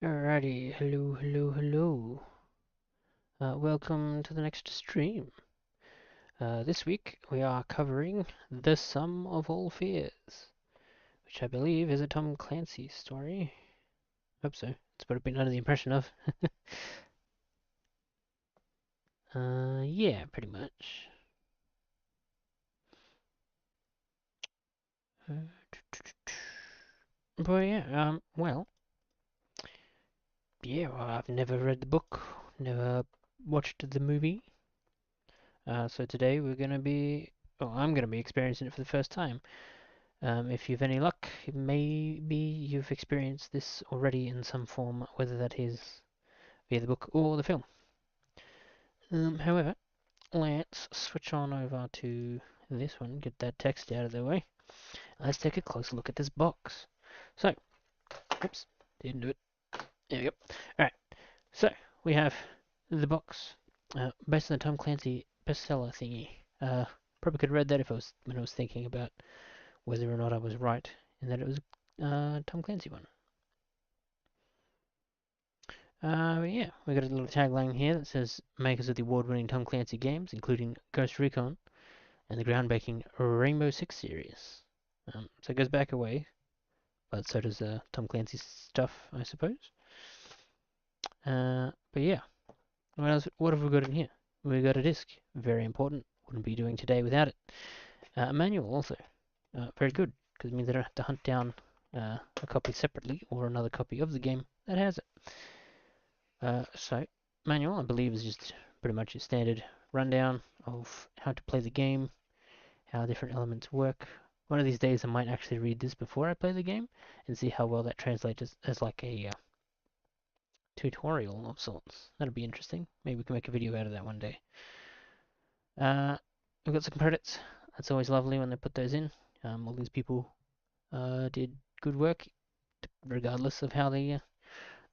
Alrighty, hello. Welcome to the next stream. This week we are covering The Sum of All Fears, which I believe is a Tom Clancy story. Hope so. It's what I've been under the impression of. Yeah, pretty much. Uh, but yeah, I've never read the book, never watched the movie. So today I'm gonna be experiencing it for the first time. If you've any luck, maybe you've experienced this already in some form, whether that is via the book or the film. However, let's switch on over to this one, get that text out of the way. Let's take a closer look at this box. So, oops, didn't do it. There we go. Alright, so we have the box, based on the Tom Clancy bestseller thingy. Probably could have read that if when I was thinking about whether or not I was right in that it was Tom Clancy one. Yeah, we got a little tagline here that says makers of the award-winning Tom Clancy games, including Ghost Recon and the groundbreaking Rainbow Six series. So it goes back a way, but so does Tom Clancy's stuff, I suppose. But yeah, what else? What have we got in here? We got a disc, very important. Wouldn't be doing today without it. A manual also, very good because it means I don't have to hunt down a copy separately or another copy of the game that has it. So, manual, I believe, is just pretty much a standard rundown of how to play the game, how different elements work. One of these days, I might actually read this before I play the game and see how well that translates as like a tutorial of sorts. That'd be interesting. Maybe we can make a video out of that one day. Uh, we've got some credits. That's always lovely when they put those in. All these people did good work, regardless of how the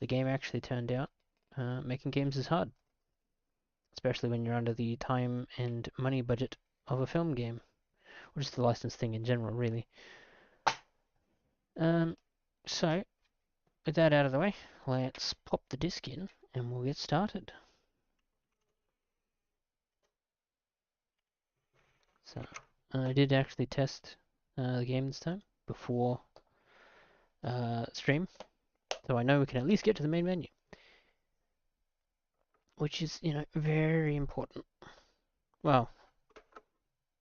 game actually turned out. Making games is hard, especially when you're under the time and money budget of a film game, or just the license thing in general, really. Um, so, with that out of the way, let's pop the disc in and we'll get started. So, I did actually test the game this time before stream, so I know we can at least get to the main menu, which is, very important. Well,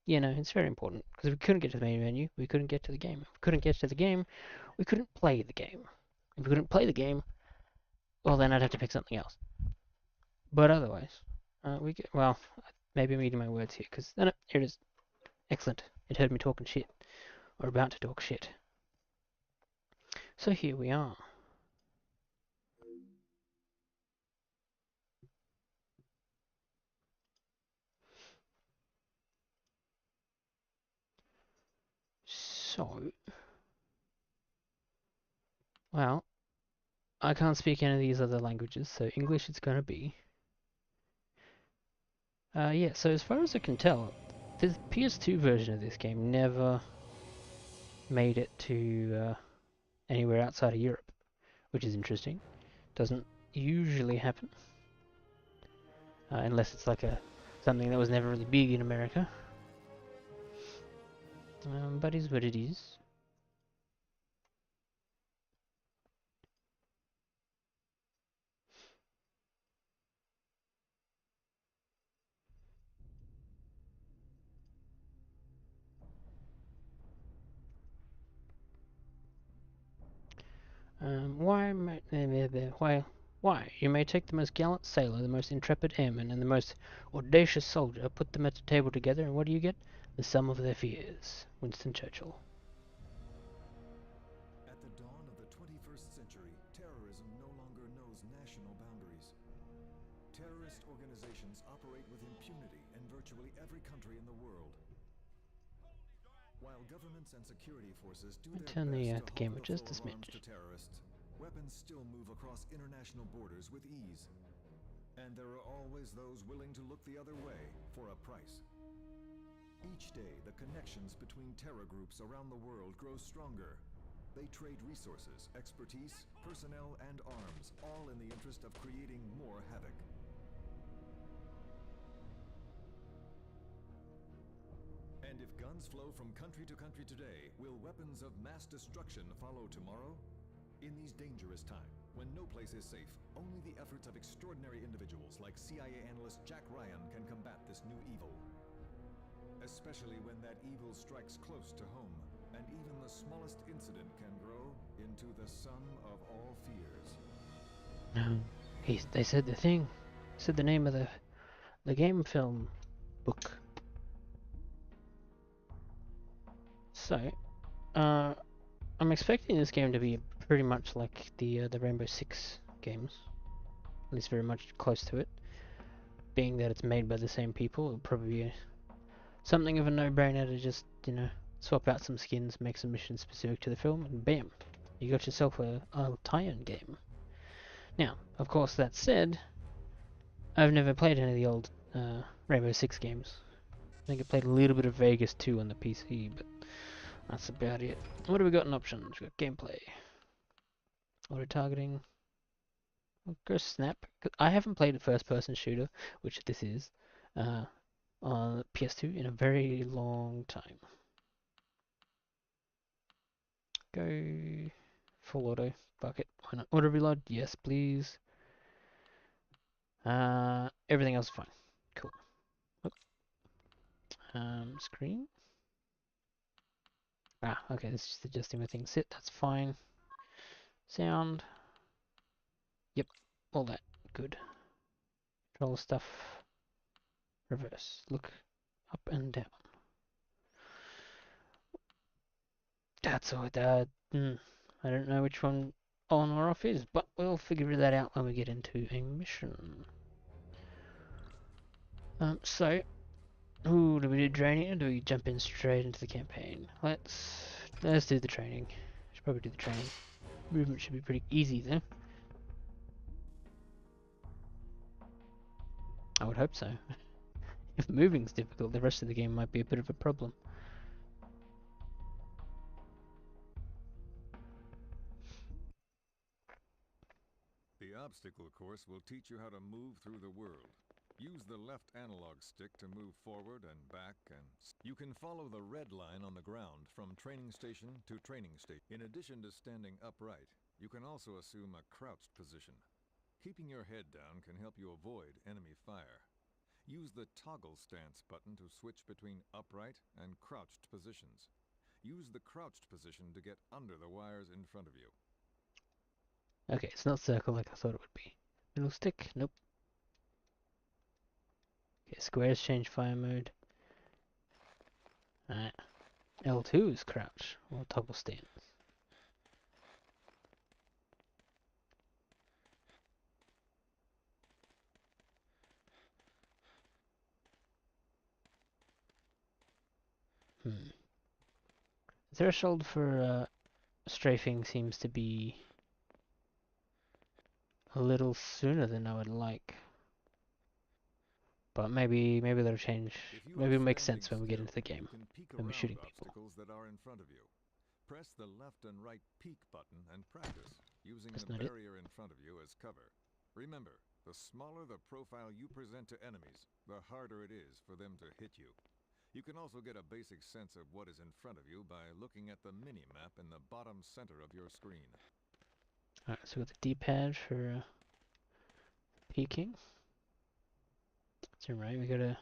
it's very important because if we couldn't get to the main menu, we couldn't get to the game. If we couldn't get to the game, we couldn't play the game. If we couldn't play the game, well, then I'd have to pick something else. But otherwise, well, maybe I'm eating my words here, because, no, here it is. Excellent. It heard me talking shit, or about to talk shit. So here we are. So, well, I can't speak any of these other languages, so English it's gonna be. Yeah, so as far as I can tell, the PS2 version of this game never made it to anywhere outside of Europe, which is interesting. Doesn't usually happen, unless it's like something that was never really big in America. But is what it is. Why? You may take the most gallant sailor, the most intrepid airman, and the most audacious soldier, put them at a table together, and what do you get? The sum of their fears. Winston Churchill. At the dawn of the 21st century, terrorism no longer knows national boundaries. Terrorist organizations operate with impunity in virtually every country in the world. While governments and security forces do their Turn best to the hold camera the just flow a of arms smidge. to terrorists, weapons still move across international borders with ease. And there are always those willing to look the other way for a price. Each day, the connections between terror groups around the world grow stronger. They trade resources, expertise, personnel, and arms, all in the interest of creating more havoc. And if guns flow from country to country today, will weapons of mass destruction follow tomorrow? In these dangerous times, when no place is safe, only the efforts of extraordinary individuals like CIA analyst Jack Ryan can combat this new evil. Especially when that evil strikes close to home, and even the smallest incident can grow into the sum of all fears. They said the thing. Said the name of the game film book. So, I'm expecting this game to be pretty much like the Rainbow Six games, at least very much close to it. Being that it's made by the same people, it'll probably be something of a no-brainer to just, you know, swap out some skins, make some missions specific to the film, and bam, you got yourself a tie-in game. Now, of course, that said, I've never played any of the old Rainbow Six games. I think I played a little bit of Vegas 2 on the PC, but that's about it. What have we got in options? We've got gameplay, auto-targeting, go snap. I haven't played a first-person shooter, which this is, on PS2 in a very long time. Go full auto, bucket. Why not? Auto reload, yes please. Everything else is fine. Cool. Screen. Okay, this is just adjusting my thing. Sit, that's fine. Sound. Yep, all that. Good. Control stuff. Reverse. Look up and down. That's all that. I don't know which one on or off is, but we'll figure that out when we get into a mission. Do we do training or do we jump in straight into the campaign? Let's do the training. Should probably do the training. Movement should be pretty easy though. I would hope so. If moving's difficult, the rest of the game might be a bit of a problem. The obstacle course will teach you how to move through the world. Use the left analog stick to move forward and back, and you can follow the red line on the ground from training station to training station. In addition to standing upright, you can also assume a crouched position. Keeping your head down can help you avoid enemy fire. Use the toggle stance button to switch between upright and crouched positions. Use the crouched position to get under the wires in front of you. Okay, it's not circle like I thought it would be. Middle stick? Nope. Okay, squares change fire mode. Alright. L2 is crouch, or toggle stance. The threshold for strafing seems to be a little sooner than I would like. But maybe that'll change. Maybe it'll make sense when we get into the game, when we're shooting people. Obstacles that are in front of you. Press the left and right peek button and practice using That's the not it. barrier in front of you as cover. Remember, the smaller the profile you present to enemies, the harder it is for them to hit you. You can also get a basic sense of what is in front of you by looking at the mini-map in the bottom center of your screen. Alright, so we got the D-pad for peeking. That's alright, we got at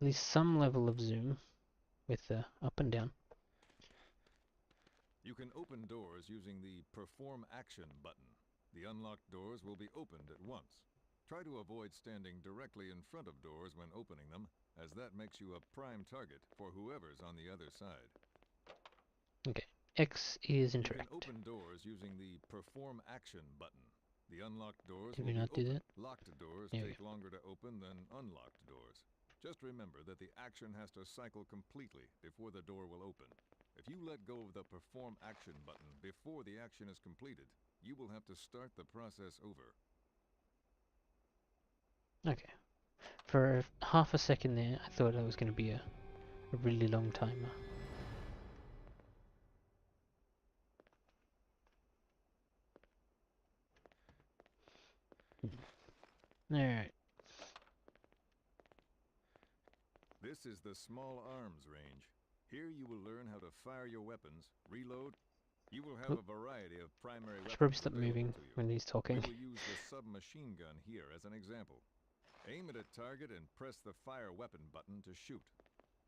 least some level of zoom with the up and down. You can open doors using the Perform Action button. The unlocked doors will be opened at once. Try to avoid standing directly in front of doors when opening them, as that makes you a prime target for whoever's on the other side. Okay, X is You interact. can open doors using the Perform Action button. The unlocked doors Did will we not be do open. that? Locked doors There we take longer to open than unlocked doors. Just remember that the action has to cycle completely before the door will open. If you let go of the Perform Action button before the action is completed, you will have to start the process over. Okay. For half a second there, I thought that was going to be a really long timer. Alright. This is the small arms range. Here you will learn how to fire your weapons, reload. You will have Oop. a variety of primary Should probably weapons stop available moving to you. when he's We talking. will use the submachine gun here as an example. Aim at a target and press the fire weapon button to shoot.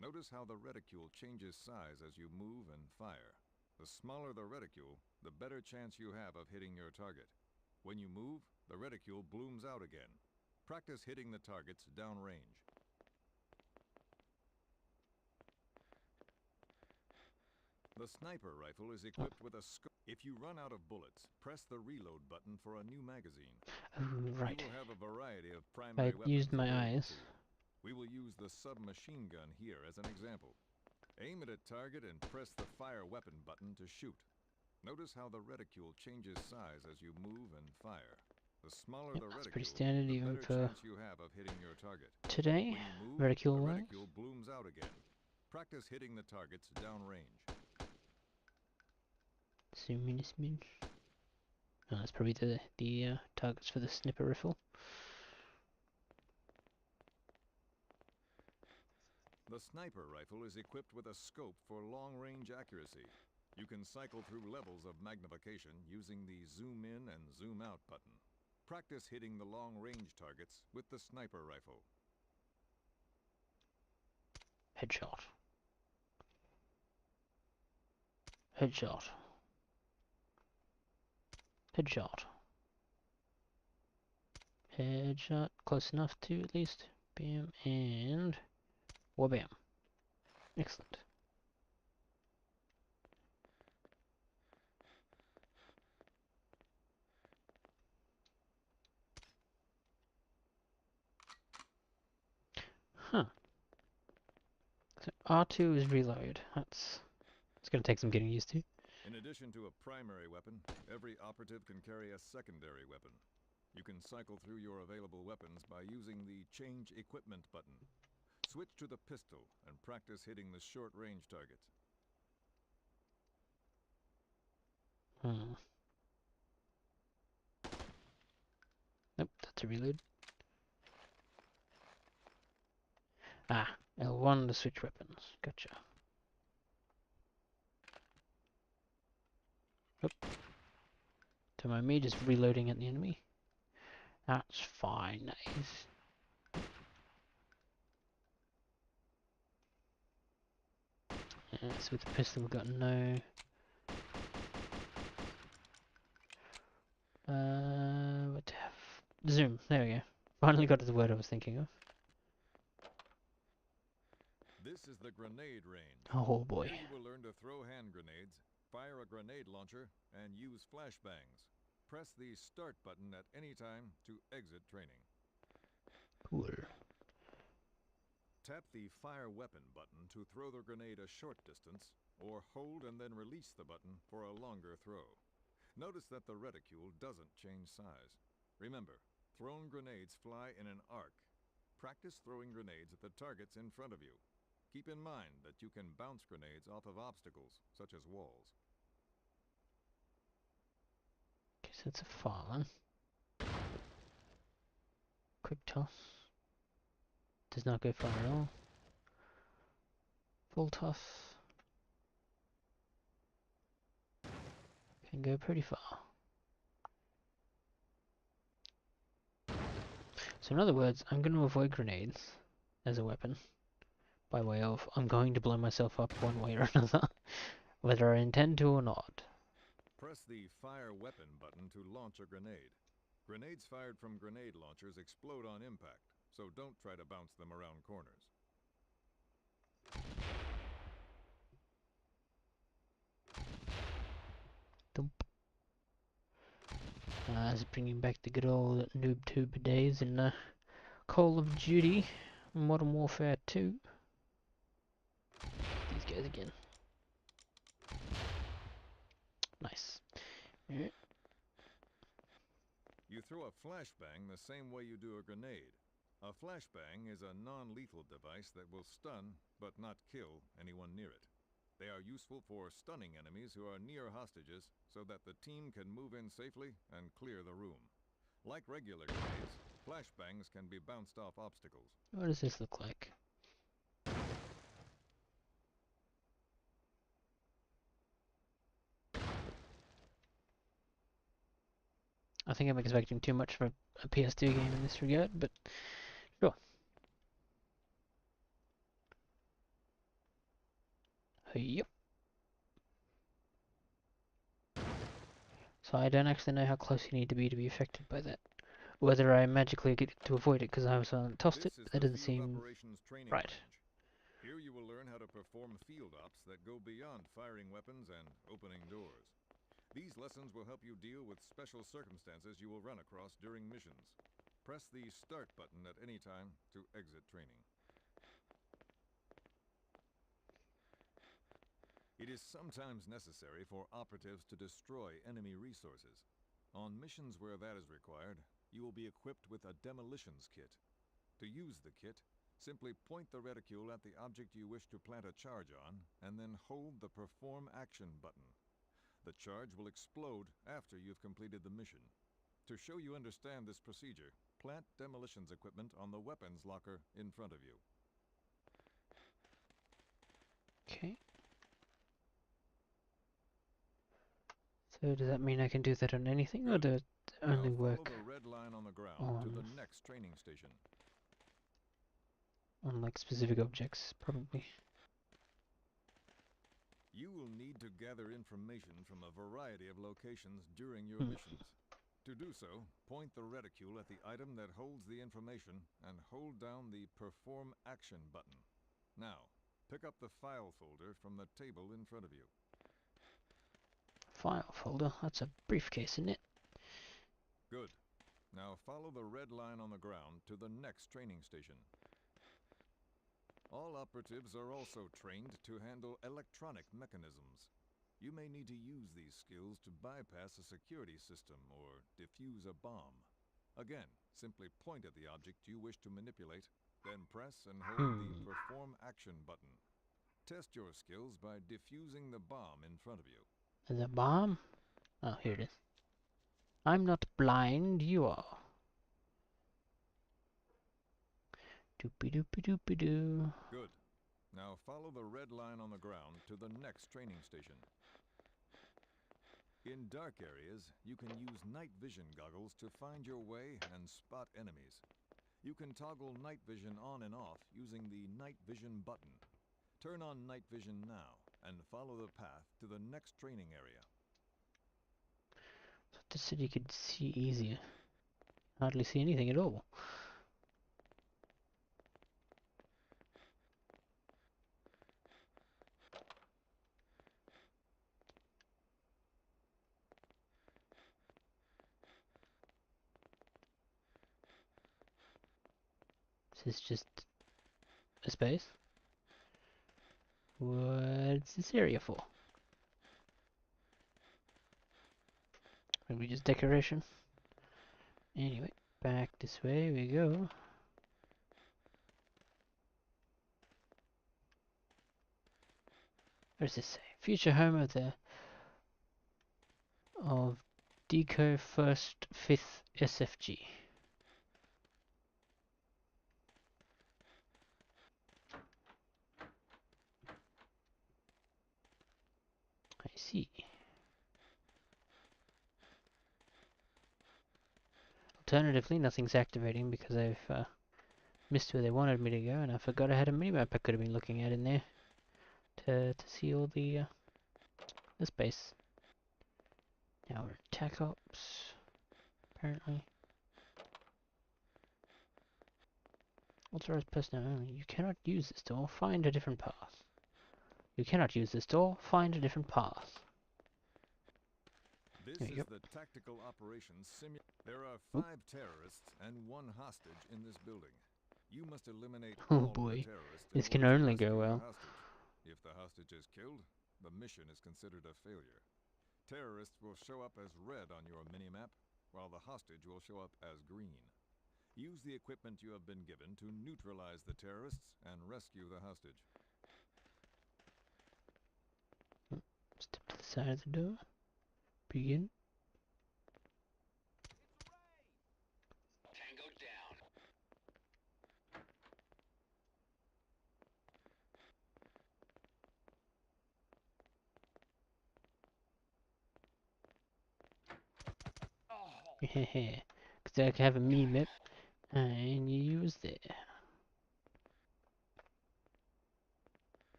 Notice how the reticule changes size as you move and fire. The smaller the reticule, the better chance you have of hitting your target. When you move, the reticule blooms out again. Practice hitting the targets downrange. The sniper rifle is equipped with a scope. If you run out of bullets, press the reload button for a new magazine. Oh, right. You will have a variety of I primary weapons used my available eyes. to you. We will use the submachine gun here as an example. Aim at a target and press the fire weapon button to shoot. Notice how the reticule changes size as you move and fire. The smaller Yep, the that's pretty reticule, standard the even better for chance you have of hitting your target. today. When you move, Reticule the wise. reticule blooms out again. Practice hitting the targets downrange. Zoom in a smidge. Oh, that's probably the targets for the sniper rifle. The sniper rifle is equipped with a scope for long-range accuracy. You can cycle through levels of magnification using the zoom in and zoom out button. Practice hitting the long-range targets with the sniper rifle. Headshot. Headshot. Headshot. Headshot. Close enough to at least. Bam and wabam. Excellent. Huh. So R2 is reload. It's gonna take some getting used to. In addition to a primary weapon, every operative can carry a secondary weapon. You can cycle through your available weapons by using the Change Equipment button. Switch to the pistol and practice hitting the short-range targets. Nope, that's a reload. Ah, L1 to switch weapons. Gotcha. Oop. Don't mind me just reloading at the enemy. That's fine. Nice. So with the pistol we've got no... what to have? Zoom. There we go. Finally got to the word I was thinking of. This is the grenade range. Oh boy. Here you will learn to throw hand grenades, fire a grenade launcher, and use flashbangs. Press the start button at any time to exit training. Cool. Tap the fire weapon button to throw the grenade a short distance, or hold and then release the button for a longer throw. Notice that the reticule doesn't change size. Remember, thrown grenades fly in an arc. Practice throwing grenades at the targets in front of you. Keep in mind that you can bounce grenades off of obstacles, such as walls. Okay, so it's a fallen. Quick toss. Does not go far at all. Full toss. Can go pretty far. So in other words, I'm going to avoid grenades as a weapon. By way of, I'm going to blow myself up one way or another. Whether I intend to or not. Press the fire weapon button to launch a grenade. Grenades fired from grenade launchers explode on impact, so don't try to bounce them around corners. Thump. Is it bringing back the good old noob tube days in Call of Duty, Modern Warfare 2. These guys again. Nice. Yeah. You throw a flashbang the same way you do a grenade. A flashbang is a non-lethal device that will stun, but not kill, anyone near it. They are useful for stunning enemies who are near hostages so that the team can move in safely and clear the room. Like regular grenades, flashbangs can be bounced off obstacles. What does this look like? I think I'm expecting too much from a PS2 game in this regard, but sure. Yep. So I don't actually know how close you need to be affected by that. Whether I magically get to avoid it because I was tossed it, but that doesn't seem right. Here you will learn how to perform field ops that go beyond firing weapons and opening doors. These lessons will help you deal with special circumstances you will run across during missions. Press the start button at any time to exit training. It is sometimes necessary for operatives to destroy enemy resources. On missions where that is required, you will be equipped with a demolitions kit. To use the kit, simply point the reticule at the object you wish to plant a charge on, and then hold the Perform Action button. The charge will explode after you've completed the mission. To show you understand this procedure, plant demolitions equipment on the weapons locker in front of you. Okay. So does that mean I can do that on anything, or does it only work follow the red line on the ground to the next training station. On like specific objects, probably? You will need to gather information from a variety of locations during your missions. To do so, point the reticule at the item that holds the information and hold down the Perform Action button. Now, pick up the file folder from the table in front of you. File folder? That's a briefcase, isn't it? Good. Now follow the red line on the ground to the next training station. All operatives are also trained to handle electronic mechanisms. You may need to use these skills to bypass a security system or defuse a bomb. Again, simply point at the object you wish to manipulate, then press and hold the Perform Action button. Test your skills by defusing the bomb in front of you. The bomb? Oh, here it is. I'm not blind, you are. Doopy-doopy-doopy-doo. Good. Now follow the red line on the ground to the next training station. In dark areas, you can use night vision goggles to find your way and spot enemies. You can toggle night vision on and off using the night vision button. Turn on night vision now and follow the path to the next training area. So this said you could see easier. Hardly see anything at all. This is just a space. What's this area for? Maybe just decoration. Anyway, back this way we go. What does this say? Future home of Deco 1st 5th SFG. I see. Alternatively, nothing's activating because I've missed where they wanted me to go, and I forgot I had a minimap I could have been looking at in there to see all the space. Now we're attack ops, apparently. Authorized personnel only. You cannot use this door. Find a different path. You cannot use this door. Find a different path. This is the tactical operations simulator. There are 5 terrorists and 1 hostage in this building. You must eliminate all the terrorists. This can only go well. If the hostage is killed, the mission is considered a failure. Terrorists will show up as red on your minimap, while the hostage will show up as green. Use the equipment you have been given to neutralize the terrorists and rescue the hostage. Step to the side of the door. Begin. Yeah, because I can have a mini map and you use there.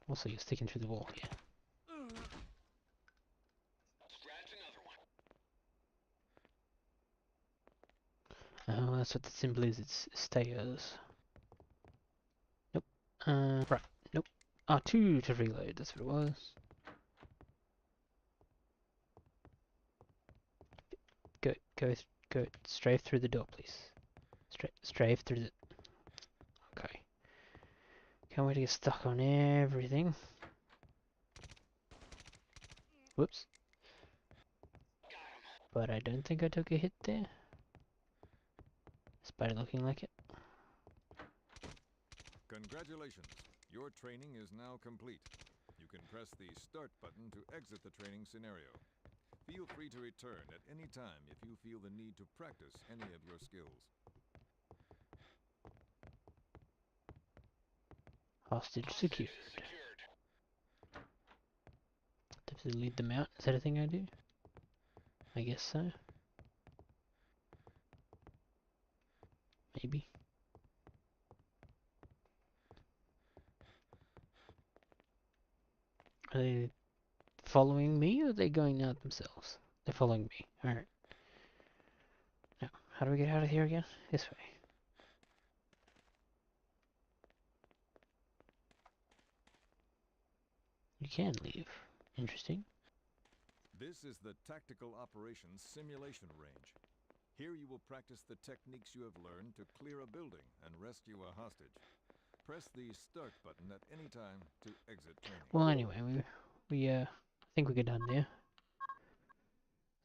Also, you're sticking through the wall here. Oh, that's what the symbol is. It's stairs. Nope. Right. Nope. R2 to reload. That's what it was. Go. Strafe through the door, please. Strafe through the. Okay. Can't wait to get stuck on everything. Whoops. But I don't think I took a hit there. Despite looking like it. Congratulations. Your training is now complete. You can press the Start button to exit the training scenario. Feel free to return at any time if you feel the need to practice any of your skills. Hostage secured. Have to lead them out? Is that a thing I do? I guess so. Maybe. Are they following me or are they going out themselves? They're following me. Alright. Now, how do we get out of here again? This way. You can leave. Interesting. This is the Tactical Operations Simulation Range. Here you will practice the techniques you have learned to clear a building and rescue a hostage. Press the Start button at any time to exit training. Well, anyway, I think we get done there.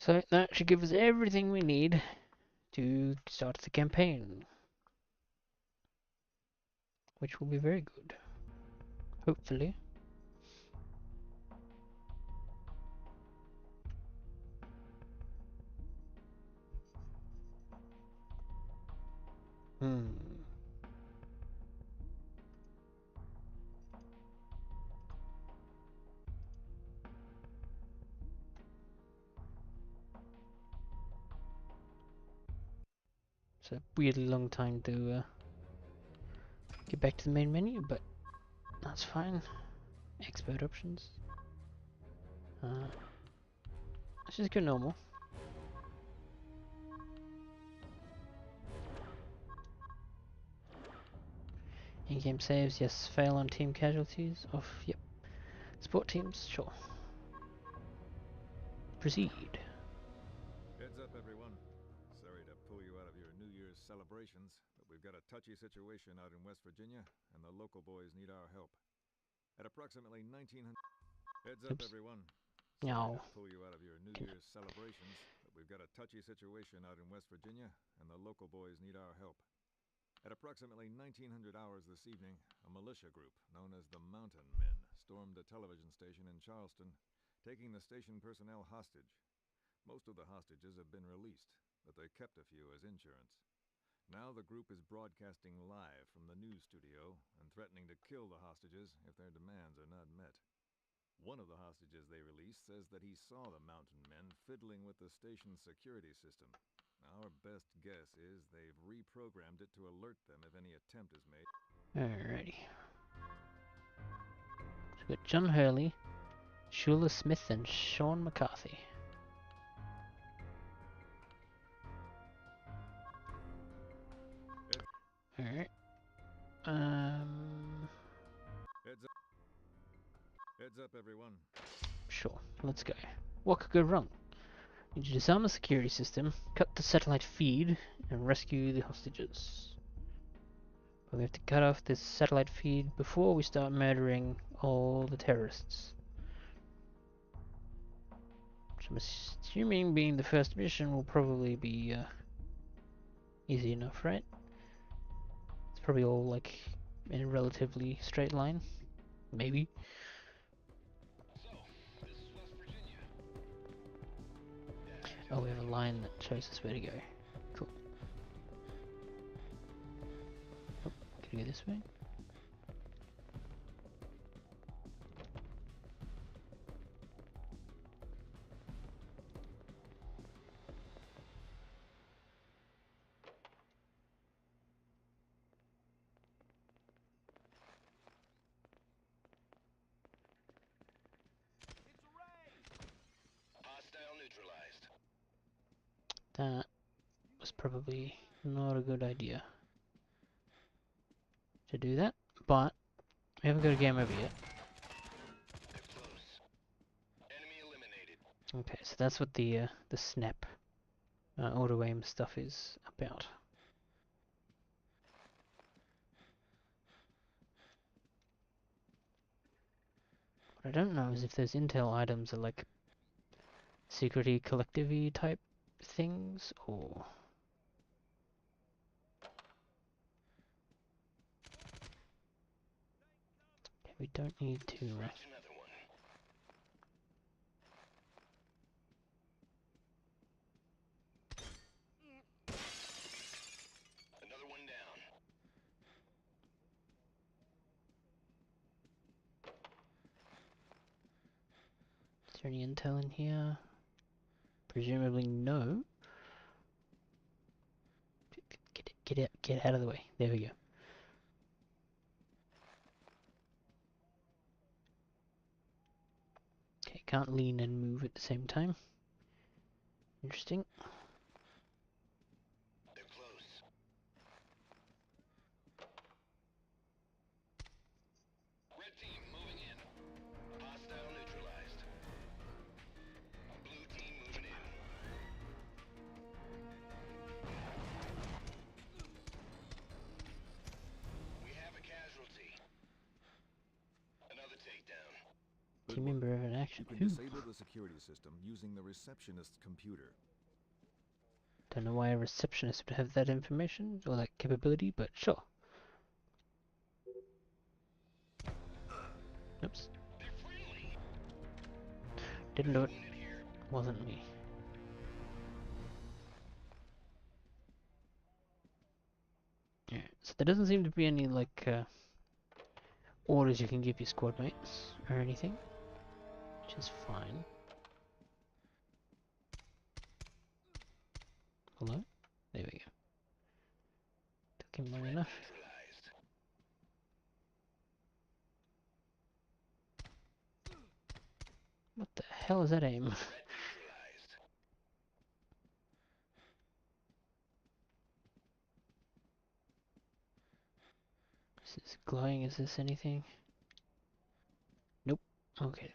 So that should give us everything we need to start the campaign. Which will be very good. Hopefully. It's a weirdly long time to get back to the main menu, but that's fine. Expert options. Let's just go normal. In-game saves, yes. Fail on team casualties. Off, yep. Sport teams, sure. Proceed. Heads up, everyone. Sorry to pull you out of your New Year's celebrations, but we've got a touchy situation out in West Virginia, and the local boys need our help. At approximately 1900... Heads up, everyone. Sorry No. to pull you out of your New Year's celebrations, but we've got a touchy situation out in West Virginia, and the local boys need our help. At approximately 1900 hours this evening, a militia group known as the Mountain Men stormed a television station in Charleston, taking the station personnel hostage. Most of the hostages have been released, but they kept a few as insurance. Now the group is broadcasting live from the news studio and threatening to kill the hostages if their demands are not met. One of the hostages they released says that he saw the Mountain Men fiddling with the station's security system. Our best guess is they've reprogrammed it to alert them if any attempt is made. Alrighty. So we've got John Hurley, Shula Smith, and Sean McCarthy. Alright. Heads up, everyone. Sure, let's go. What could go wrong? Need to disarm the security system, cut the satellite feed, and rescue the hostages. But we have to cut off this satellite feed before we start murdering all the terrorists. Which I'm assuming being the first mission will probably be easy enough, right? It's probably all like in a relatively straight line. Maybe. Oh, we have a line that shows us where to go. Cool. Oh, can we go this way? was probably not a good idea to do that, but we haven't got a game over yet. Okay, so that's what the snap auto aim stuff is about. What I don't know is if those intel items are like secret-y, collective-y type things, or... Okay, we don't need to... Is there any intel in here? Presumably no. Get out of the way. There we go. Okay, can't lean and move at the same time. Interesting. Team member of an action. You can disable the security system using the receptionist's computer. Don't know why a receptionist would have that information or that capability, but sure. Oops. Didn't do it. Wasn't me. Yeah, so there doesn't seem to be any like orders you can give your squad mates or anything, which is fine. Hello? There we go. Took him long enough. What the hell is that aim? This is glowing, is this anything? Nope. Okay.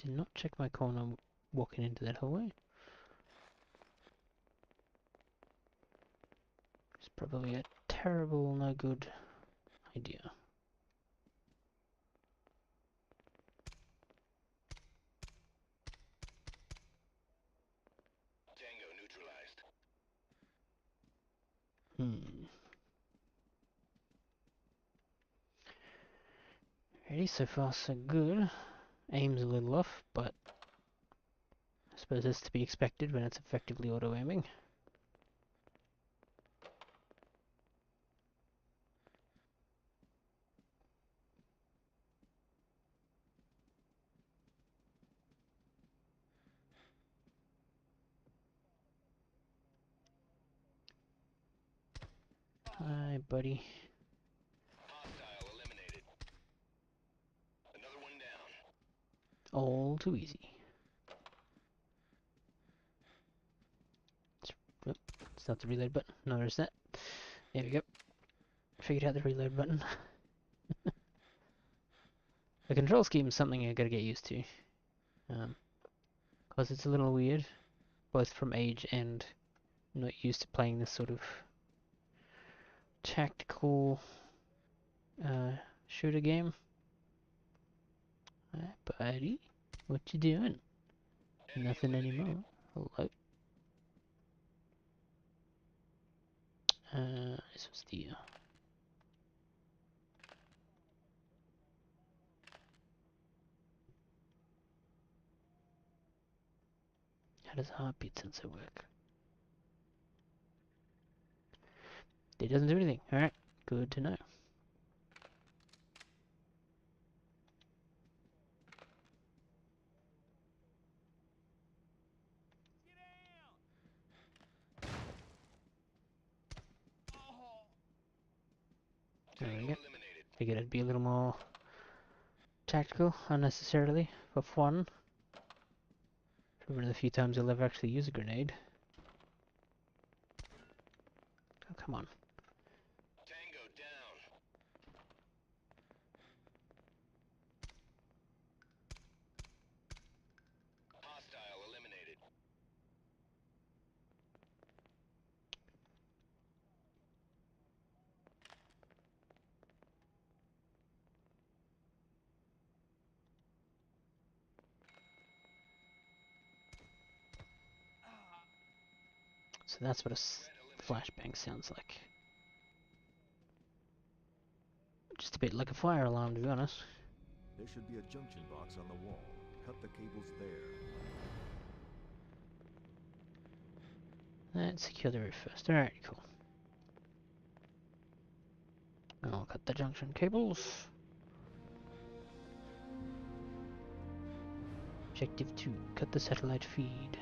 Did not check my corner walking into that hallway. It's probably a terrible, no good idea. Ready, so far so good. Aim's a little off, but I suppose that's to be expected when it's effectively auto-aiming. Hi, buddy. All too easy. It's not the reload button. Notice that. There we go. Figured out the reload button. The control scheme is something I gotta get used to. Because it's a little weird. Both from age and not used to playing this sort of tactical shooter game. Hi, buddy. What you doing? Nothing anymore. Hello. This was the... How does a heartbeat sensor work? It doesn't do anything. Alright, good to know. There we go. Figured it'd be a little more tactical, unnecessarily, for fun. One of the few times you'll ever actually use a grenade. Oh, come on. Tango down. Hostile eliminated. So that's what a flashbang sounds like. Just a bit like a fire alarm, to be honest. There should be a junction box on the wall. Cut the cables there. Let's secure the roof first. Alright, cool. I'll cut the junction cables. Objective 2. Cut the satellite feed.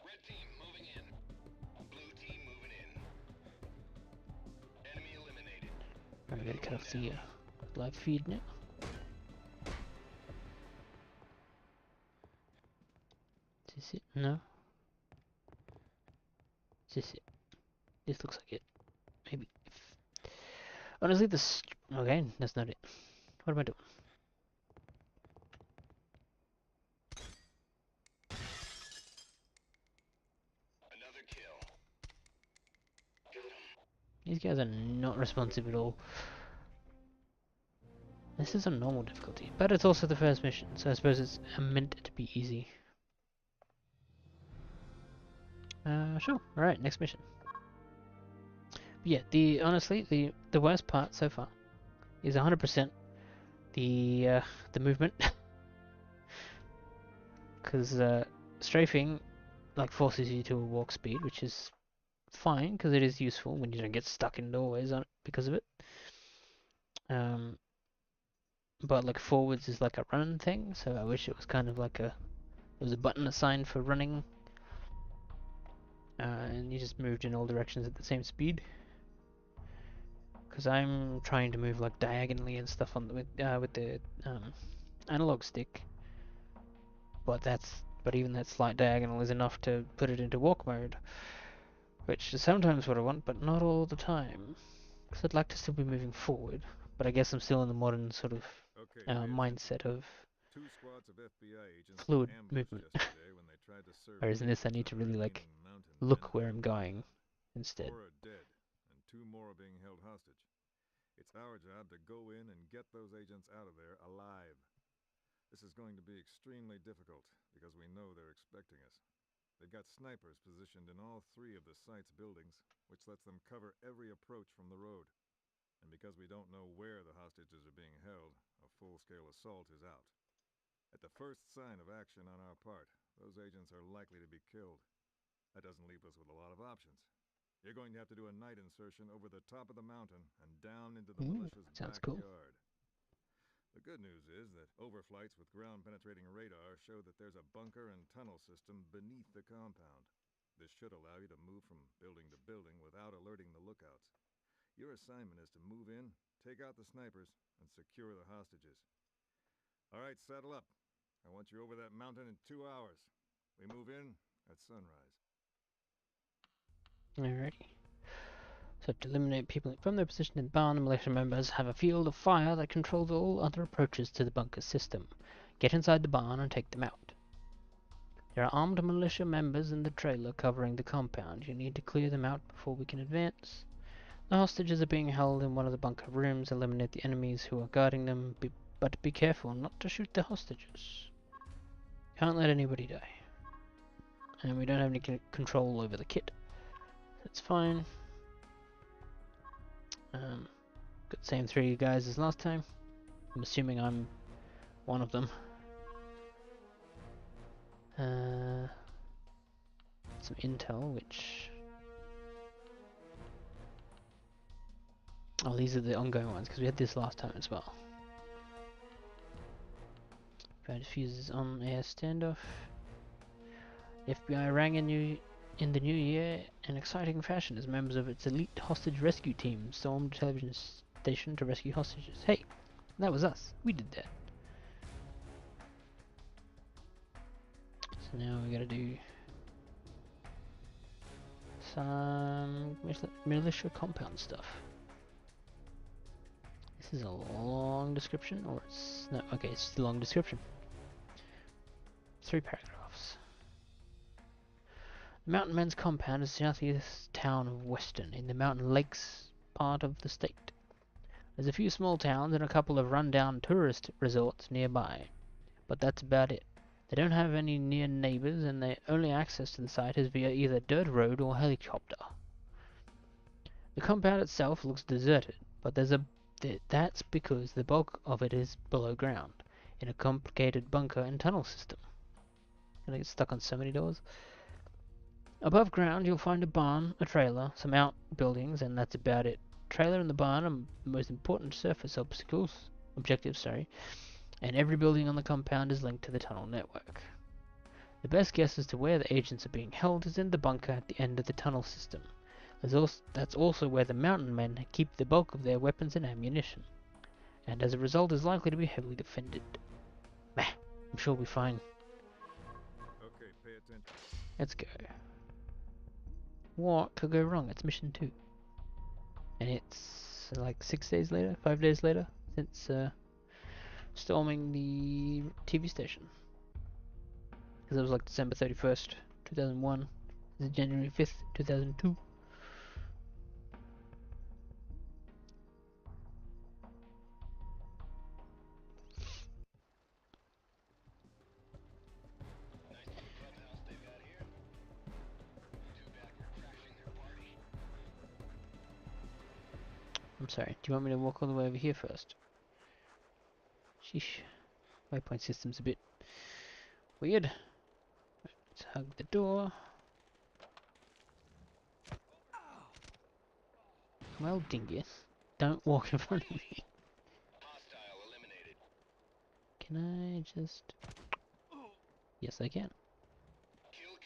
Red team moving in. Blue team moving in. Enemy eliminated. I'm gonna cut off the live feed now. Is this it? No? Is this it? This looks like it. Maybe. Honestly, this... Okay, that's not it. What am I doing? Another kill. Got him. These guys are not responsive at all. This is a normal difficulty, but it's also the first mission, so I suppose it's meant to be easy. Sure. Alright, next mission. But yeah, honestly, the worst part so far is 100% the movement. Because strafing like forces you to a walk speed, which is fine because it is useful when you don't get stuck in doorways on it because of it. But like forwards is like a run thing, so I wish it was kind of like there was a button assigned for running, and you just moved in all directions at the same speed. Because I'm trying to move like diagonally and stuff on with the analog stick, but even that slight diagonal is enough to put it into walk mode, which is sometimes what I want, but not all the time. Because I'd like to still be moving forward, but I guess I'm still in the modern sort of mindset of 2 squads of FBI agents fluid were ambushed movement. yesterday when they tried to serve Whereas in this I papers need on to a really like remaining mountain look men. where I'm going instead. 4 are dead, and 2 more are being held hostage. It's our job to go in and get those agents out of there alive. This is going to be extremely difficult, because we know they're expecting us. They've got snipers positioned in all 3 of the site's buildings, which lets them cover every approach from the road. And because we don't know where the hostages are being held, a full-scale assault is out. At the first sign of action on our part, those agents are likely to be killed. That doesn't leave us with a lot of options. You're going to have to do a night insertion over the top of the mountain and down into the militia's Sounds cool. backyard. The good news is that overflights with ground-penetrating radar show that there's a bunker and tunnel system beneath the compound. This should allow you to move from building to building without alerting the lookouts. Your assignment is to move in, take out the snipers, and secure the hostages. All right, saddle up. I want you over that mountain in 2 hours. We move in at sunrise. Alrighty. So to eliminate people from their position in the barn, the militia members have a field of fire that controls all other approaches to the bunker system. Get inside the barn and take them out. There are armed militia members in the trailer covering the compound. You need to clear them out before we can advance. The hostages are being held in one of the bunker rooms. Eliminate the enemies who are guarding them, but be careful not to shoot the hostages. Can't let anybody die. And we don't have any control over the kit. That's fine. Got the same 3 guys as last time. I'm assuming I'm one of them. got some intel, which... Oh, these are the ongoing ones, because we had this last time as well. Found diffusers on air standoff. FBI rang in the new year in exciting fashion as members of its elite hostage rescue team stormed a television station to rescue hostages. Hey, that was us. We did that. So now we gotta do some militia compound stuff. This is a long description, or it's... no, okay, it's just a long description. 3 paragraphs. The Mountain Men's compound is the southeast town of Weston, in the Mountain Lakes part of the state. There's a few small towns and a couple of run-down tourist resorts nearby, but that's about it. They don't have any near neighbors, and their only access to the site is via either dirt road or helicopter. The compound itself looks deserted, but that's because the bulk of it is below ground, in a complicated bunker and tunnel system. Gonna get stuck on so many doors. Above ground, you'll find a barn, a trailer, some outbuildings, and that's about it. Trailer and the barn are the most important surface objectives, and every building on the compound is linked to the tunnel network. The best guess as to where the agents are being held is in the bunker at the end of the tunnel system. That's also where the mountain men keep the bulk of their weapons and ammunition, and as a result is likely to be heavily defended. Meh, I'm sure we'll be fine. Okay, pay attention. Let's go. What could go wrong? It's mission 2. And it's like 6 days later, 5 days later, since storming the TV station. Because it was like December 31st, 2001. This is January 5th, 2002. Nice little clubhouse they've got here. Too bad we're crashing their party. I'm sorry, do you want me to walk all the way over here first? Sheesh. Waypoint system's a bit weird. Let's hug the door. Well, dingus, don't walk in front of me. Hostile eliminated. Can I just... Yes, I can. Kill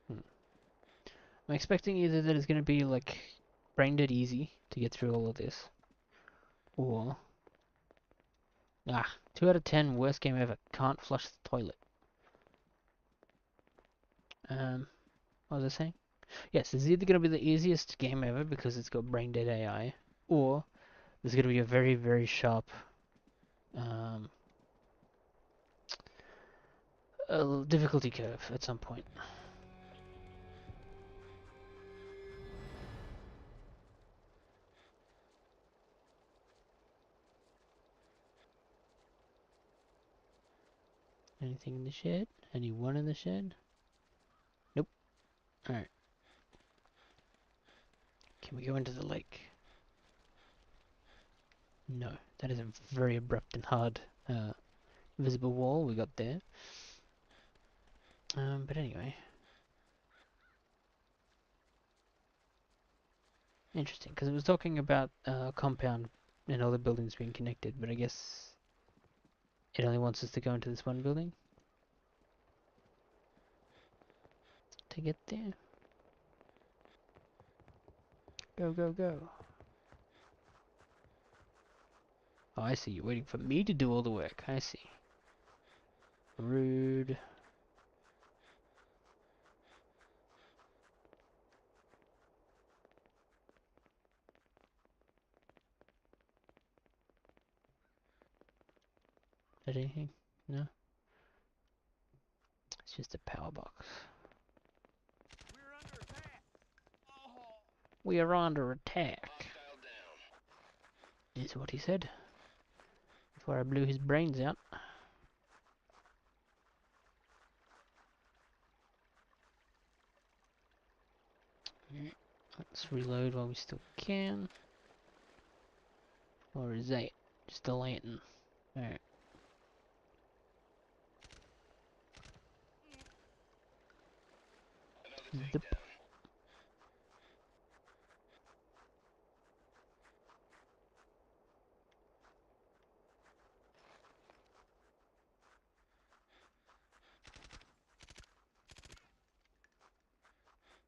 confirmed. I'm expecting either that it's going to be like brain dead easy to get through all of this, or 2 out of 10, worst game ever, can't flush the toilet. What was I saying? Yes, it's either going to be the easiest game ever because it's got brain dead AI, or there's going to be a very, very sharp difficulty curve at some point. Anything in the shed? Anyone in the shed? Nope. Alright. Can we go into the lake? No. That is a very abrupt and hard visible wall we got there. But anyway. Interesting, because it was talking about compound and all the buildings being connected, but I guess it only wants us to go into this one building to get there. Go, go, go. Oh, I see. You're waiting for me to do all the work. I see. Rude. Is that anything? No? It's just a power box. We're under attack. Oh. We are under attack, Hostile down. is what he said. Before I blew his brains out. Alright, let's reload while we still can. Or is that just a lantern? Alright. Zip. takedown.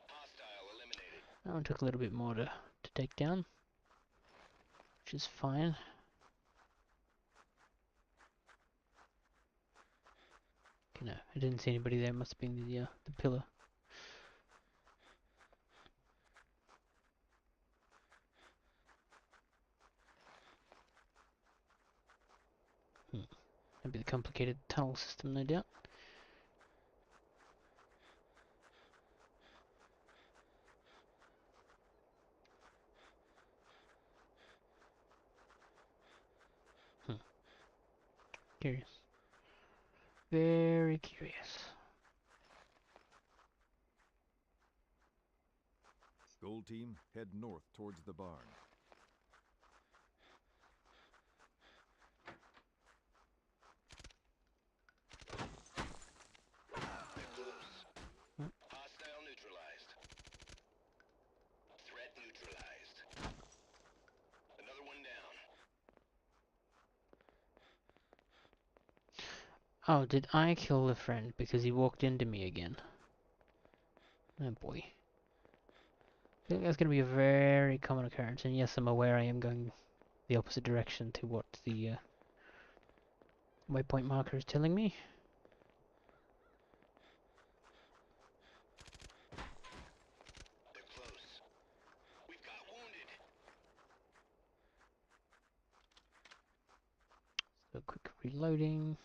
Hostile eliminated. That one took a little bit more to take down, which is fine. Okay, no, I didn't see anybody there. Must have been the pillar. Maybe the complicated tunnel system, no doubt. Curious. Very curious. Gold team, head north towards the barn. They're close. Hmm. Hostile neutralized. Threat neutralized. Another one down. Oh, did I kill the friend because he walked into me again? Oh boy. I think that's going to be a very common occurrence, and yes, I'm aware I am going the opposite direction to what the waypoint marker is telling me. They're close. We've got wounded. So quick reloading.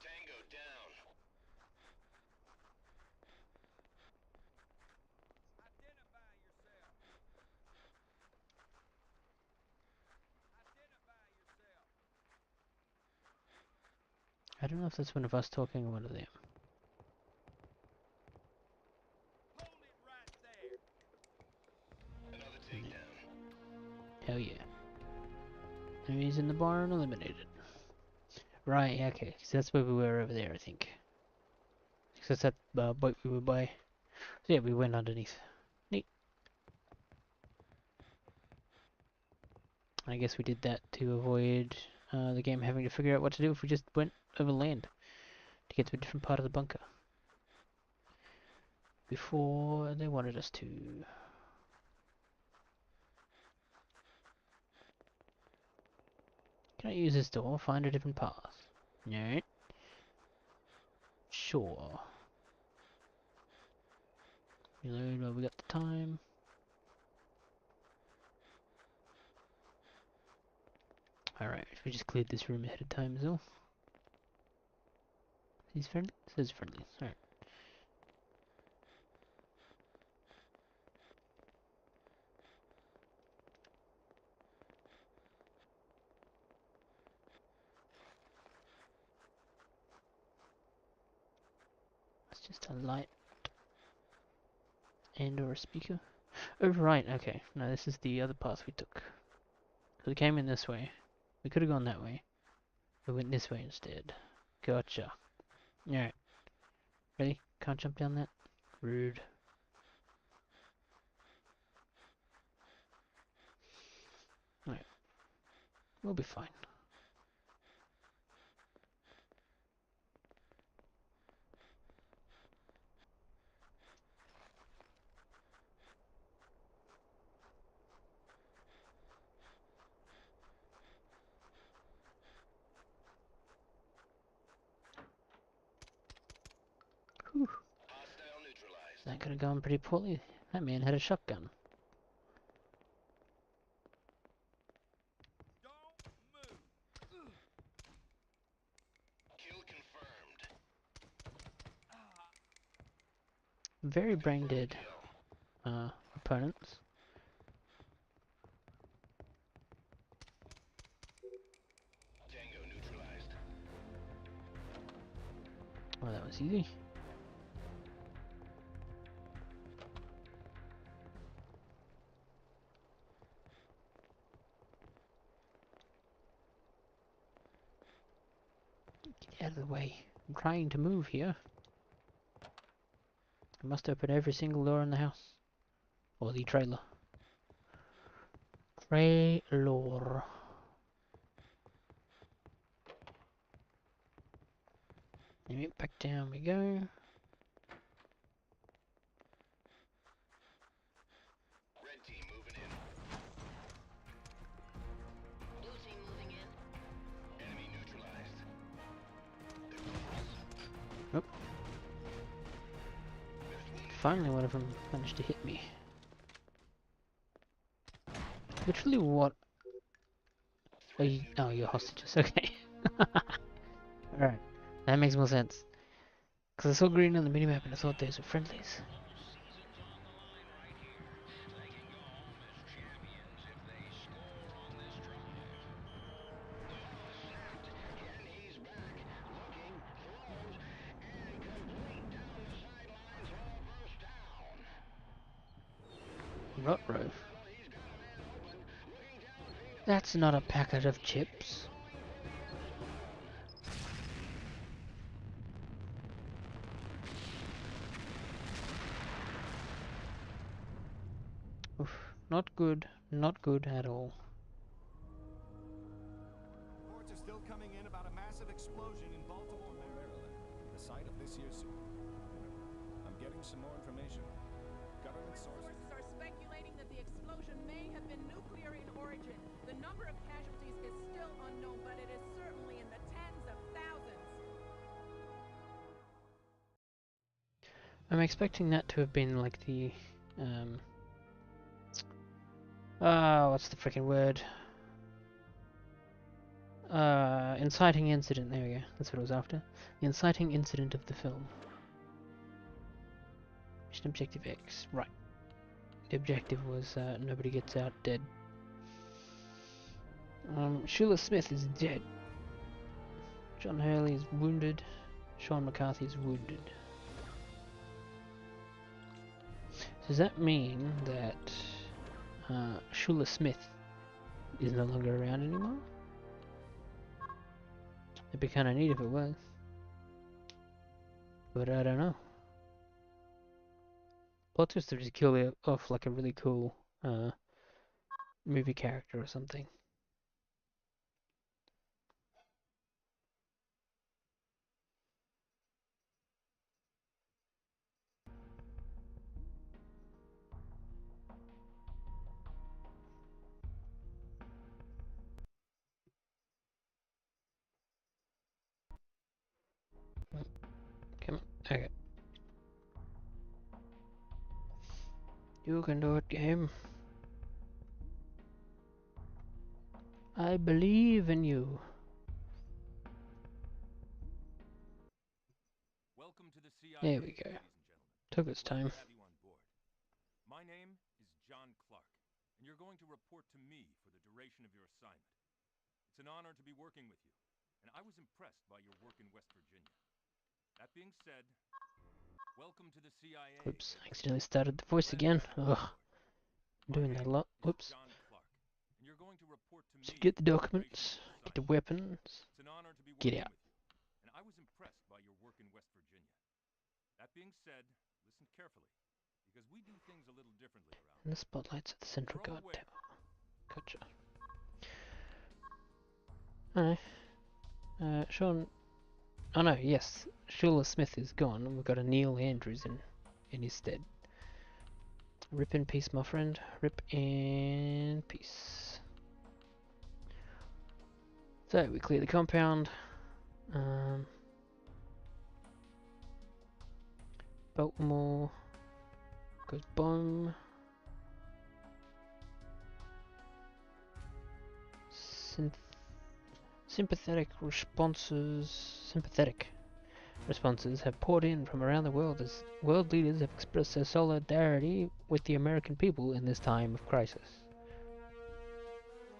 Tango down. Identify yourself. Identify yourself. I don't know if that's one of us talking or one of them. Hold it right there. Another And then, takedown. hell yeah. Enemies in the barn eliminated. Right, okay, so that's where we were over there, I think. So that's that boat we were by. So yeah, we went underneath. Neat. I guess we did that to avoid the game having to figure out what to do if we just went over land to get to a different part of the bunker. Before they wanted us to. Can I use this door? Find a different path. No. Sure. Reload while we got the time. Alright, we just cleared this room ahead of time as well. He's friendly? Says friendly. Alright. It's just a light and or a speaker. Oh right, okay. No, this is the other path we took. So we came in this way. We could have gone that way. We went this way instead. Gotcha. Alright. Really? Can't jump down that? Rude. Alright. We'll be fine. Whew. Hostile neutralized. That could have gone pretty poorly. That man had a shotgun. Don't move. Kill confirmed. Very brain Confirmed dead kill. opponents. Tango neutralized. Oh, that was easy. Get out of the way. I'm trying to move here. I must open every single door in the house. Or the trailer. Trailer. Anyway, back down we go. Red team moving in. Blue team moving in. Enemy neutralized. They're close. Oh. Finally one of them managed to hit me. Literally what? Oh, you're hostages, okay. Alright, that makes more sense. Because I saw green on the minimap and I thought those were friendlies. Ruh-roh. That's not a packet of chips. Oof, not good at all. Reports are still coming in about a massive explosion in Baltimore, Maryland, the site of this year's Super Bowl. I'm getting some more information. Government sources. Sources are speculating that the explosion may have been nuclear in origin. The number of casualties is still unknown, but it is certainly in the tens of thousands. I'm expecting that to have been like the what's the freaking word? Inciting incident, there we go, that's what it was after. The inciting incident of the film. Mission Objective X, right. The objective was nobody gets out dead. Sheila Smith is dead. John Hurley is wounded. Sean McCarthy is wounded. Does that mean that Sheila Smith is no longer around anymore? It'd be kind of neat if it was. But I don't know. Plot twist to just kill it off like a really cool movie character or something. Come on, okay. You can do it, game. I believe in you. Welcome to the CIA, There we go. ladies and gentlemen. Took its Glad time. to have you on board. My name is John Clark, and you're going to report to me for the duration of your assignment. It's an honor to be working with you, and I was impressed by your work in West Virginia. That being said, welcome to the CIA. Oops, I accidentally started the voice again. Ugh, I'm doing that a lot. Whoops. John Clark, and you're going to report to So me get the for documents, duration of your get the assignment. weapons, It's an honor to be get working out. with you, and I was impressed by your work in West Virginia. That being said, listen carefully, because we do things a little differently around And the spotlight's at the central You're all guard aware. tower. Gotcha. Alright. Sean... Oh no, yes. Sheila Smith is gone, and we've got a Neil Andrews in his stead. Rip in peace, my friend. Rip in peace. So, we clear the compound. Baltimore goes boom. Sympathetic responses have poured in from around the world as world leaders have expressed their solidarity with the American people in this time of crisis.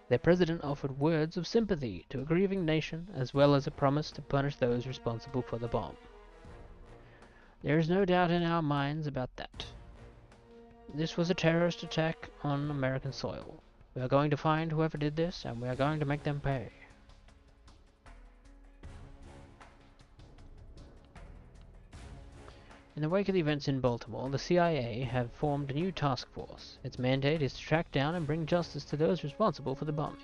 Their president offered words of sympathy to a grieving nation, as well as a promise to punish those responsible for the bomb. There is no doubt in our minds about that. This was a terrorist attack on American soil. We are going to find whoever did this, and we are going to make them pay. In the wake of the events in Baltimore, the CIA have formed a new task force. Its mandate is to track down and bring justice to those responsible for the bombing.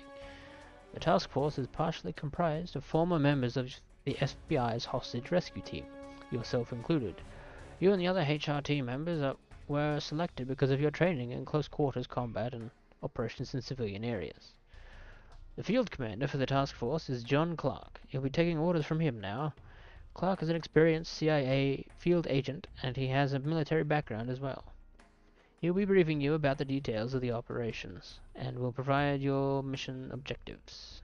The task force is partially comprised of former members of the FBI's hostage rescue team, yourself included. You and the other HRT members were selected because of your training in close quarters combat and operations in civilian areas. The field commander for the task force is John Clark. You'll be taking orders from him now. Clark is an experienced CIA field agent, and he has a military background as well. He'll be briefing you about the details of the operations, and will provide your mission objectives.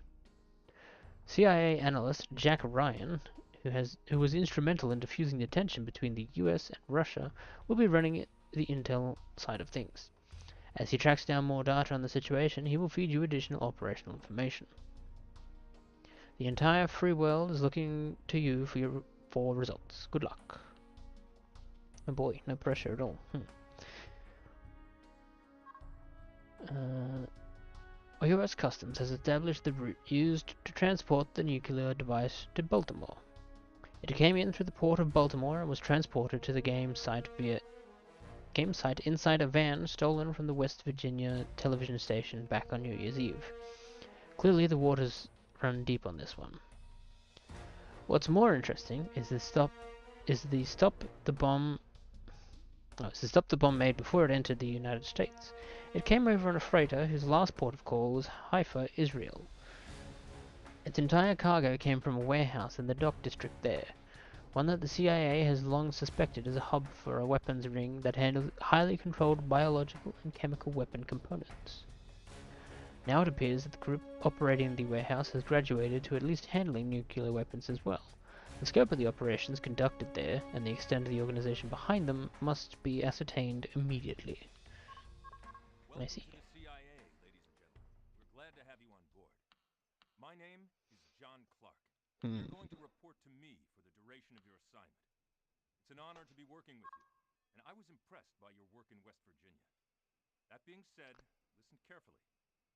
CIA analyst Jack Ryan, who was instrumental in diffusing the tension between the US and Russia, will be running the intel side of things. As he tracks down more data on the situation, he will feed you additional operational information. The entire free world is looking to you for results. Good luck. Oh boy, no pressure at all. US Customs has established the route used to transport the nuclear device to Baltimore. It came in through the port of Baltimore and was transported to the game site inside a van stolen from the West Virginia television station back on New Year's Eve. Clearly the waters run deep on this one. What's more interesting is the stop the bomb made before it entered the United States. It came over on a freighter whose last port of call was Haifa, Israel. Its entire cargo came from a warehouse in the dock district there, one that the CIA has long suspected as a hub for a weapons ring that handles highly controlled biological and chemical weapon components. Now it appears that the group operating the warehouse has graduated to at least handling nuclear weapons as well. The scope of the operations conducted there, and the extent of the organization behind them, must be ascertained immediately. I see. Welcome to the CIA, ladies and gentlemen. We're glad to have you on board. My name is John Clark. You're going to report to me for the duration of your assignment. It's an honor to be working with you, and I was impressed by your work in West Virginia. That being said, listen carefully,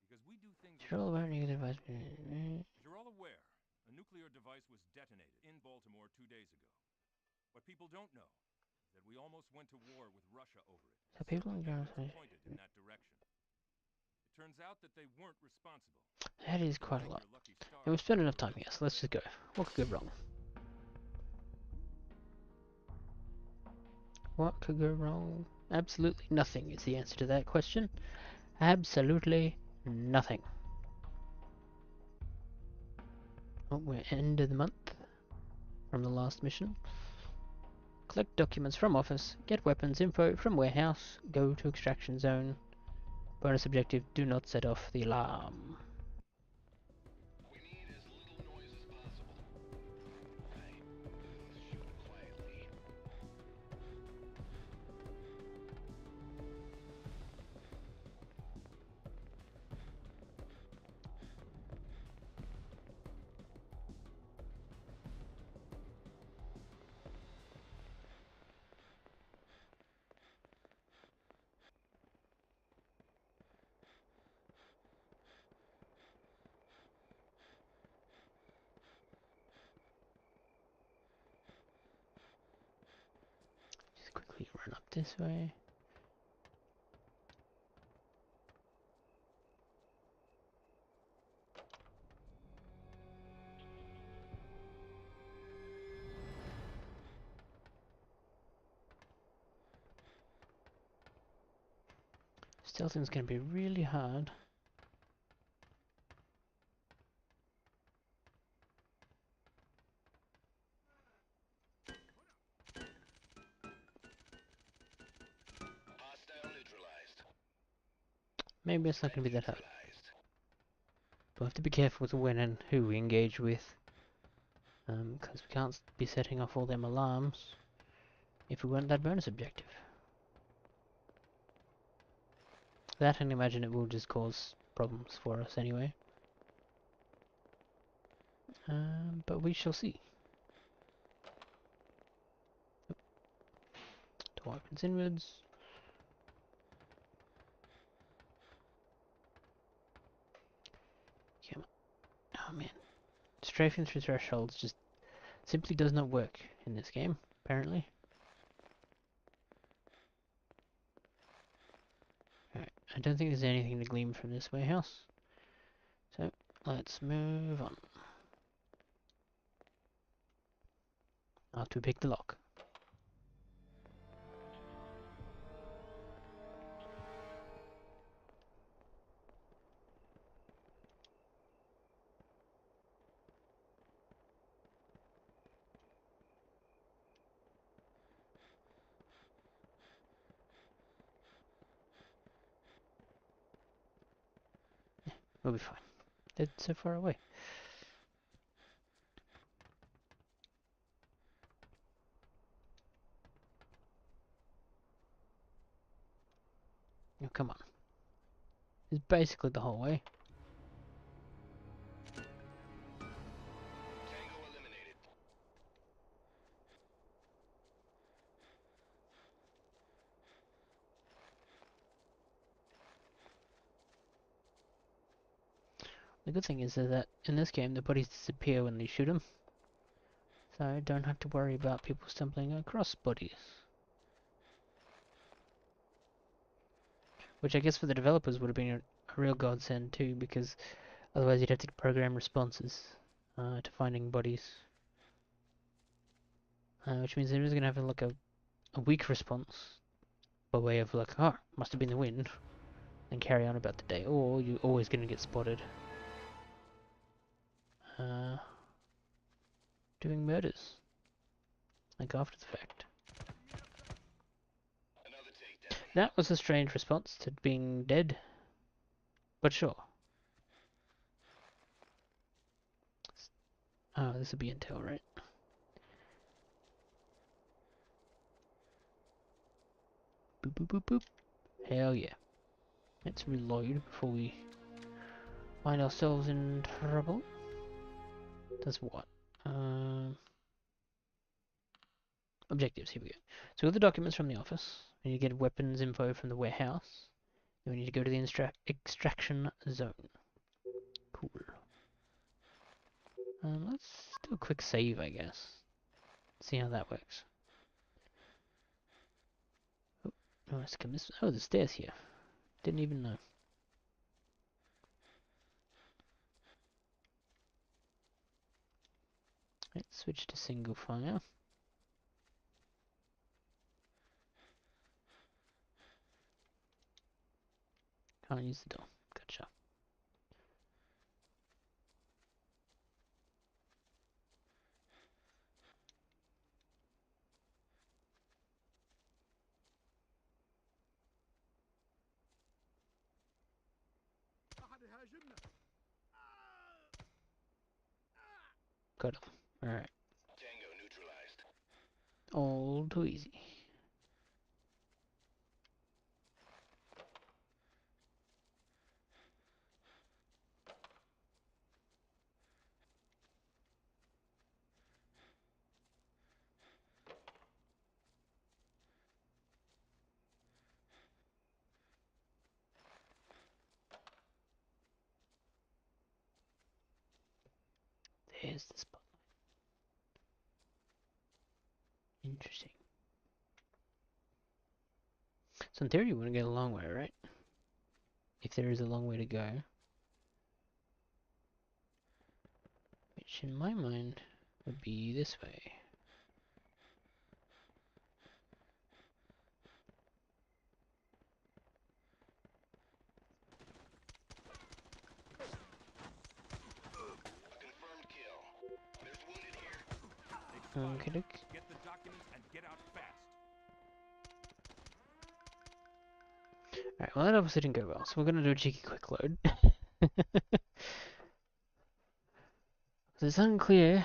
because we do things a little differently. As you're all aware, a nuclear device was detonated in Baltimore 2 days ago. What people don't know is that we almost went to war with Russia over it. Serpent was pointed in that direction. It turns out that they weren't responsible. That is quite a lot. And we've spent enough time here, so let's just go. What could go wrong? What could go wrong? Absolutely nothing is the answer to that question. Absolutely nothing. Oh, we're end of the month from the last mission. Collect documents from office, get weapons info from warehouse, go to extraction zone. Bonus objective, do not set off the alarm. We need as little noise as possible. Hey, let's shoot quietly. Just quickly run up this way. Stealthing's gonna be really hard. Hostile neutralized. Maybe it's not gonna be that hard. Neutralized. We'll have to be careful with when and who we engage with. Because we can't be setting off all them alarms if we want that bonus objective. That, and imagine it will just cause problems for us anyway. But we shall see. To weapons inwards. Come on. Oh man. Strafing through thresholds just simply does not work in this game, apparently. I don't think there's anything to glean from this warehouse. So, let's move on. After we pick the lock. We'll be fine. They're so far away. Oh, come on. It's basically the whole way. Tango eliminated. The good thing is that in this game the bodies disappear when you shoot them. So I don't have to worry about people stumbling across bodies. Which I guess for the developers would have been a real godsend too, because otherwise you'd have to program responses to finding bodies. Which means they're just going to have like a weak response by way of like, oh, must have been the wind, and carry on about the day, or you're always going to get spotted doing murders, like after the fact. Another takedown. That was a strange response to being dead, but sure. Oh, this would be intel, right? Boop boop boop boop. Hell yeah. Let's reload before we find ourselves in trouble. Does what? Objectives, here we go. So we got the documents from the office. We need to get weapons info from the warehouse. Then we need to go to the extraction zone. Cool. Let's do a quick save, I guess. See how that works. Oh, let's come this. Oh, the stairs here. Didn't even know. Let's switch to single fire. Can't use the door. Gotcha. Got him. Alright. Tango neutralized. All too easy. There's the spotlight. Interesting. So in theory you want to get a long way, right? If there is a long way to go. Which in my mind would be this way. A confirmed kill. There's wounded here. Okay, look. Get the documents and get out fast. Alright, well that obviously didn't go well, so we're gonna do a cheeky quick load. It's unclear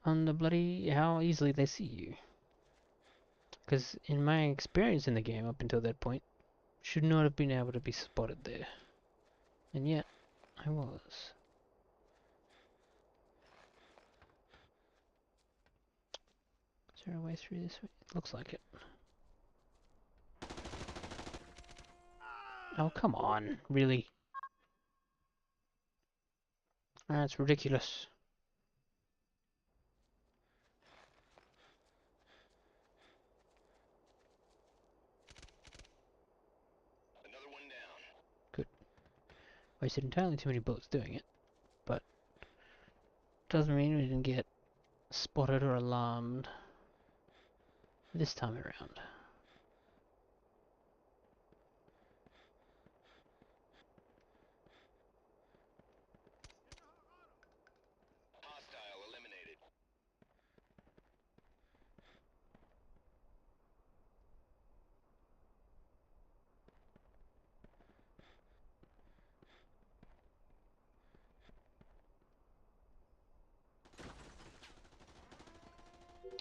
on the bloody how easily they see you. Because in my experience in the game up until that point, should not have been able to be spotted there. And yet, I was. Is there a way through this way? It looks like it. Oh, come on. Really? That's ridiculous. Another one down. Wasted entirely too many bullets doing it, but doesn't mean we didn't get spotted or alarmed this time around. Hostile eliminated.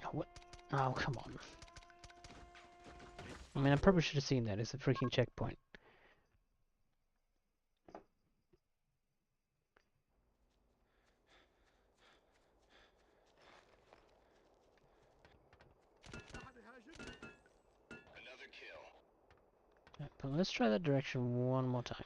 Oh, what? Oh, come on. I mean, I probably should have seen that as a freaking checkpoint. Another kill. Right, but let's try that direction one more time.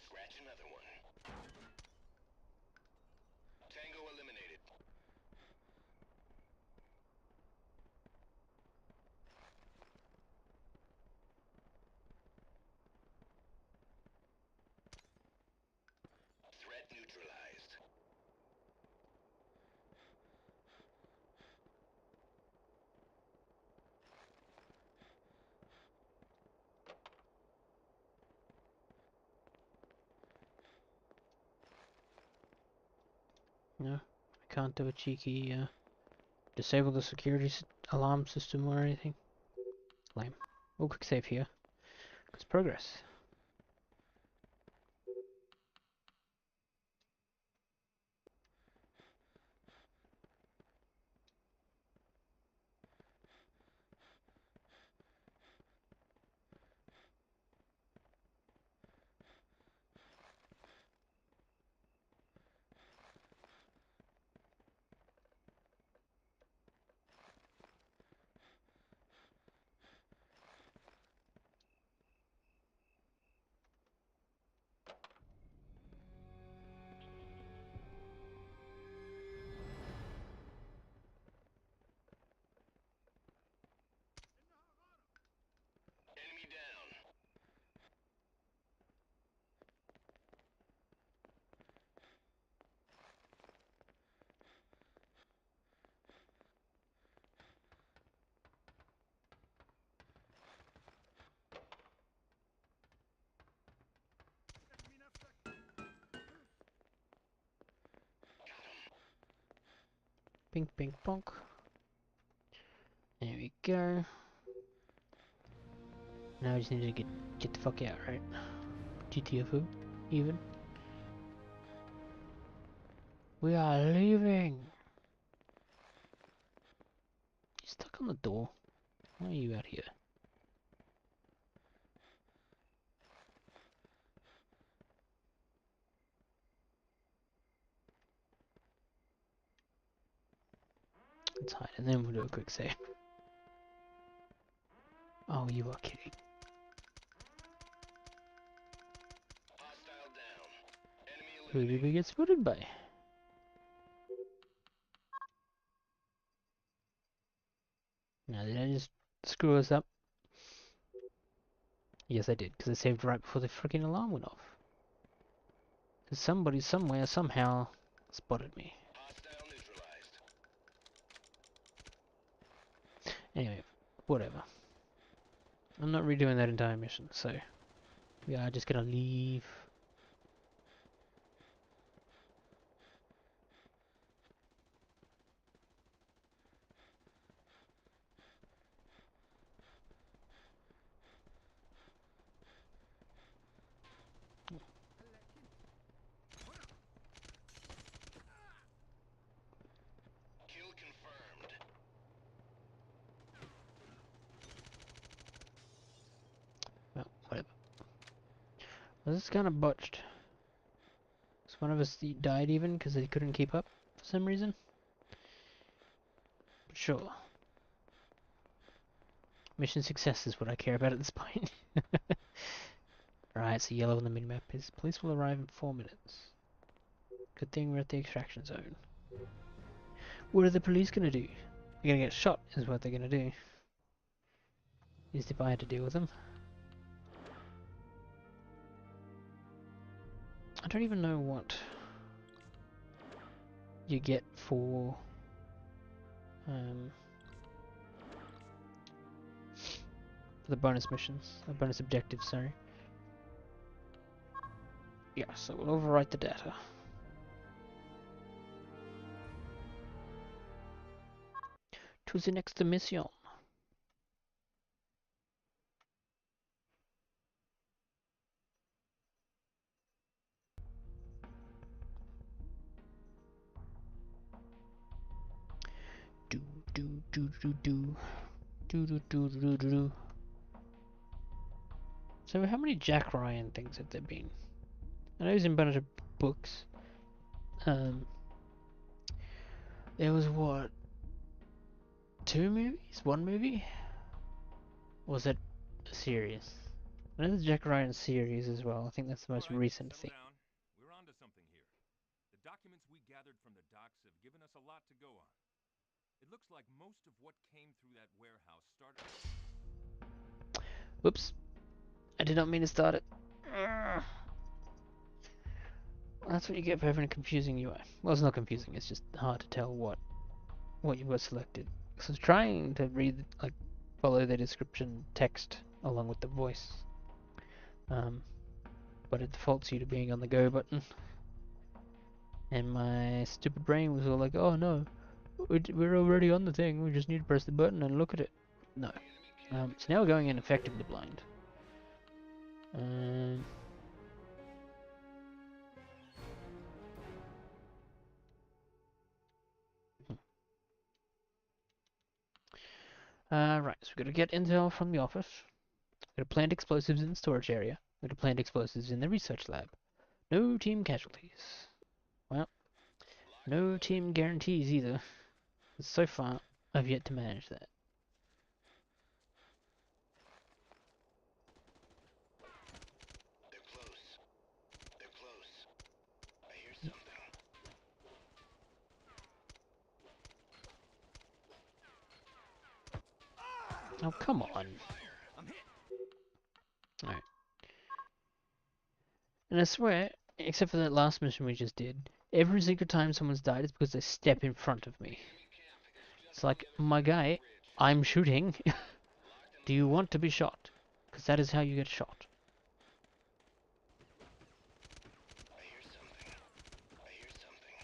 Scratch another one. Tango eliminated. Threat neutralized. No, I can't do a cheeky disable the security alarm system or anything. Lame. We'll quick save here. Because progress. Enemy down. Bink, bink, bonk. There we go. Now we just need to get the fuck out, right? GTFO, even. We are leaving! You stuck on the door? Why are you out here? Let's hide and then we'll do a quick save. Oh, you are kidding. Hostile down. Enemy Who did eliminated. we get spotted by? Now did I just screw us up? Yes I did, because I saved right before the freaking alarm went off. Because somebody somewhere somehow spotted me. Hostile neutralized. Anyway, whatever. I'm not redoing that entire mission, so we are just gonna leave. Kill confirmed. Well, whatever. Well, this is kind of botched. So one of us died even because they couldn't keep up for some reason. But sure. Mission success is what I care about at this point. Right, so yellow on the minimap is police will arrive in 4 minutes. Good thing we're at the extraction zone. What are the police gonna do? They're gonna get shot, is what they're gonna do. Is if I had to deal with them. I don't even know what you get for the bonus missions, bonus objectives, sorry. Yeah, so we'll overwrite the data. To the next mission. Do do do do do do do do do do. So how many Jack Ryan things have there been? I know he's in a bunch of books. There was what? 2 movies? 1 movie? Or was it a series? I know there's Jack Ryan series as well. I think that's the most All right, recent settle thing. down. We're onto something here. The documents we gathered from the docks have given us a lot to go on. It looks like most of what came through that warehouse started. Whoops. I did not mean to start it. That's what you get for having a confusing UI. Well, it's not confusing, it's just hard to tell what you got selected. So I was trying to read, like, follow the description text along with the voice. But it defaults you to being on the go button. And my stupid brain was all like, oh no, we're already on the thing, we just need to press the button and look at it. No. So now we're going in effectively blind. Right, so we've got to get intel from the office. We've got to plant explosives in the storage area. We've got to plant explosives in the research lab. No team casualties. Well, no team guarantees either. So far, I've yet to manage that. They're close. They're close. I hear something. Oh, come on. I'm hit. Alright. And I swear, except for that last mission we just did, every single time someone's died is because they step in front of me. It's like, my guy, I'm shooting. Do you want to be shot? Because that is how you get shot. I hear something. I hear something.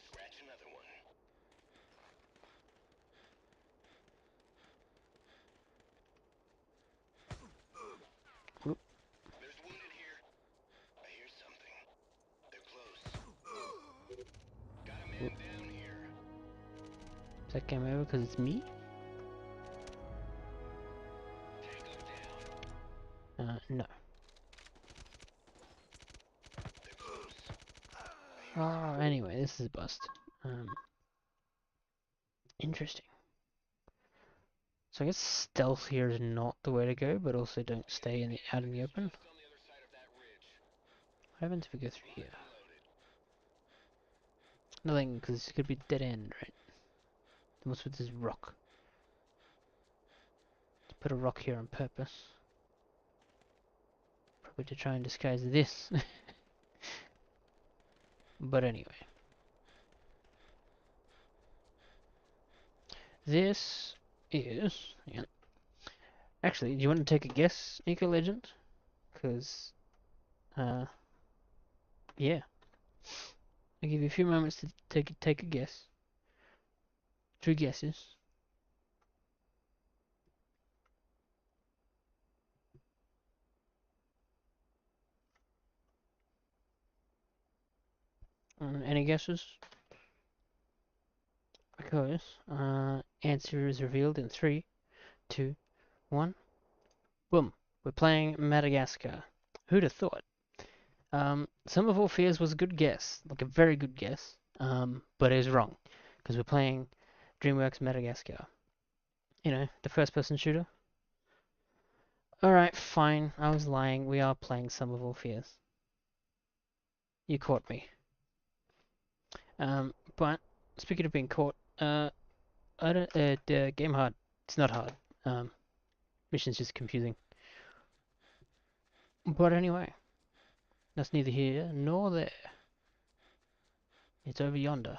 Scratch another one. Oop. There's wounded here. I hear something. They're close. Got a man Oop. down here. Is that game over because it's me? Tango down. No. They're close. Anyway, this is a bust. Interesting. So I guess stealth here is not the way to go, but also don't stay out in the open. Just on the other side of that ridge. What happens if we go through here? Nothing, because it could be dead end, right? What's with this rock? Put a rock here on purpose. Probably to try and disguise this. But anyway. This is... Yeah. Actually, do you want to take a guess, Eco Legend? Because, yeah. I'll give you a few moments to take a guess. 2 guesses. Any guesses? Because answer is revealed in 3, 2, 1. Boom. We're playing Madagascar. Who'd have thought? Some of All Fears was a good guess, like a very good guess, but it was wrong because we're playing DreamWorks Madagascar. You know, the first-person shooter. Alright, fine. I was lying. We are playing Sum of All Fears. You caught me. But speaking of being caught, I don't. Game hard. It's not hard. Mission's just confusing. But anyway, that's neither here nor there. It's over yonder.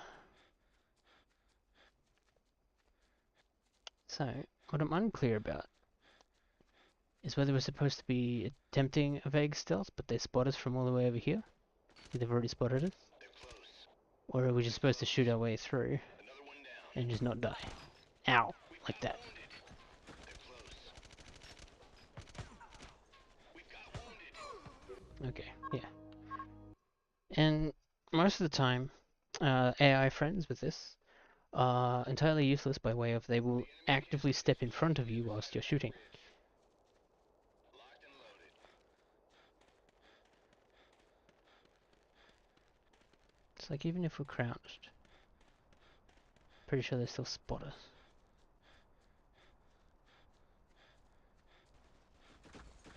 So, what I'm unclear about is whether we're supposed to be attempting a vague stealth, but they spot us from all the way over here. They've already spotted us. Or are we just supposed to shoot our way through and just not die? Ow! Like that. Okay, yeah. And most of the time, AI friends with this are entirely useless by way of they will actively step in front of you whilst you're shooting. It's like even if we're crouched, pretty sure they still spot us.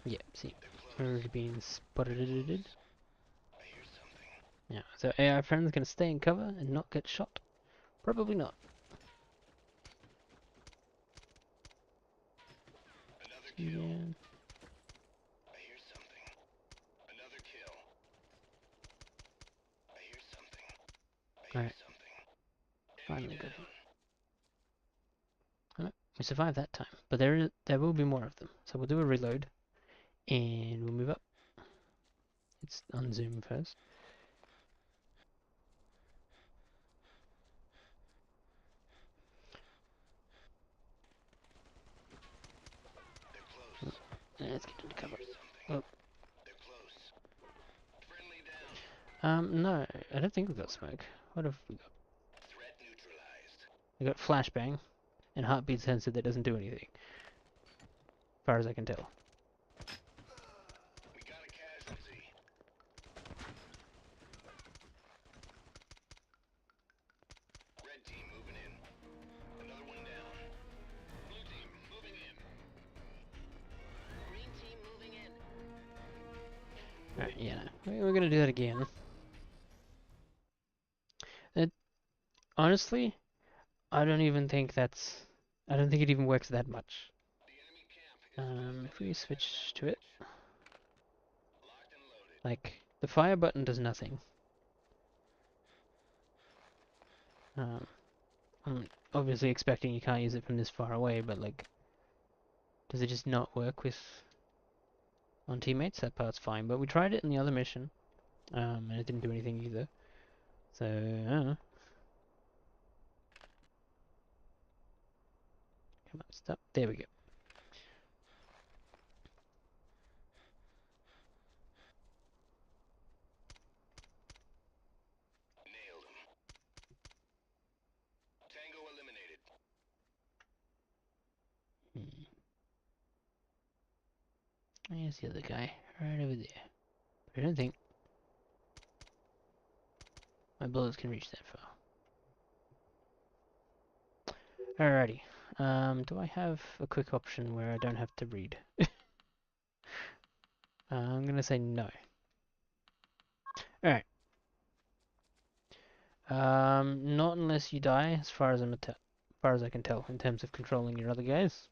Yeah, see, we're already being spotted. Yeah, so AI friends gonna stay in cover and not get shot? Probably not. Yeah. Alright. Finally got him. Alright, we survived that time. But there will be more of them. So we'll do a reload. And we'll move up. Let's unzoom first. Let's get into cover. Oh. No, I don't think we got smoke. What have we got? We got flashbang and heartbeat sensor that doesn't do anything. As far as I can tell. Alright, yeah, we're gonna do that again. Honestly, I don't think it even works that much. If we switch to it, like, the fire button does nothing. I'm obviously expecting you can't use it from this far away, but like, does it just not work with on teammates? That part's fine, but we tried it in the other mission, and it didn't do anything either. So, I don't know. Come on, stop. There we go. Here's the other guy, right over there. But I don't think my bullets can reach that far. Alrighty. Do I have a quick option where I don't have to read? I'm gonna say no. Alright. Not unless you die, as far as I can tell, in terms of controlling your other guys.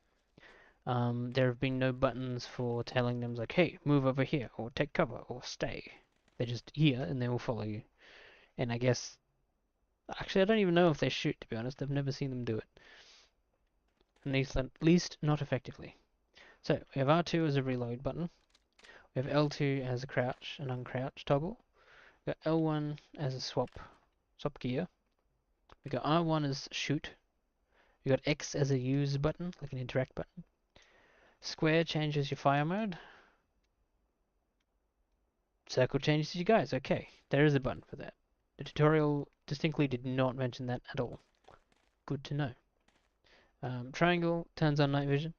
There have been no buttons for telling them like, hey, move over here, or take cover, or stay. They're just here, and they will follow you. And I guess, actually, I don't even know if they shoot. To be honest, I've never seen them do it. At least not effectively. So we have R2 as a reload button. We have L2 as a crouch and uncrouch toggle. We got L1 as a swap gear. We got R1 as shoot. We got X as a use button, like an interact button. Square changes your fire mode. Circle changes your guys. Okay, there is a button for that. The tutorial distinctly did not mention that at all. Good to know. Triangle turns on night vision.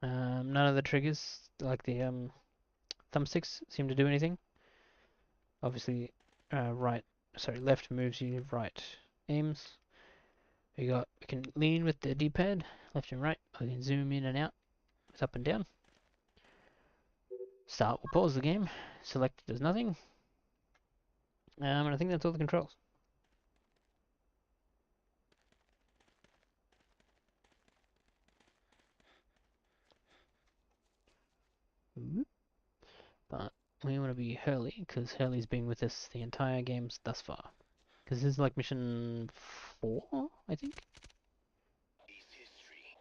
None of the triggers, like the thumbsticks, seem to do anything. Obviously, left moves you, right aims. We can lean with the D-pad, left and right. We can zoom in and out with up and down. Start will pause the game. Select does nothing. And I think that's all the controls. But we want to be Hurley, because Hurley's been with us the entire games thus far. Because this is like mission 4, I think? East history.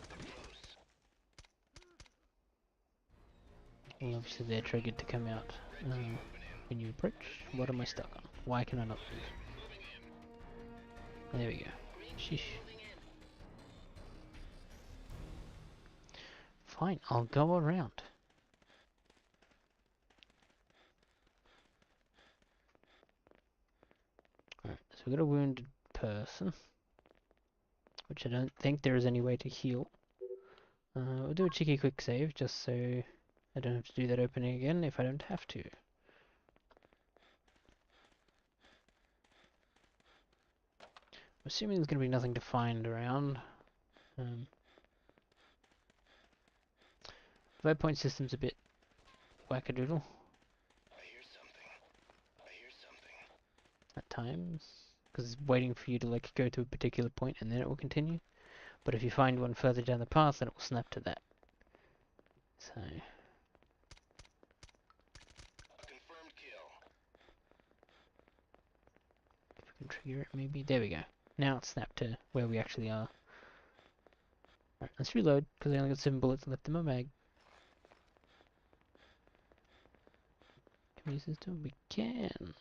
Close. Well, obviously they're triggered to come out. When you approach, what am I stuck on? Why can I not move? There we go. Sheesh. Fine, I'll go around. Alright, so we've got a wounded person, which I don't think there is any way to heal. We'll do a cheeky quick save, just so I don't have to do that opening again if I don't have to. I'm assuming there's going to be nothing to find around. The point system's a bit wackadoodle I hear something. I hear something. at times, because it's waiting for you to like go to a particular point and then it will continue. But if you find one further down the path, then it will snap to that. So, A confirmed kill. if we can trigger it maybe. There we go. Now it's snapped to where we actually are. Alright, let's reload, because I only got 7 bullets left in my mag. Can we use this tool? We can.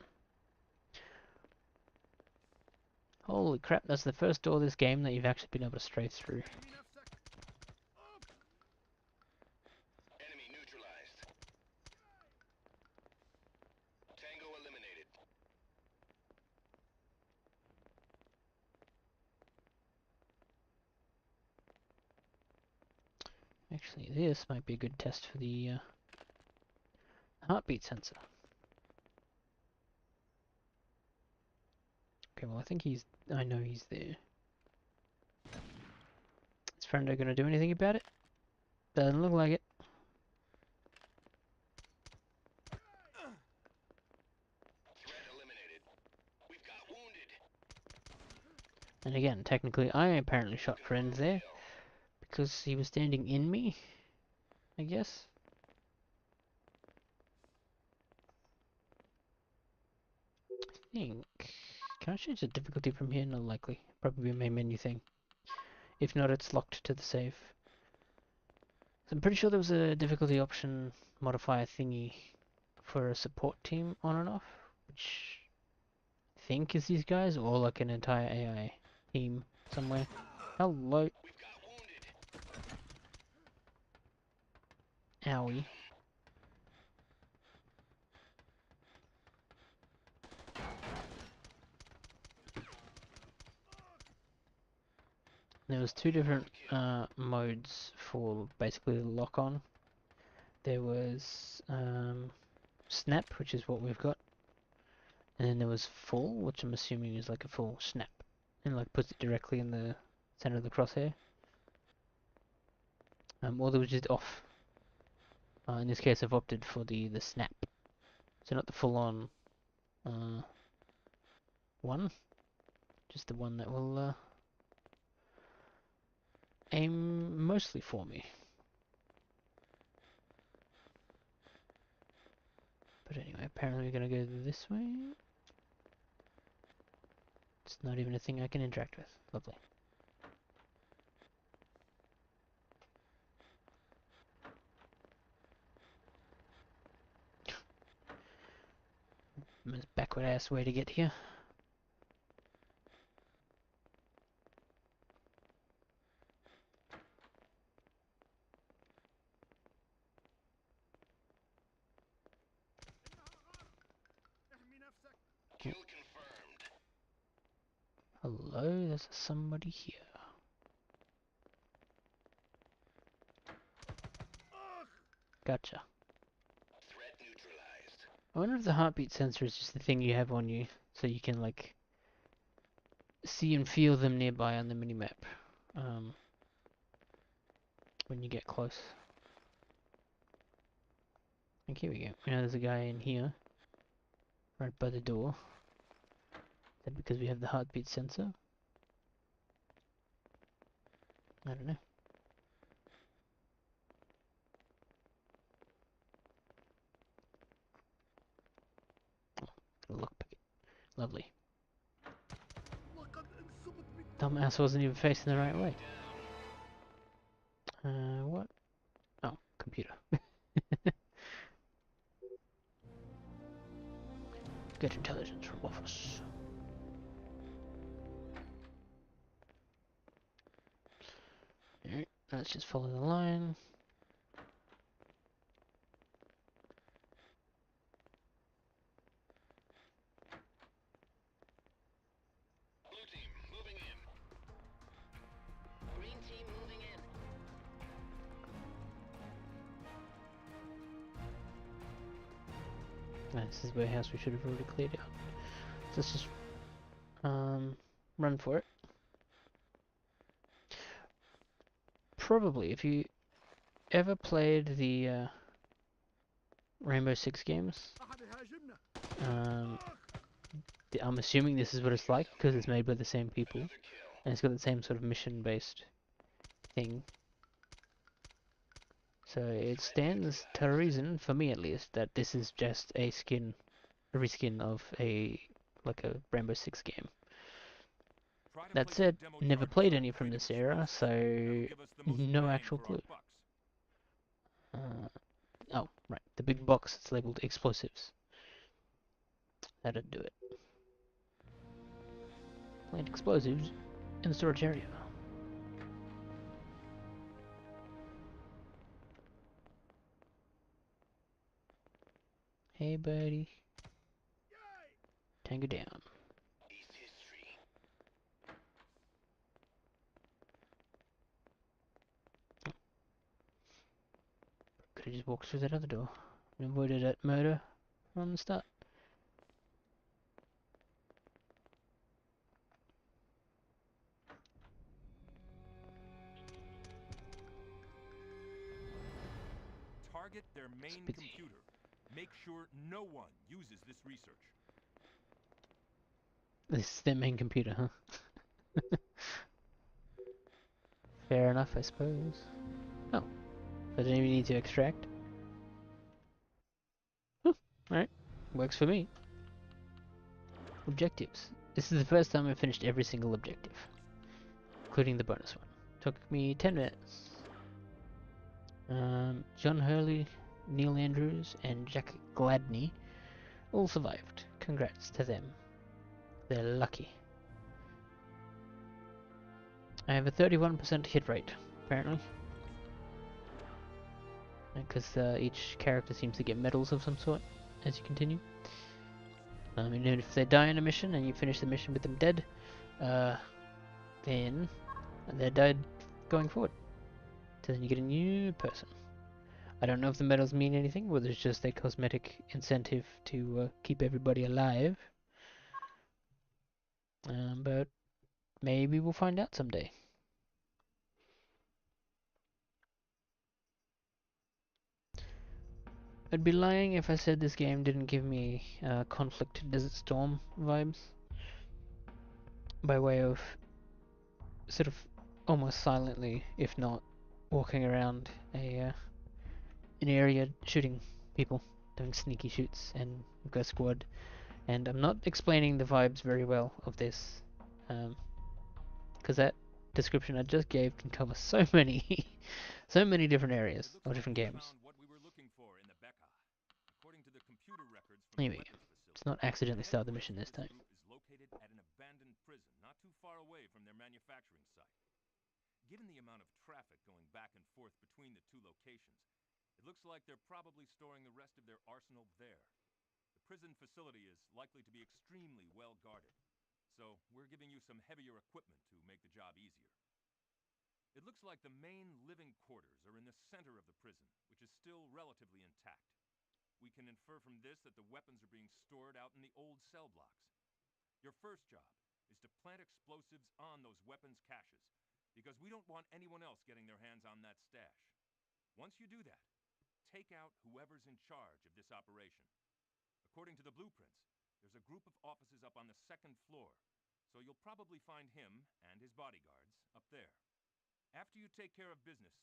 Holy crap, that's the first door of this game that you've actually been able to strafe through. Enemy neutralized. Tango eliminated. Actually, this might be a good test for the heartbeat sensor. Okay, well I think I know he's there. Is Friendo gonna do anything about it? Doesn't look like it. Threat eliminated. We've got wounded. And again, technically I apparently shot Friend there, Kill. because he was standing in me, I guess. I think... Can I change the difficulty from here? Not likely. Probably a main menu thing. If not, it's locked to the save. So I'm pretty sure there was a difficulty option modifier thingy for a support team on and off, which I think is these guys, or like an entire AI team somewhere. Hello. We've got wounded. Owie. There was 2 different modes for basically the lock-on. There was snap, which is what we've got, and then there was full, which I'm assuming is like a full snap, and like puts it directly in the center of the crosshair. Or there was just off. In this case, I've opted for the snap, so not the full-on one, just the one that will aim mostly for me. But anyway, apparently we're gonna go this way. It's not even a thing I can interact with. Lovely. Backward ass way to get here. Kill confirmed. Hello, there's somebody here. Gotcha. Threat neutralized. I wonder if the heartbeat sensor is just the thing you have on you, so you can like see and feel them nearby on the minimap when you get close. Like here we go. Now there's a guy in here, right by the door. Is that because we have the heartbeat sensor? I don't know. Oh, lockpick. Lovely. Dumbass wasn't even facing the right way. What? Oh, computer. Get intelligence from office. Alright, let's just follow the line. Blue team, moving in. Green team moving in. This is the warehouse we should have already cleared out. So let's just run for it. Probably, if you ever played the Rainbow Six games, I'm assuming this is what it's like because it's made by the same people and it's got the same sort of mission-based thing. So it stands to reason, for me at least, that this is just a reskin of a Rainbow Six game. That said, never played any from this era, so no actual clue. Oh, right, the big box that's labeled explosives. That'd do it. Plant explosives in the storage area. Hey, buddy. Tango down. East history. Could have just walked through that other door and avoided that murder from the start. Target their main computer. Make sure no one uses this research. This is their main computer, huh? Fair enough, I suppose. Oh, I didn't even need to extract. Alright, works for me. Objectives. This is the first time I've finished every single objective, including the bonus one. Took me 10 minutes. John Hurley, Neil Andrews, and Jack Gladney all survived. Congrats to them. They're lucky. I have a 31% hit rate, apparently. Because each character seems to get medals of some sort as you continue. And if they die in a mission and you finish the mission with them dead, then they're dead going forward. So then you get a new person. I don't know if the medals mean anything, whether it's just a cosmetic incentive to keep everybody alive. But maybe we'll find out someday. I'd be lying if I said this game didn't give me Conflict Desert Storm vibes. By way of sort of almost silently, if not walking around an area shooting people, doing sneaky shoots, and we've got a squad. And I'm not explaining the vibes very well of this, because that description I just gave can cover so many, so many different areas or different games. Anyway, let's not accidentally start the mission this time. Is located at an abandoned prison not too far away from their manufacturing site. Given the amount of traffic going back and forth between the two locations, it looks like they're probably storing the rest of their arsenal there. The prison facility is likely to be extremely well guarded, so we're giving you some heavier equipment to make the job easier. It looks like the main living quarters are in the center of the prison, which is still relatively intact. We can infer from this that the weapons are being stored out in the old cell blocks. Your first job is to plant explosives on those weapons caches, because we don't want anyone else getting their hands on that stash. Once you do that, take out whoever's in charge of this operation. According to the blueprints, there's a group of offices up on the second floor, so you'll probably find him and his bodyguards up there. After you take care of business,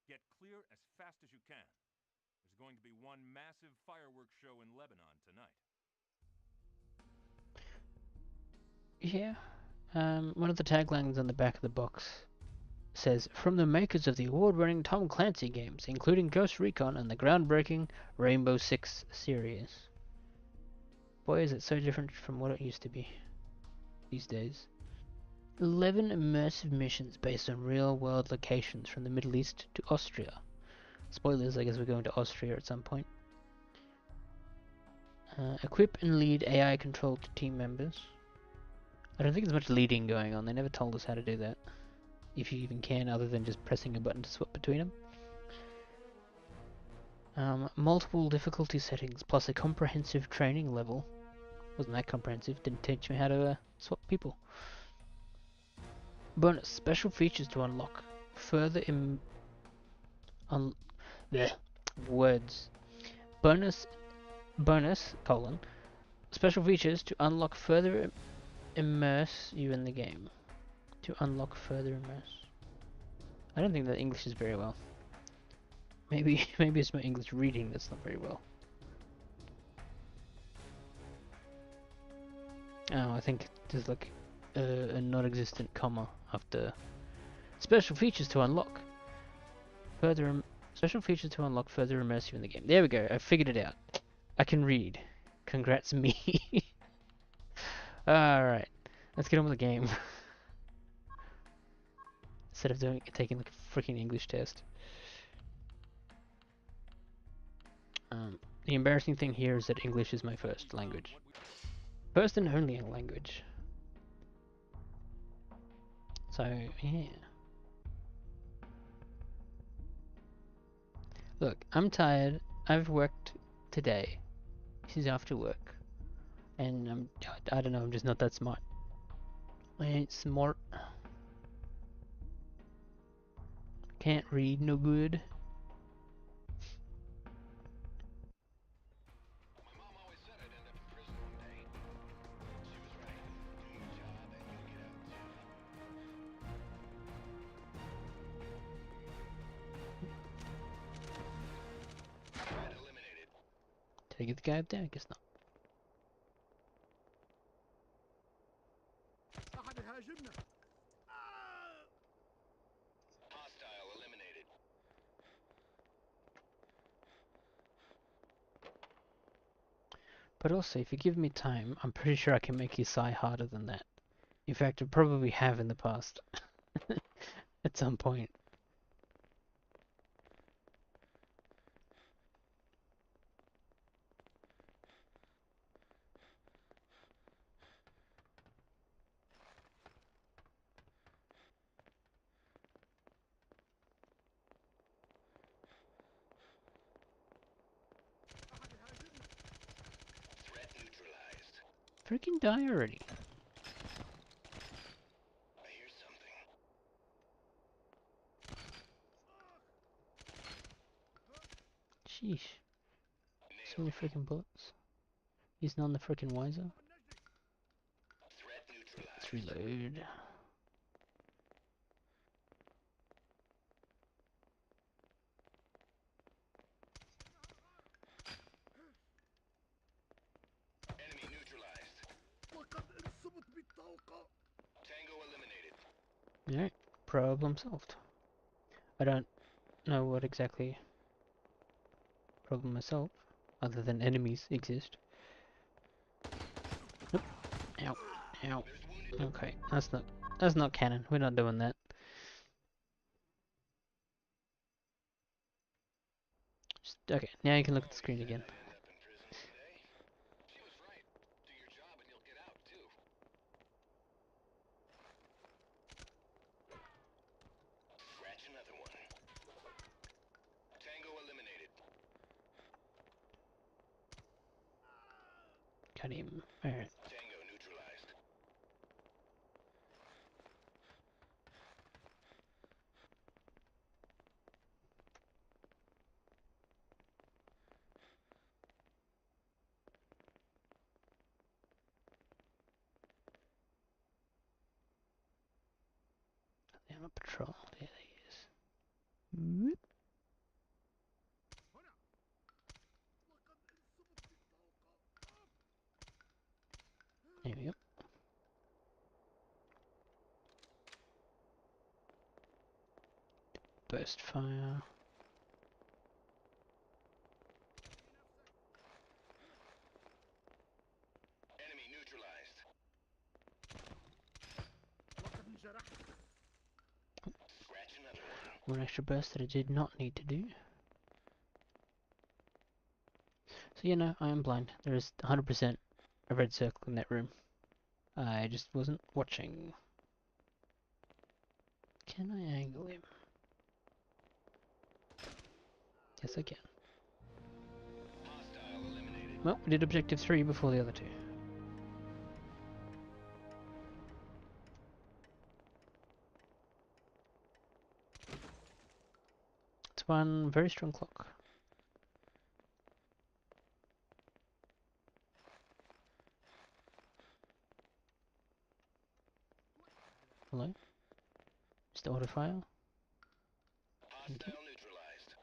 get clear as fast as you can. There's going to be one massive fireworks show in Lebanon tonight. Yeah. One of the taglines on the back of the box says, "From the makers of the award-winning Tom Clancy games, including Ghost Recon and the groundbreaking Rainbow Six series." Boy, is it so different from what it used to be these days. 11 immersive missions based on real-world locations from the Middle East to Austria. Spoilers, I guess we're going to Austria at some point. Equip and lead AI-controlled team members. I don't think there's much leading going on. They never told us how to do that. If you even can, other than just pressing a button to swap between them. Multiple difficulty settings, plus a comprehensive training level. Wasn't that comprehensive, didn't teach me how to swap people. Bonus, special features to unlock further words. Bonus, colon, special features to unlock further immerse you in the game. To unlock further immerse. I don't think that English is very well. Maybe it's my English reading that's not very well. Oh, I think there's like a non-existent comma after special features to unlock. Special features to unlock further immerse you in the game. There we go. I figured it out. I can read. Congrats me. Alright. Let's get on with the game. Instead of taking like a freaking English test. The embarrassing thing here is that English is my first language. First and only language. So, yeah. Look, I'm tired. I've worked today. This is after work. And I don't know, I'm just not that smart. I ain't smart. Can't read no good. My mom always said I'd end up in prison one day. She was right. Do my job and you'll get out too. Threat eliminated. Did I get the guy up there? I guess not. Hostile eliminated. But also, if you give me time, I'm pretty sure I can make you sigh harder than that. In fact, I probably have in the past. At some point. Threat neutralized. Freaking die already. I hear something. Sheesh. So Nailed many him. freaking bullets. He's none the freaking wiser. Threat neutralized. Let's reload. Enemy neutralized. Tango eliminated. Alright, problem solved. I don't know what exactly problem I solved, other than enemies exist. Nope. Ow. Ow. There's wounded. Okay, that's not canon. We're not doing that. Okay, now you can look at the screen again. I'd end up in prison one day. She was right. Do your job and you'll get out too. Got him. Alright. Tango neutralized. I'm on patrol. There he is. Whoop. There we go. Burst fire. Enemy neutralized. Scratch another one. One extra burst that I did not need to do. So you know, I am blind. There is 100% a red circle in that room. I just wasn't watching. Can I angle him? Yes, I can. Hostile eliminated. Well, we did objective 3 before the other two. It's one very strong clock. Hello? Mr. Autofile? Thank you. Hostile neutralized.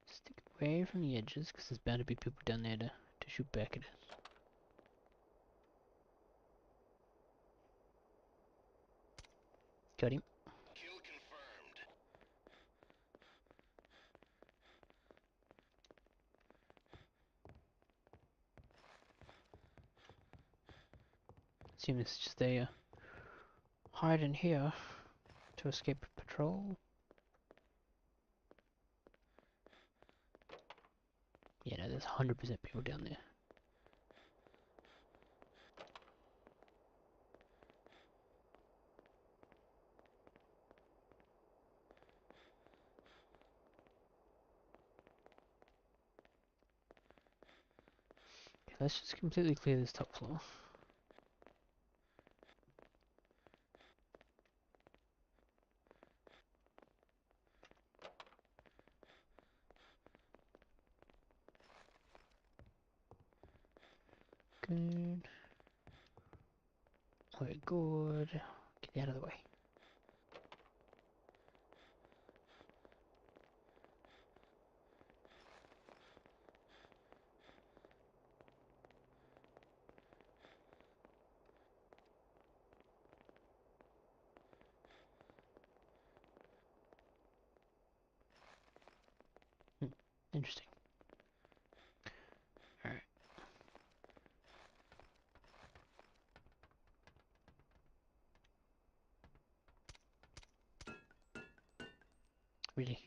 Stick away from the edges, because there's bound to be people down there to shoot back at us. Got him. Kill confirmed. Assume this is just a hide in here to escape patrol. Yeah, no, there's 100% people down there. Okay, let's just completely clear this top floor. Good. We're good. Get out of the way. Interesting. Alright. Really?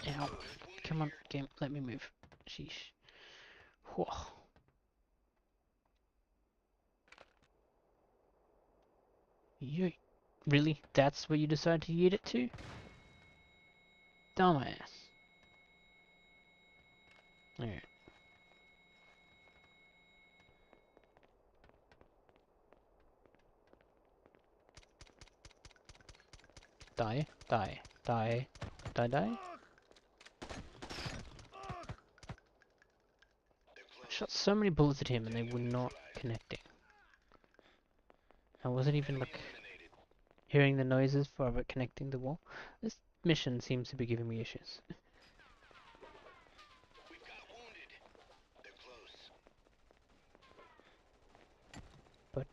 Ow. Come on, game. Let me move. Sheesh. Whoa. You really? That's where you decide to yeet it to? Dumbass. Alright. Die. Die. Die. Die. Die. They're I close. shot so many bullets at him and they were not connecting. I wasn't even Enemy like eliminated. hearing the noises for it connecting the wall. This mission seems to be giving me issues. We've got wounded. They're close. But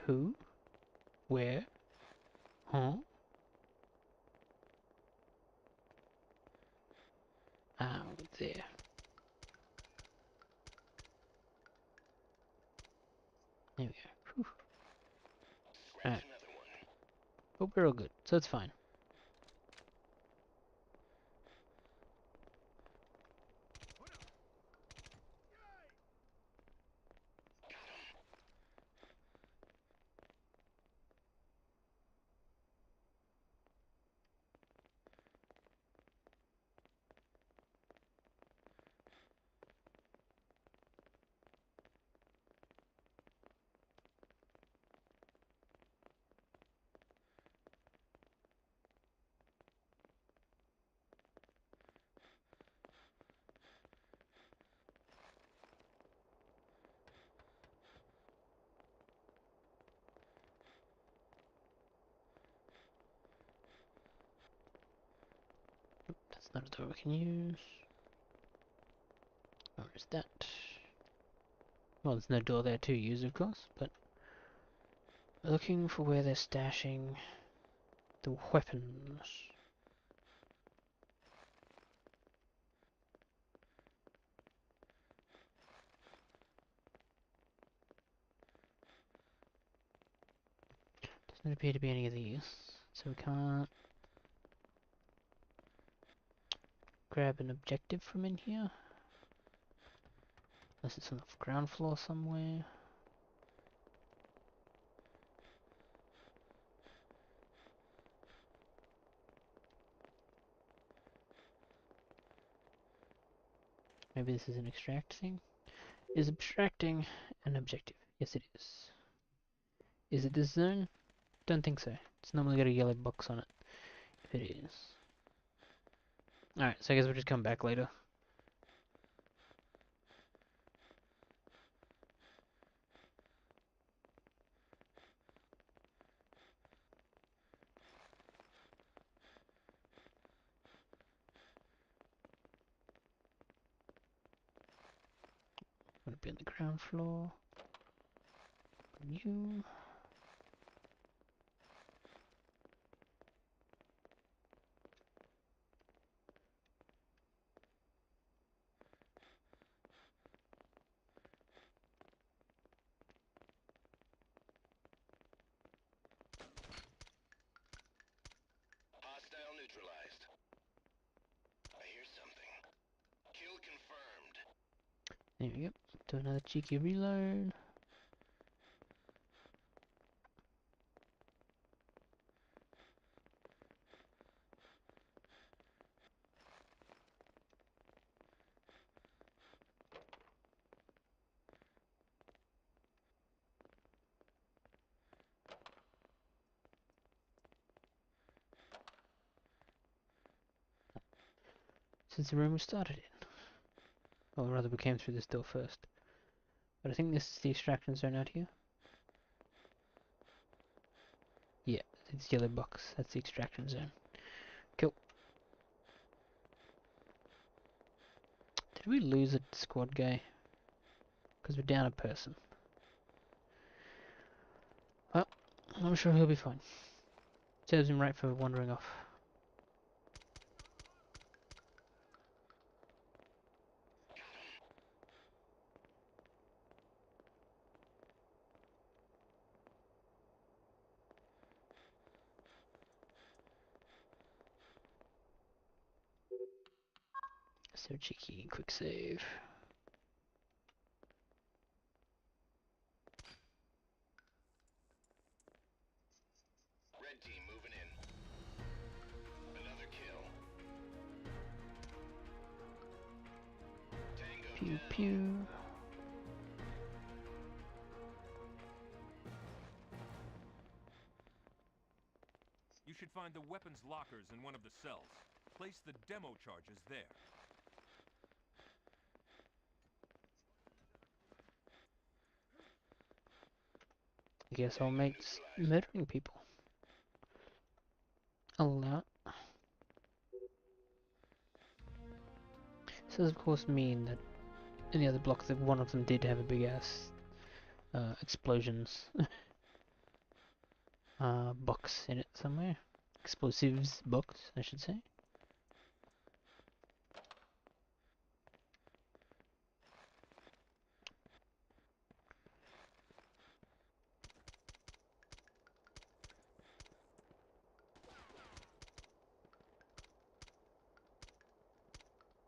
who? Where? Huh? Out there. There we go. Whew. Scratch Alright. another one. But we're all good, so it's fine. not a door we can use. Where is that? Well, there's no door there to use, of course, but we're looking for where they're stashing the weapons. Doesn't appear to be any of these, so we can't grab an objective from in here. Unless it's on the ground floor somewhere. Maybe this is an extract thing? Is abstracting an objective? Yes, it is. Is it this zone? Don't think so. It's normally got a yellow box on it. If it is. Alright, so I guess we'll just come back later. I'm gonna be on the ground floor. You. Hostile neutralized. I hear something. Kill confirmed. There we go. Do another cheeky reload. Since the room we started in. Or rather we came through this door first. But I think this is the extraction zone out here. Yeah, it's yellow box. That's the extraction zone. Cool. Did we lose a squad guy? Because we're down a person. Well, I'm sure he'll be fine. Serves him right for wandering off. So cheeky, quick save. Red team moving in. Another kill. Tango Pew down. pew. You should find the weapons lockers in one of the cells. Place the demo charges there. I guess I'll Tango make neutralized. murdering people. Allow. This does of course mean that in the other blocks that one of them did have a big ass explosions box in it somewhere. Explosives box, I should say.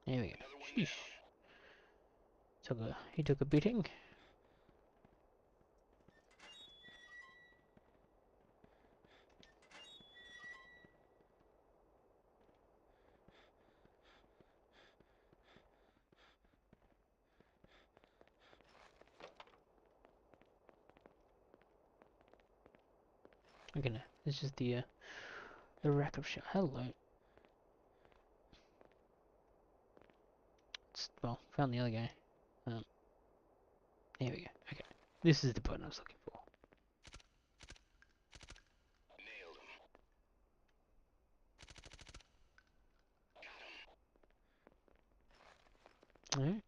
There we go. Another one Sheesh. down. He took a beating. Okay, no, this is the rack of shot. Hello. Well, found the other guy. There we go. Okay, this is the button I was looking for. Nailed him. Got him. Alright.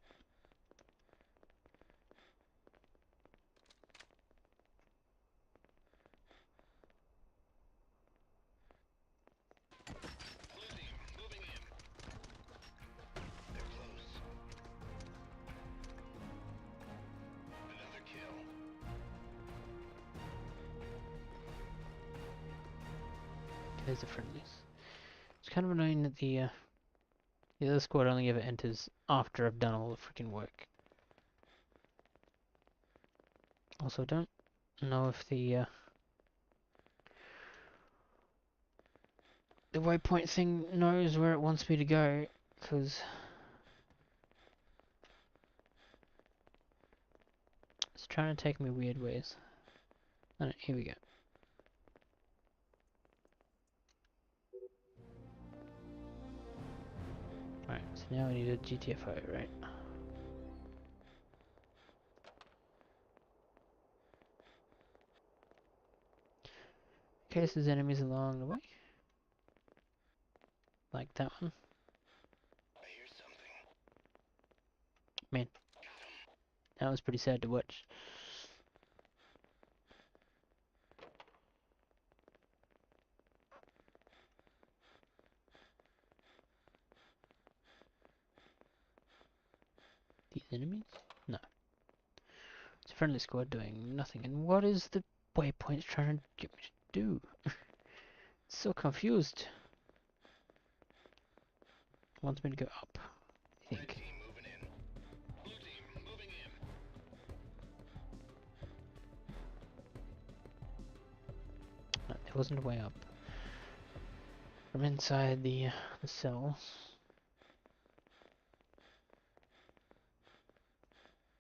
Blue team, moving in. They're close. Another kill. There's the friendlies. It's kind of annoying that the other squad only ever enters after I've done all the freaking work. Also, don't know if the waypoint thing knows where it wants me to go, because it's trying to take me weird ways. Alright, here we go. Alright, so now we need a GTFO, right? In case there's enemies along the way. Like that one. I hear something. Man, that was pretty sad to watch. These enemies? No. It's a friendly squad doing nothing. And what is the waypoint trying to get me to do? So confused. Wants me to go up, I Red think. team moving in. Blue team moving in. No, there wasn't a way up. From inside the cells.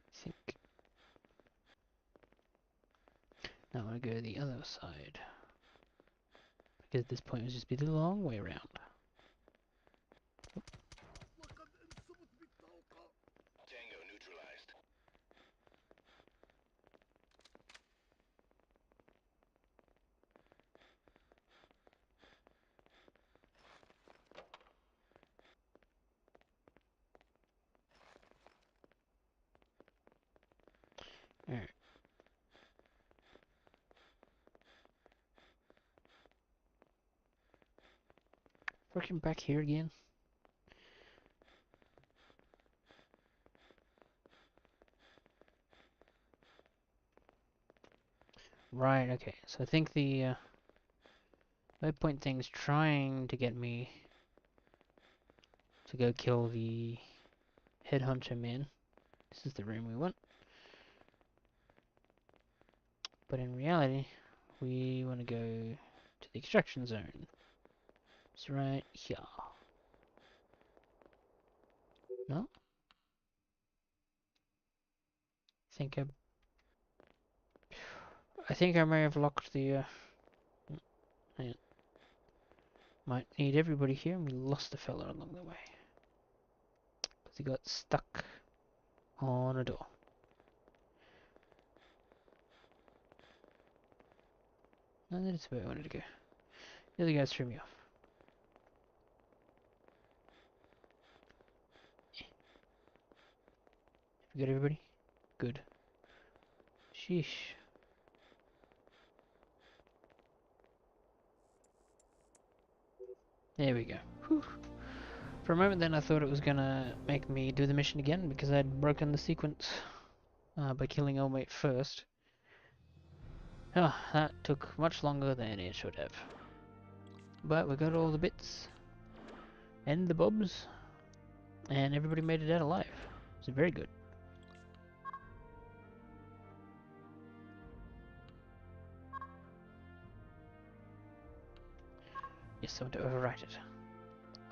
I think. Now I want to go the other side. Because at this point it would just be the long way around. Tango neutralized. Alright. Freaking back here again. Right, okay. So I think the waypoint thing's trying to get me to go kill the headhunter man. This is the room we want. But in reality, we want to go to the extraction zone. It's right here. No? I think I may have locked the hang on. Might need everybody here, and we lost the fella along the way. Because he got stuck on a door. And that's where I wanted to go. The other guys threw me off. You got everybody? Good. Sheesh. There we go. Whew. For a moment then I thought it was gonna make me do the mission again because I'd broken the sequence by killing Oldmate first. Oh, that took much longer than it should have. But we got all the bits and the bobs and everybody made it out alive. It's very good. Yes, I want to overwrite it.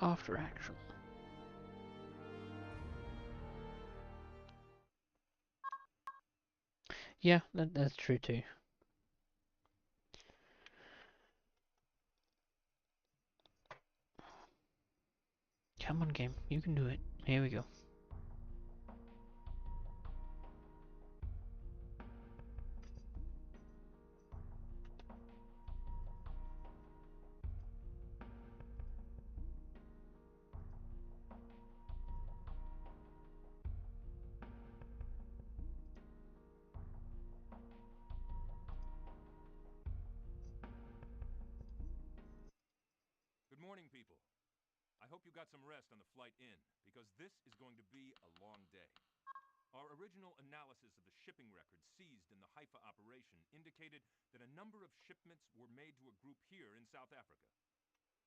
After action. Yeah, that's true too. Come on, game. You can do it. Here we go. morning, people. I hope you got some rest on the flight in, because this is going to be a long day. Our original analysis of the shipping records seized in the Haifa operation indicated that a number of shipments were made to a group here in South Africa.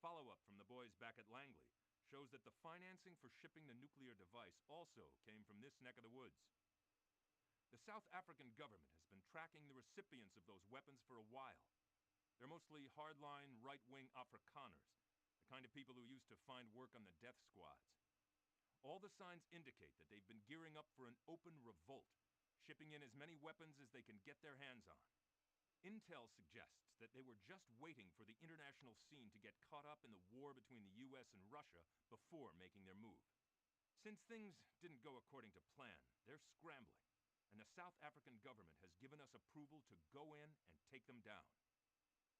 Follow-up from the boys back at Langley shows that the financing for shipping the nuclear device also came from this neck of the woods. The South African government has been tracking the recipients of those weapons for a while. They're mostly hardline, right-wing Afrikaners, the kind of people who used to find work on the death squads. All the signs indicate that they've been gearing up for an open revolt, shipping in as many weapons as they can get their hands on. Intel suggests that they were just waiting for the international scene to get caught up in the war between the US and Russia before making their move. Since things didn't go according to plan, they're scrambling, and the South African government has given us approval to go in and take them down.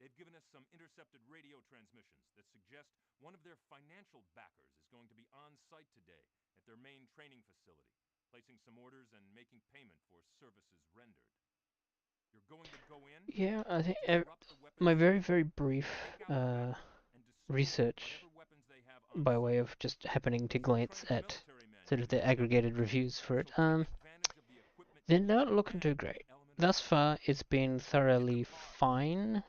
They've given us some intercepted radio transmissions that suggest one of their financial backers is going to be on site today at their main training facility, placing some orders and making payment for services rendered. You're going to go in, Yeah, I think disrupt the weapons my very, system, very brief take out the backer, and dispose of research whatever weapons they have on by site. way of just happening to Some glance trained at military men sort of here the know what aggregated to do, reviews for it. so take advantage of the equipment They're you not have looking too and great. the element of Thus surprise. far, it's been Hit thoroughly them hard, fine. and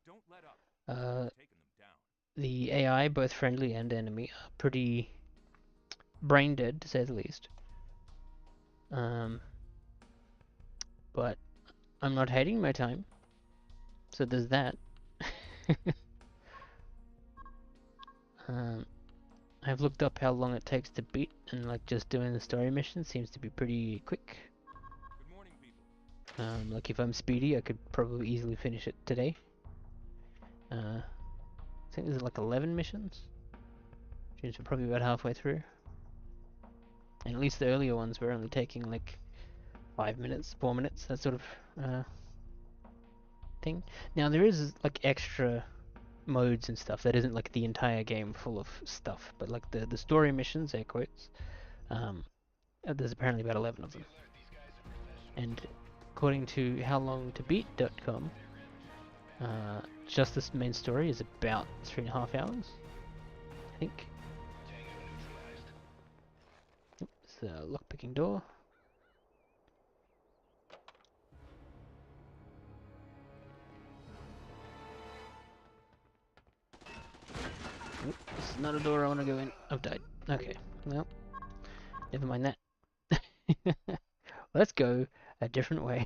don't let up until you've taken them down. The AI, both friendly and enemy, are pretty brain dead, to say the least. But I'm not hating my time, so there's that. I've looked up how long it takes to beat, and like just doing the story mission seems to be pretty quick. Good morning, people. Like if I'm speedy, I could probably easily finish it today. I think there's like 11 missions, which means we're probably about halfway through. And at least the earlier ones were only taking like 5 minutes, 4 minutes, that sort of thing. Now there is like extra modes and stuff that isn't like the entire game full of stuff, but like the story missions, air quotes, there's apparently about 11 of them. And according to howlongtobeat.com, just this main story is about 3.5 hours, I think. It's a lockpicking door. Oop, this is not a door I want to go in. I've died. Okay, well, never mind that. Let's go a different way.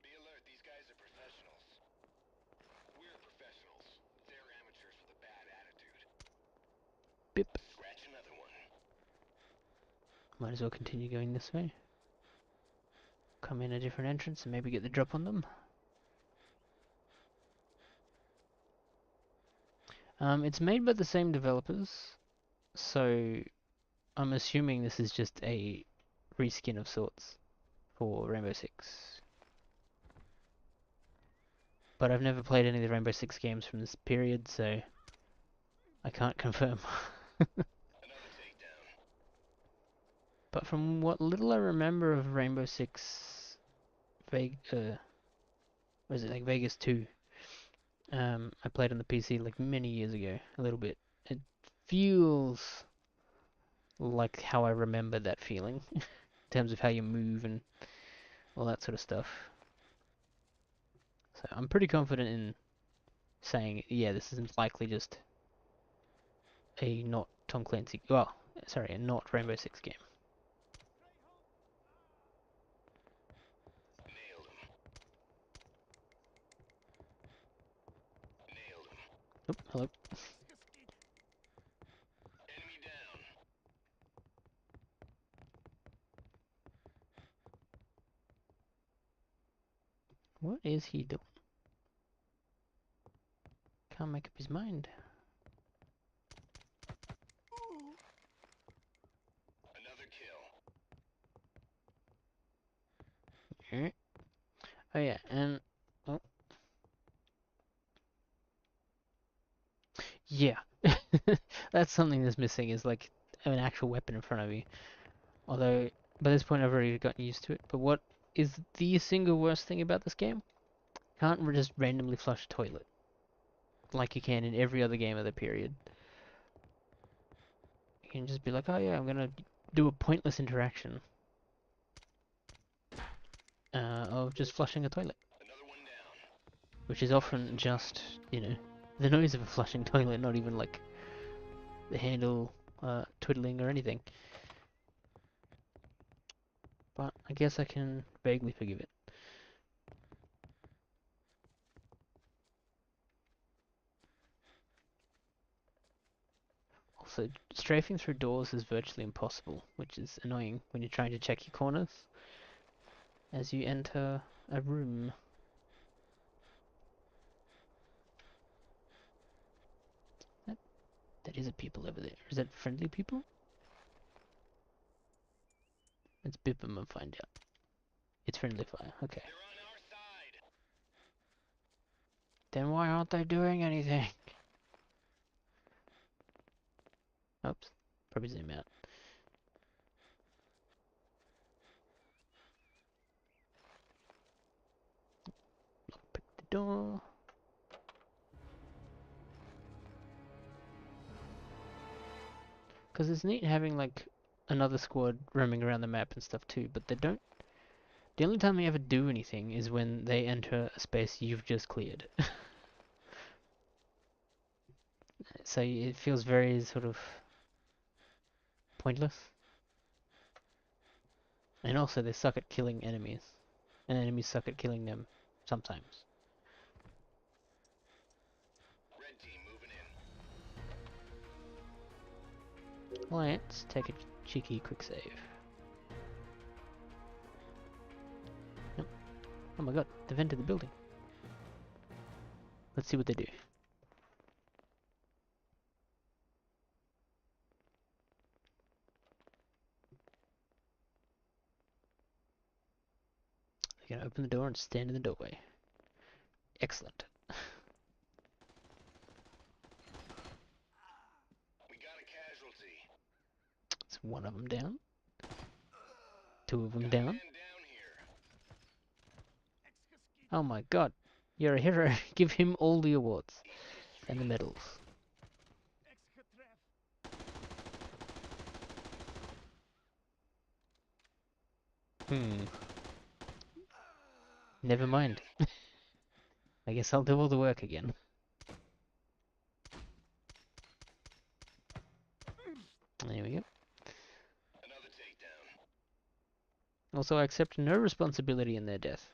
Be alert, these guys are professionals. We're professionals. They're amateurs with a bad attitude. Bip. Scratch another one. Might as well continue going this way. Come in a different entrance and maybe get the drop on them. It's made by the same developers, so I'm assuming this is just a reskin of sorts for Rainbow Six. But I've never played any of the Rainbow Six games from this period, so I can't confirm. Another takedown. But from what little I remember of Rainbow Six was it like Vegas 2? I played on the PC like many years ago, a little bit. It feels like how I remember that feeling, in terms of how you move and all that sort of stuff. So I'm pretty confident in saying, yeah, this isn't likely just a not Tom Clancy, well, sorry, a not Rainbow Six game. Nailed him. Nailed him. Oop, hello. Enemy down. What is he doing? Can't make up his mind. Another kill. Alright. Oh yeah, and oh. Yeah. That's something that's missing, is like an actual weapon in front of you. Although by this point I've already gotten used to it. But what is the single worst thing about this game? Can't just randomly flush a toilet. like you can in every other game of the period. You can just be like, oh yeah, I'm gonna do a pointless interaction of just flushing a toilet. Another one down. Which is often just, you know, the noise of a flushing toilet, not even like the handle twiddling or anything. But I guess I can vaguely forgive it. Also, strafing through doors is virtually impossible, which is annoying when you're trying to check your corners as you enter a room. That is a people over there. Is that friendly people? Let's bip them and find out. It's friendly fire. Okay. They're on our side. Then why aren't they doing anything? Oops. Probably zoom out. Pick the door. Because it's neat having like another squad roaming around the map and stuff too, but they don't. The only time they ever do anything is when they enter a space you've just cleared. So it feels very sort of pointless. And also they suck at killing enemies. And enemies suck at killing them sometimes. Red team moving in. Let's take a cheeky quick save. Yep. Oh my god, they've entered the building. Let's see what they do. They're gonna open the door and stand in the doorway. Excellent. We got a casualty. It's one of them down. Two of them Got a down. man down here. Oh my god. You're a hero. Give him all the awards. And the medals. Never mind. I guess I'll do all the work again. There we go. Another takedown. Also, I accept no responsibility in their death.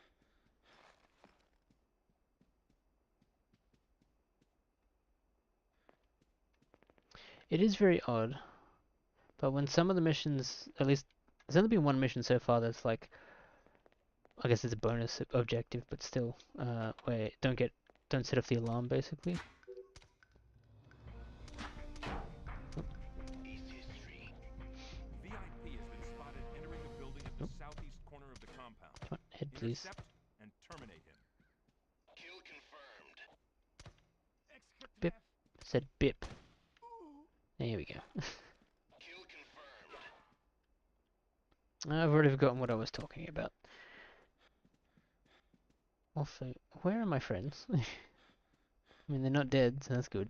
It is very odd, but when some of the missions, at least, there's only been one mission so far that's like, I guess it's a bonus objective, but still, where don't set off the alarm basically. East history. VIP has been spotted entering the building at the southeast corner of the compound. Come on, head please. Intercept and terminate him. Kill confirmed. Bip. Said bip. There we go. Kill confirmed. I've already forgotten what I was talking about. Also, where are my friends? I mean, they're not dead, so that's good.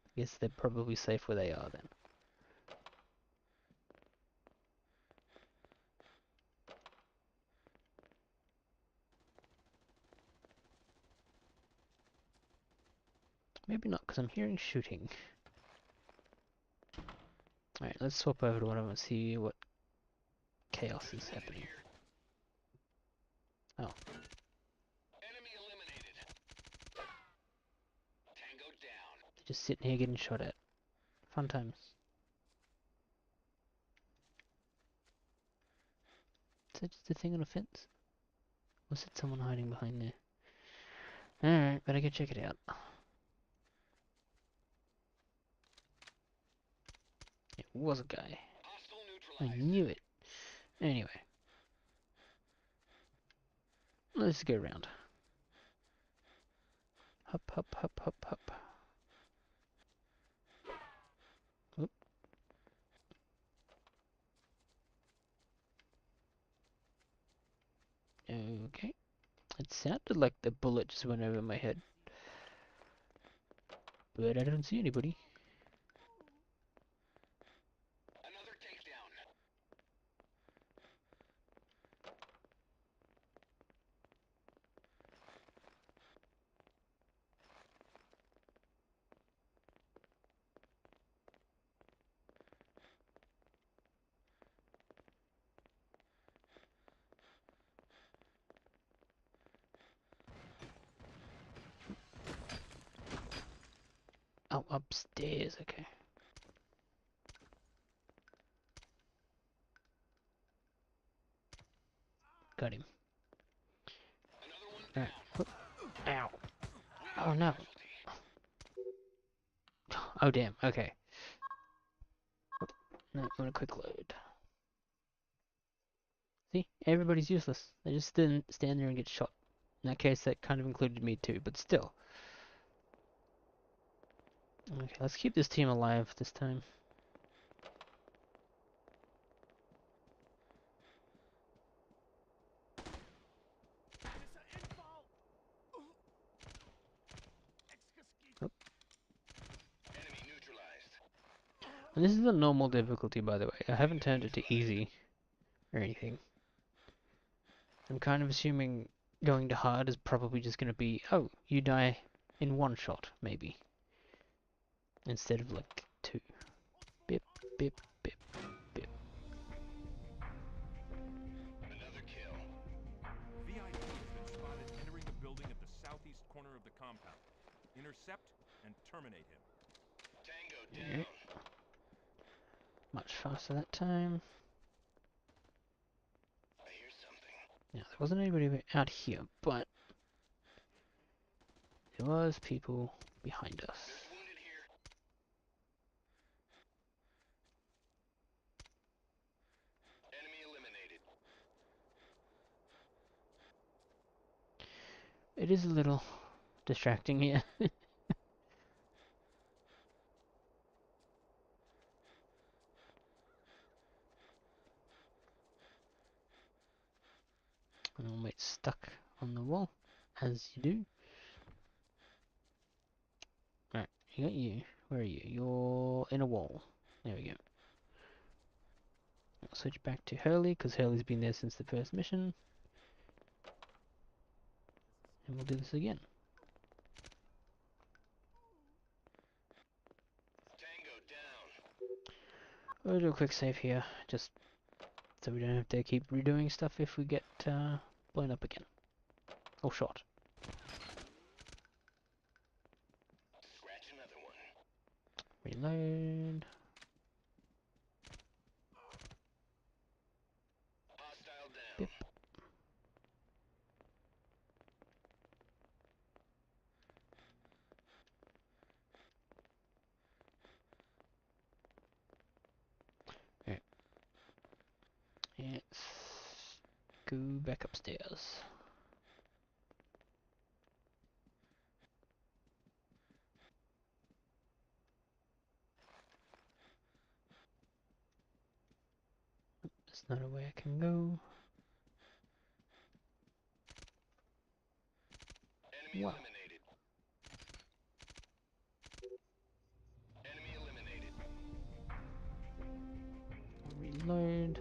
I guess they're probably safe where they are then. Maybe not, because I'm hearing shooting. Alright, let's swap over to one of them and see what chaos is happening. Oh, Enemy eliminated. Tango down. just sitting here getting shot at. Fun times. Is that just a thing on a fence? Or is it someone hiding behind there? Alright, better go check it out. It was a guy. Hostile I neutralized. knew it. Anyway. Let's go around. Hop, hop, hop, hop, hop. Oop. Okay. It sounded like the bullet just went over my head. but I don't see anybody. Another takedown. Oh, upstairs, okay. Got him. Another one Alright. down. Ow. We Oh got a no. casualty. Oh damn, okay. No, I'm gonna quick load. See, everybody's useless. They just stand there and get shot. In that case, that kind of included me too, but still. Okay, let's keep this team alive this time. Oh. Enemy neutralized. And this is the normal difficulty, by the way. I haven't turned it to easy or anything. I'm kind of assuming going to hard is probably just going to be, oh, you die in one shot, maybe. Instead of like two. Bip, bip, bip, bip. Another kill. VIP has been spotted entering the building at the southeast corner of the compound. Intercept and terminate him. Tango down. Alright. Much faster that time. I hear something. Now, there wasn't anybody out here, but there was people behind us. There's wounded here. Enemy eliminated. It is a little distracting here. And wait, stuck on the wall, as you do. Alright, you got you. Where are you? You're in a wall. There we go. I'll switch back to Hurley, because Hurley's been there since the first mission. And we'll do this again. Tango down. We'll do a quick save here, just so we don't have to keep redoing stuff if we get blown up again. Or shot. Scratch another one. Reload. Hostile down. Bip. Alright. Let's go back upstairs. There's not a way I can go. Enemy Wow. eliminated. Enemy eliminated. Reload.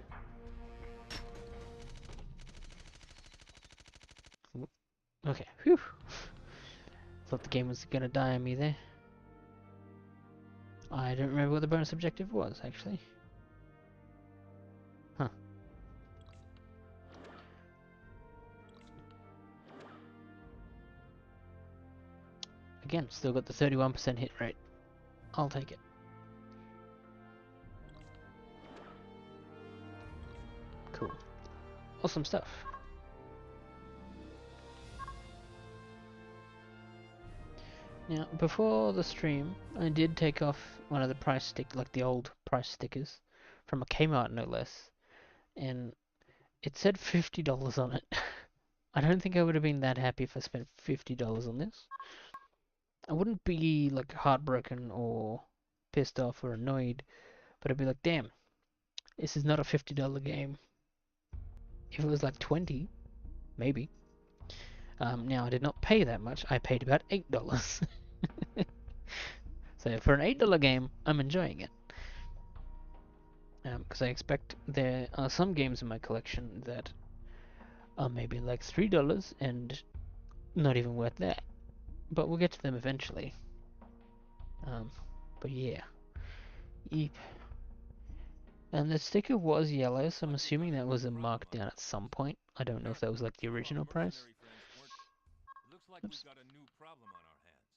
Okay, whew. Thought the game was gonna die on me there. I don't remember what the bonus objective was, actually. Huh. Again, still got the 31% hit rate. I'll take it. Cool. Awesome stuff. Now, before the stream, I did take off one of the price stick, like the old price stickers, from a Kmart no less, and it said $50 on it. I don't think I would have been that happy if I spent $50 on this. I wouldn't be like heartbroken or pissed off or annoyed, but I'd be like, damn, this is not a $50 game. If it was like 20, maybe. Now I did not pay that much. I paid about $8. So for an $8 game, I'm enjoying it. Because I expect there are some games in my collection that are maybe like $3 and not even worth that. But we'll get to them eventually. But yeah. Eep. And the sticker was yellow, so I'm assuming that was a markdown at some point. I don't know if that was like the original price. It looks like Oops. we've got a new problem on our hands.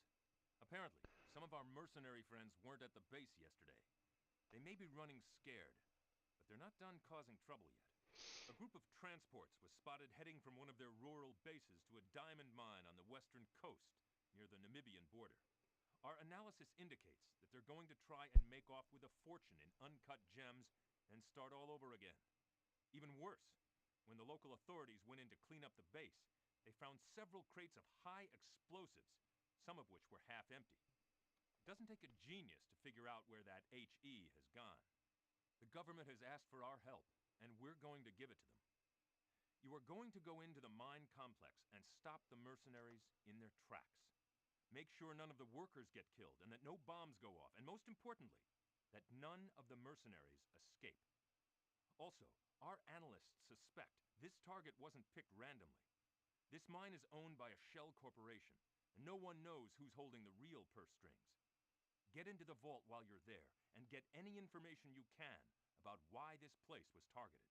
Apparently, some of our mercenary friends weren't at the base yesterday. They may be running scared, but they're not done causing trouble yet. A group of transports was spotted heading from one of their rural bases to a diamond mine on the western coast near the Namibian border. Our analysis indicates that they're going to try and make off with a fortune in uncut gems and start all over again. Even worse, when the local authorities went in to clean up the base, they found several crates of high explosives, some of which were half empty. It doesn't take a genius to figure out where that HE has gone. The government has asked for our help, and we're going to give it to them. You are going to go into the mine complex and stop the mercenaries in their tracks. Make sure none of the workers get killed and that no bombs go off, and most importantly, that none of the mercenaries escape. Also, our analysts suspect this target wasn't picked randomly. This mine is owned by a shell corporation, and no one knows who's holding the real purse strings. Get into the vault while you're there, and get any information you can about why this place was targeted.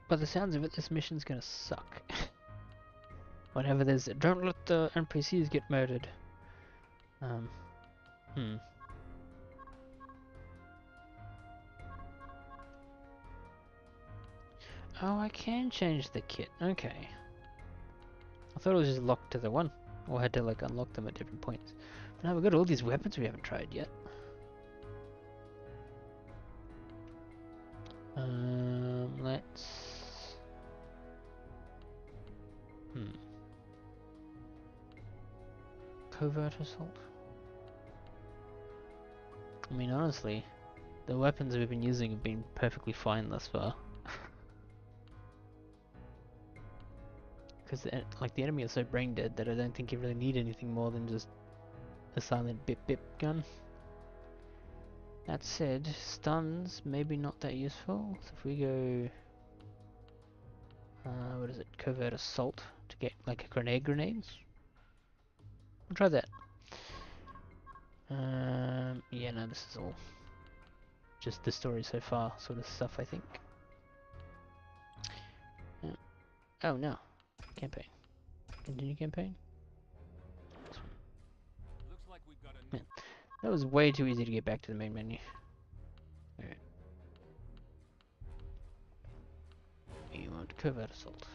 By the sounds of it, this mission's gonna suck. Whenever there's don't let the NPCs get murdered. Oh, I can change the kit. Okay. I thought it was just locked to the one, or I had to like unlock them at different points. But now we've got all these weapons we haven't tried yet. Let's. Covert assault. I mean, honestly, the weapons we've been using have been perfectly fine thus far. Because like the enemy is so brain dead that I don't think you really need anything more than just a silent bip bip gun. That said, stuns maybe not that useful. So if we go, what is it? Covert assault to get like a grenades. We'll try that. Yeah, no, this is all just the story so far sort of stuff, I think. Oh no, campaign. Continue campaign. Looks like we've got a new Man, that was way too easy to get back to the main menu. Alright. You want covert assault.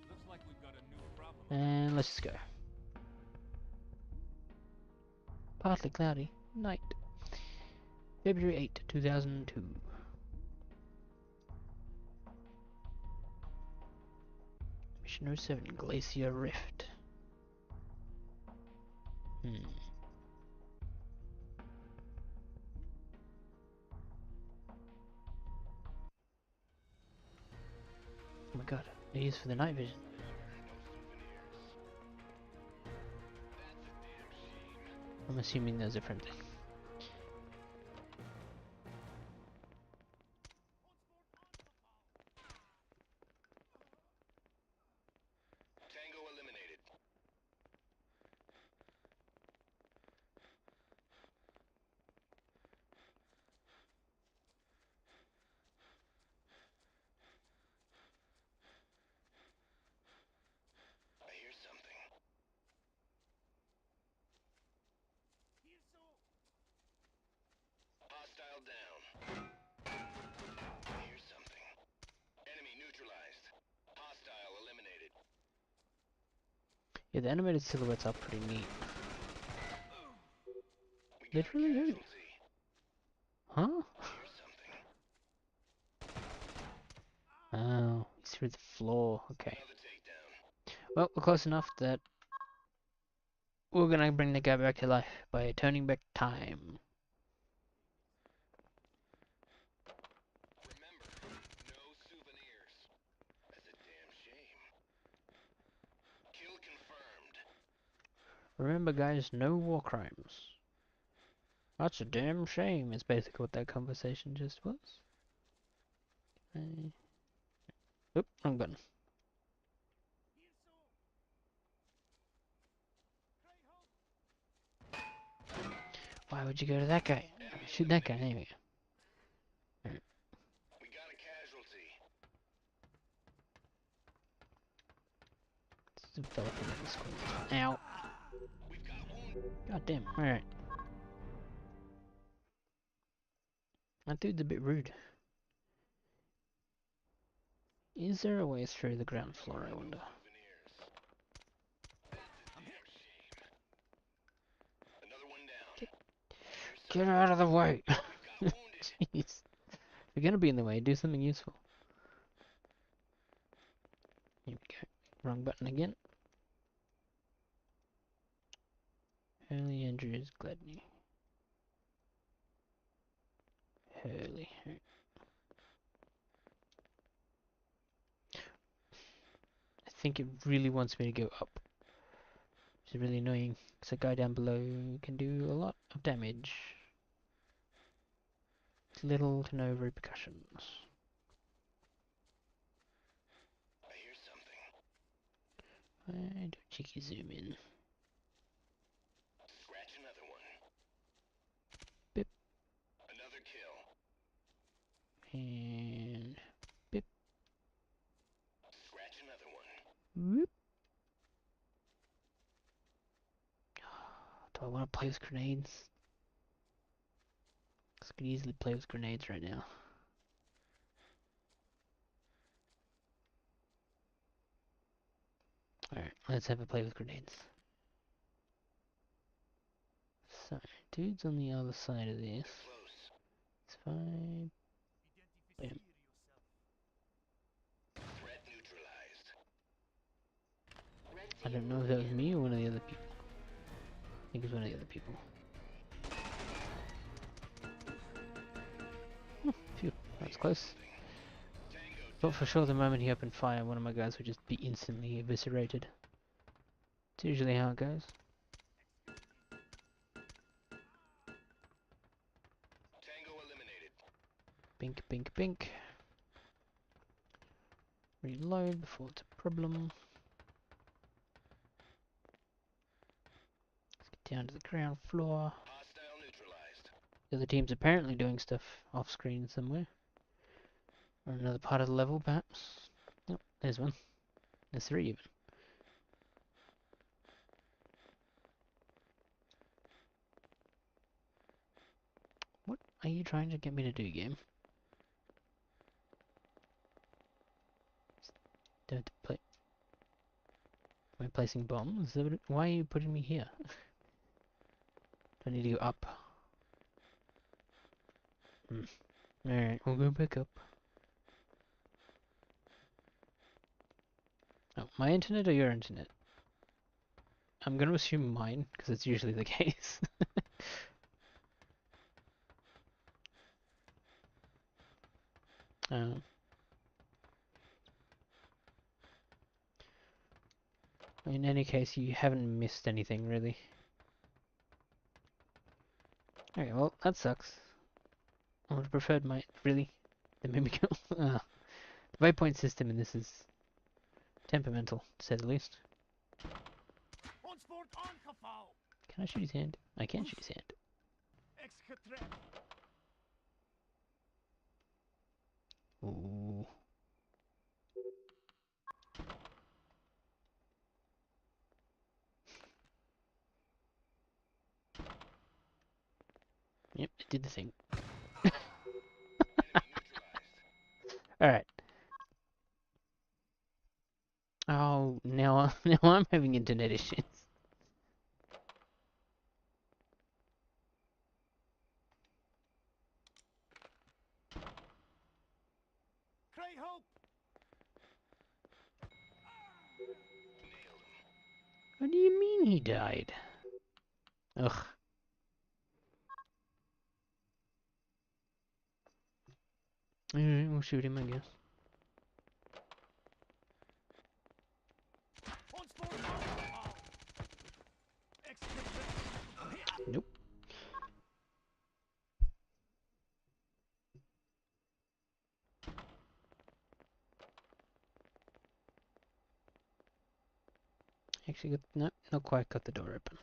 Looks like we've got a new problem. And let's just go. Partly cloudy. Night. February 8, 2002. Mission 07, Glacier Rift. Oh my god, they're used for the night vision. I'm assuming those are friendly. Tango eliminated. I hear something. Hostile down. I hear something. Enemy neutralized. Hostile eliminated. Yeah, the animated silhouettes are pretty neat. We got Literally a who? casualty. Huh? I hear something. Oh, he's through the floor. Okay. Another takedown. Well, we're close enough that we're gonna bring the guy back to life by turning back time. Remember, no souvenirs. That's a damn shame. Kill confirmed. Remember, guys, no war crimes. That's a damn shame, is basically what that conversation just was. Oop, wrong button. Why would you go to that guy? Shoot that guy anyway. Right. We got a casualty. It's developing at this point. Ow. We've got wounded. God damn. Alright. That dude's a bit rude. Is there a way through the ground floor, I wonder? Another one down. Get out of the way! We've got wounded. Jeez. If you're gonna be in the way, do something useful. Here we go. Wrong button again. Early Andrews Gladney. Hurley. I think it really wants me to go up. Which is really annoying, because the guy down below can do a lot of damage. Little to no repercussions. I hear something. Why don't cheeky zoom in? Scratch another one. Bip. Another kill. And bip. Scratch another one. Whoop. Do I want to play with grenades? I could easily play with grenades right now. Alright, let's have a play with grenades. So, dude's on the other side of this. Close. It's fine. Bam. Threat neutralized. I don't know if that was me or one of the other people. I think it was one of the other people. Phew, that was close. Thought for sure the moment he opened fire, one of my guys would just be instantly eviscerated. It's usually how it goes. Tango eliminated. Bink, bink, bink. Reload before it's a problem. Let's get down to the ground floor. Hostile neutralized. The other team's apparently doing stuff off screen somewhere. Or another part of the level, perhaps. Oh, there's one. There's three even. What are you trying to get me to do, game? Don't play. Am I placing bombs? Is that what why are you putting me here? Do I need to go up? Alright, we'll go back up. Oh, my internet or your internet? I'm gonna assume mine, because it's usually the case. um, in any case, you haven't missed anything, really. Okay, well, that sucks. I would have preferred my... Really? The Mimico? The waypoint system in this is temperamental, to say the least. Can I shoot his hand? I can shoot his hand. Ooh. Yep, it did the thing. Alright. Oh, now I'm having internet issues. What do you mean he died? Ugh. Alright, we'll shoot him, I guess. actually got, no, not quite got the door open.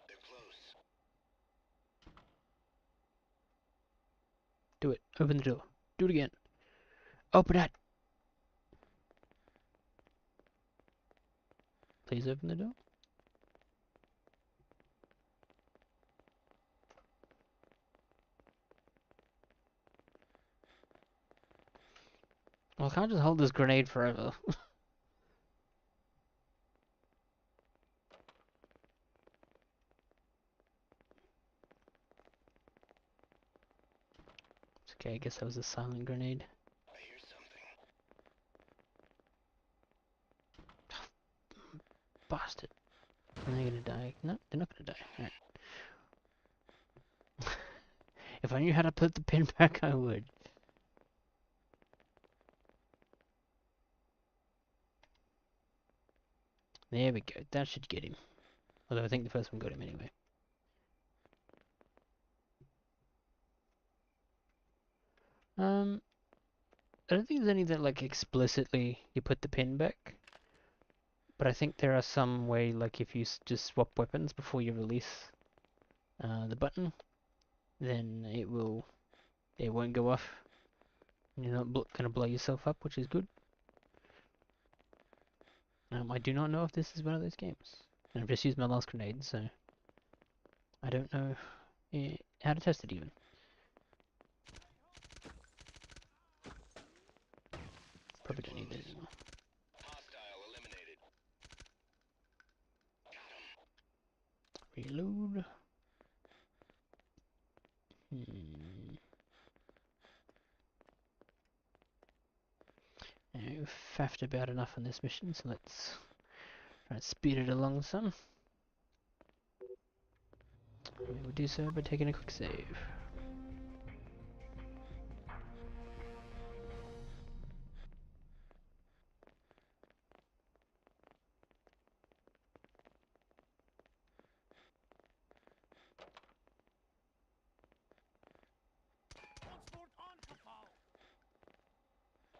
They're close. Do it. Open the door. Do it again. Open it! Please open the door. Well, I can't just hold this grenade forever. It's okay, I guess that was a silent grenade. I hear something. Bastard. Are they gonna die? No, they're not gonna die. Alright. If I knew how to put the pin back, I would. There we go. That should get him. Although I think the first one got him anyway. I don't think there's any that like explicitly you put the pin back. But I think there are some way, like if you just swap weapons before you release the button, then it won't go off. You're not gonna blow yourself up, which is good. I do not know if this is one of those games. And I've just used my last grenade, so I don't know how to test it even. Probably don't need that anymore. Hostile eliminated. Reload. Now, we've faffed about enough on this mission, so let's try and speed it along some. And we'll do so by taking a quick save.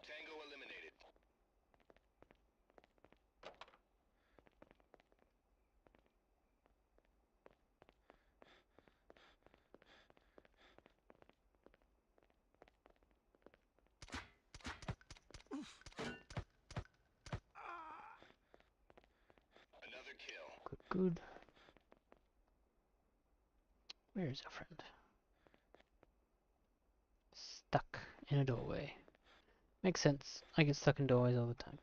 Tango eliminated. Another kill. Good, good. Where is our friend? Stuck in a doorway. Makes sense. I get stuck in doorways all the time.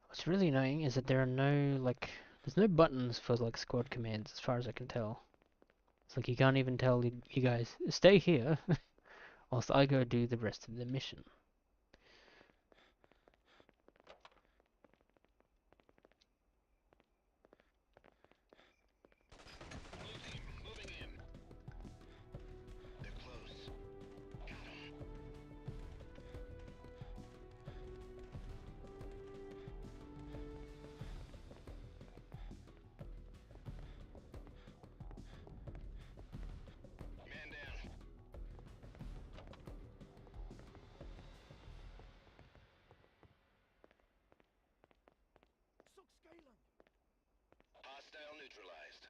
What's really annoying is that there are no, like, there's no buttons for, like, squad commands as far as I can tell. It's like you can't even tell you guys, stay here, whilst I go do the rest of the mission. Moving in. They're close. Man down. Hostile neutralized.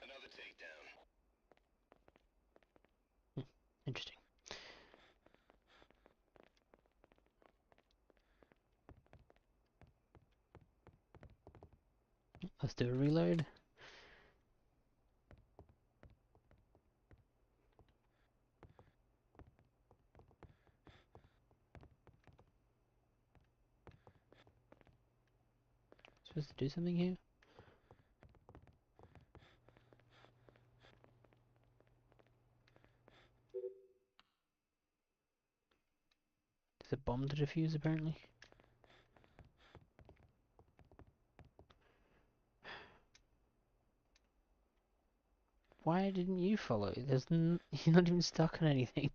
Another takedown. Interesting. Let's do a reload. Supposed to do something here? There's a bomb to defuse apparently. Why didn't you follow? You're not even stuck on anything.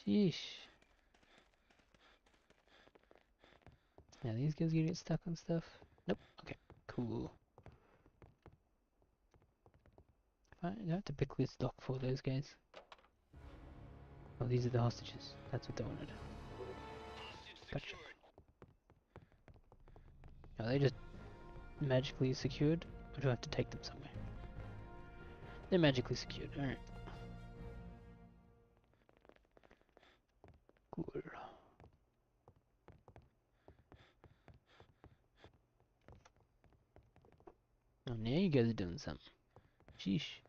Sheesh. Now these guys gonna get stuck on stuff? Nope. Okay. Cool. I have to pick this lock for those guys. Oh, these are the hostages. That's what they wanted. Gotcha. Are they just magically secured? Or do I have to take them somewhere? They're magically secured, alright. Cool. Oh, now you guys are doing something. Sheesh.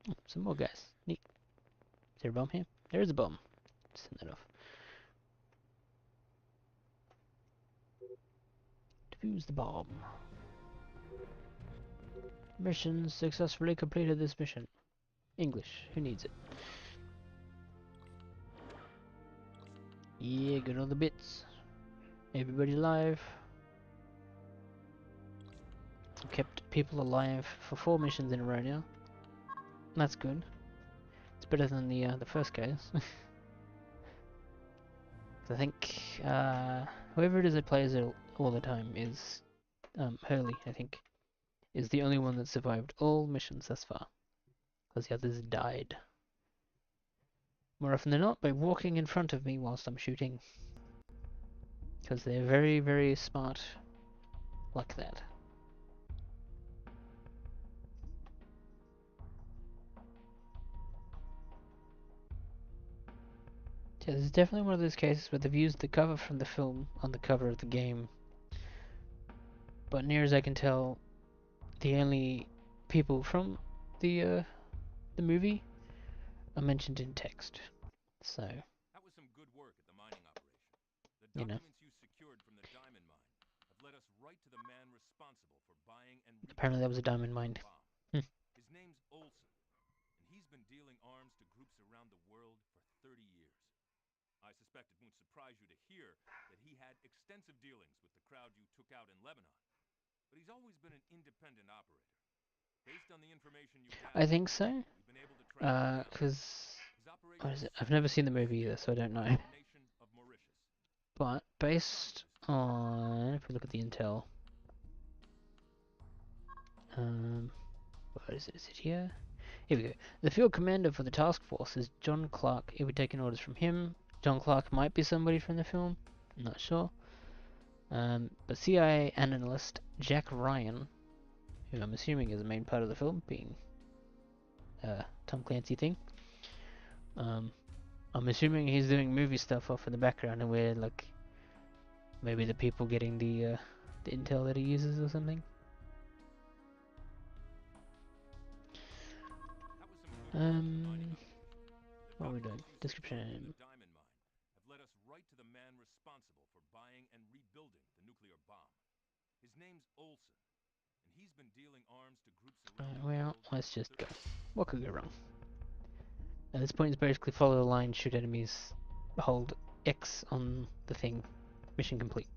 Oh, some more guys. Neat. Is there a bomb here? There is a bomb. Send that off. Defuse the bomb. Mission successfully completed this mission. English. Who needs it? Yeah, good on the bits. Everybody alive. Kept people alive for 4 missions in a row now. That's good. It's better than the first guys. I think whoever it is that plays it all the time is Hurley, I think, is the only one that survived all missions thus far. Because the others died. More often than not by walking in front of me whilst I'm shooting. Because they're very, very smart like that. Yeah, this is definitely one of those cases where they've used the cover from the film on the cover of the game. But near as I can tell, the only people from the movie are mentioned in text. So, That was some good work at the mining operation. The you know, documents you secured from the diamond mine have led us right to the man responsible for buying and apparently that rebuilding was a the diamond nuclear mine. bomb. His name's Olson, and he's been dealing arms to groups around the world for 30 years. I suspect it won't surprise you to hear that he had extensive dealings with the crowd you took out in Lebanon. But he's always been an independent operator. Based on the information you gathered, I think so. we've been able to track him down. Because His what operation is it? is I've never seen the centered movie either, so I don't know. on the nation of Mauritius. But based on, if we look at the intel, what is it? Is it here? Here we go. The field commander for the task force is John Clark. He'll be taking orders from him. John Clark might be somebody from the film. I'm not sure. But CIA analyst Jack Ryan, who I'm assuming is the main part of the film, being Tom Clancy thing. I'm assuming he's doing movie stuff off in the background, and we're like maybe the people getting the intel that he uses or something. That was some good work at the mining operation. The What are we doing? documents you secured from Description. the diamond mine have led us right to the man responsible for buying and rebuilding the nuclear bomb. His name's Olson, and he's been dealing arms to groups around the Well, world. let's just go. What could go wrong? At this point, it's basically follow the line, shoot enemies, hold X on the thing. Mission complete.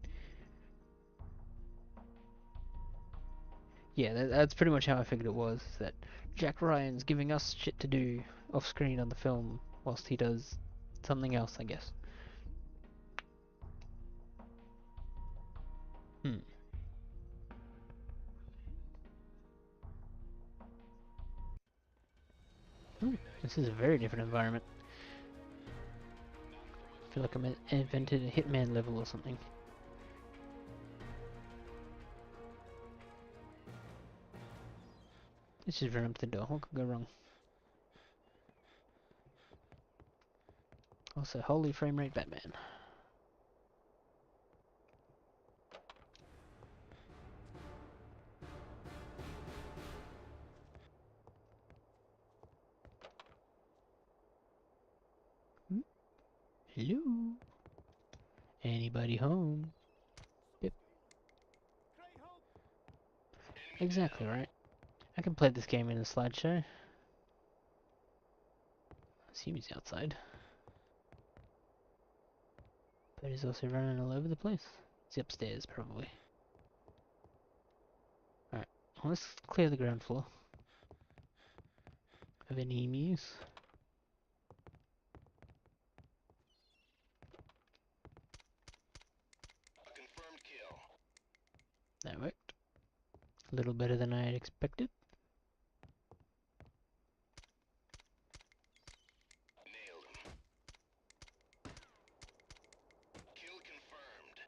Yeah, that's pretty much how I figured it was. That Jack Ryan's giving us shit to do off screen on the film, whilst he does something else, I guess. This is a very different environment. I feel like I'm invented a Hitman level or something. Let's just run up to the door. What could go wrong? Also, holy frame rate Batman. Hello? Anybody home? Yep. Exactly right. I can play this game in a slideshow. I assume he's outside. But he's also running all over the place. He's upstairs, probably. Alright, well, let's clear the ground floor of any emus. A confirmed kill. That worked. A little better than I had expected. Nailed him. Kill confirmed.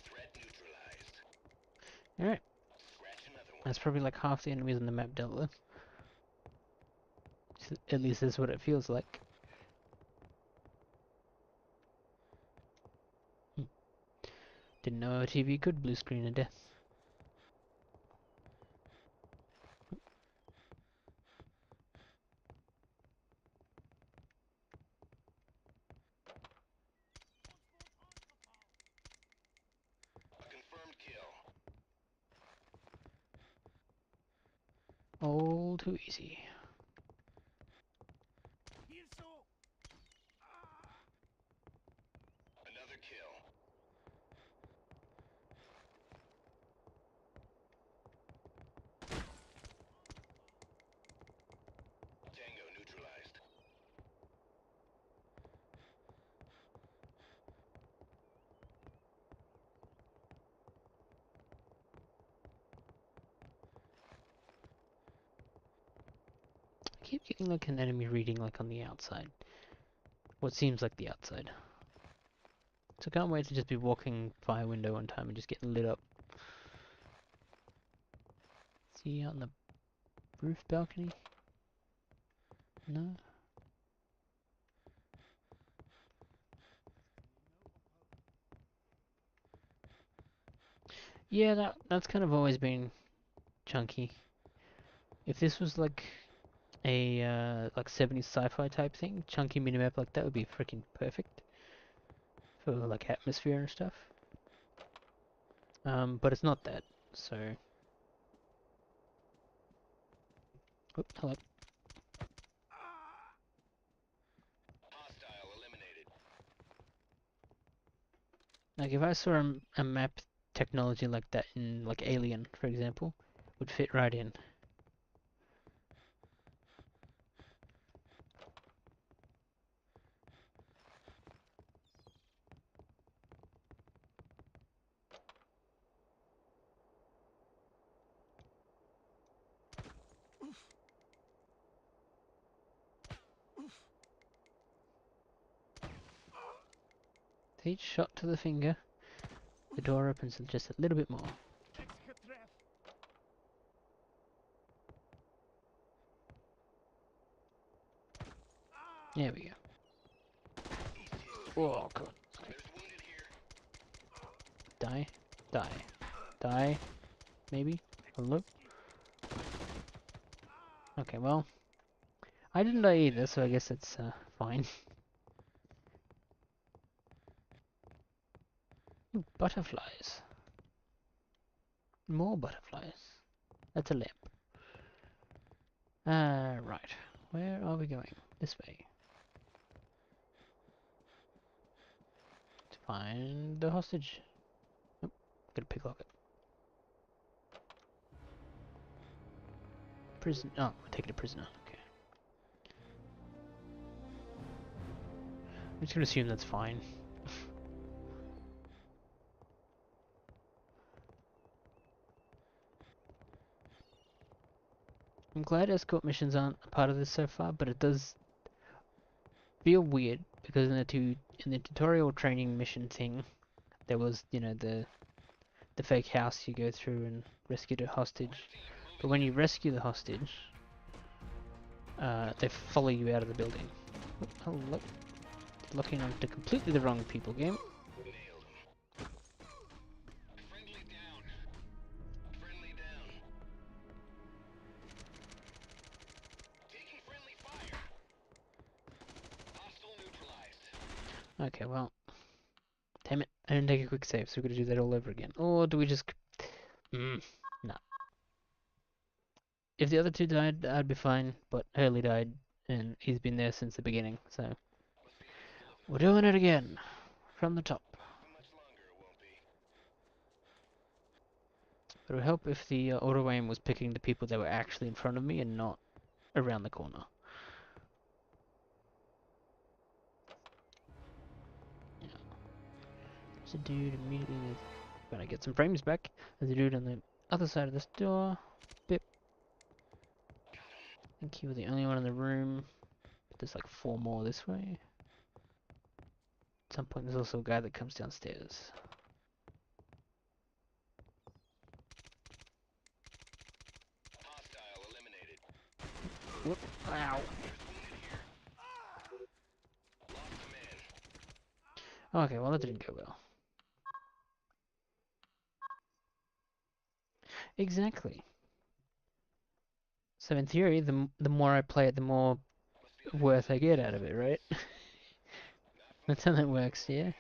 Threat neutralized. Alright, Scratch another one. that's probably like half the enemies on the map dealt with. At least that's what it feels like. Didn't know a TV could blue screen to death. A confirmed kill. All too easy. Another kill. Tango neutralized. I keep getting like an enemy reading like on the outside. What seems like the outside. So I can't wait to just be walking by a window one time and just getting lit up. See out on the roof balcony? No? Yeah, that's kind of always been chunky. If this was like a like 70s sci-fi type thing, chunky minimap like that would be freaking perfect for like atmosphere and stuff. But it's not that, so. Oop, hello. Hostile eliminated. Like if I saw a map technology like that in like Alien, for example, would fit right in. Each shot to the finger, the door opens just a little bit more. There we go. Oh god. Okay. There's wounded here. Die. Die. Die. Maybe? Hello? Okay, well. I didn't die either, so I guess it's fine. Ooh, butterflies. More butterflies. That's a lamp. Right. Where are we going? This way. To find the hostage. Oh, got a picklocket. Prison. Oh, we're taking a prisoner. Okay. I'm just gonna assume that's fine. I'm glad escort missions aren't a part of this so far, but it does feel weird because in the tutorial training mission thing, there was the fake house you go through and rescue the hostage. But when you rescue the hostage, they follow you out of the building. Oh, look, looking onto completely the wrong people game. Nailed him. Friendly down. Friendly down. Taking friendly fire. Hostile neutralized. Okay, well, damn it, I didn't take a quick save, so we're gonna do that all over again. Or do we just? No. If the other two died, I'd be fine. But Hurley died, and he's been there since the beginning, so we're doing it again from the top. How much longer it won't be? It would help if the auto aim was picking the people that were actually in front of me and not around the corner. There's a dude immediately. When I get some frames back, there's a dude on the other side of this door. Bip. I think you were the only one in the room. But there's like 4 more this way. At some point, there's also a guy that comes downstairs. Hostile eliminated. Whoop. Ow. Lost a man. Okay, well that didn't go well. Exactly. So in theory, the more I play it, the more worth I get out of it, right? That's how that works, yeah.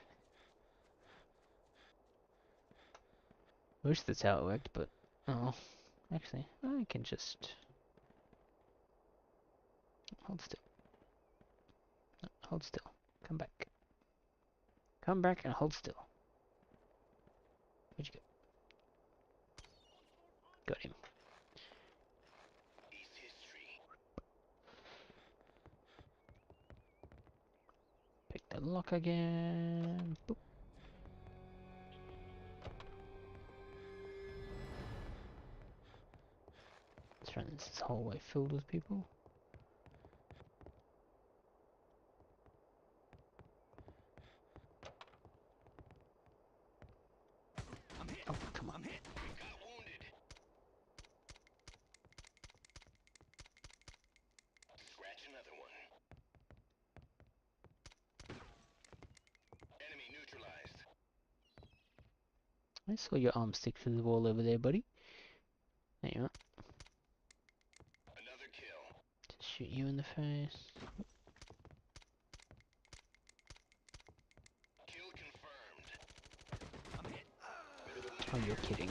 Wish that's how it worked, but oh, actually, I can just hold still. No, hold still. Come back. Come back and hold still. Where'd you go? Got him. East history. Pick the lock again. Boop. Let's run this hallway filled with people. Oh, come on. Got wounded. Scratch another one. Enemy neutralized. I saw your arm stick through the wall over there, buddy. There you are. Another kill. Just shoot you in the face. Kill confirmed. Oh, you're kidding.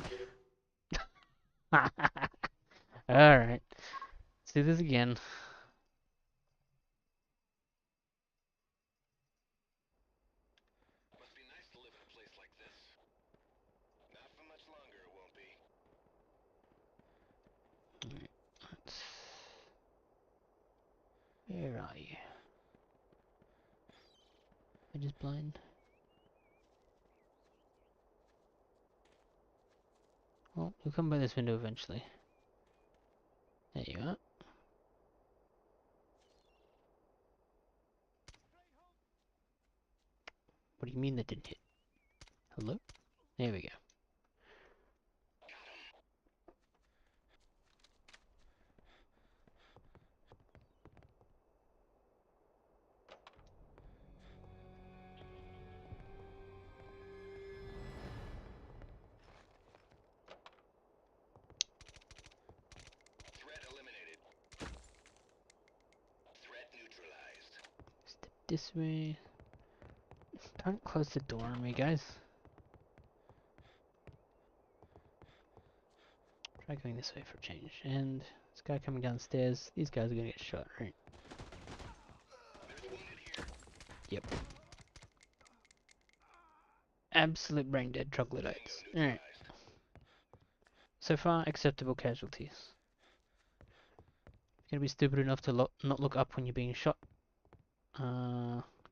Alright. Let's do this again. Must be nice to live in a place like this. Not for much longer, it won't be. Let's... Where are you? Am I just blind? Well, you'll come by this window eventually. There you are. What do you mean that didn't hit? Hello? There we go. Threat eliminated. Threat neutralized. Step this way. Don't close the door on me, guys. Try going this way for change. And this guy coming downstairs. These guys are gonna get shot, right? There's wounded here. Yep. Absolute brain dead troglodytes. Alright. Neutralized. So far, acceptable casualties. Gonna be stupid enough to not look up when you're being shot.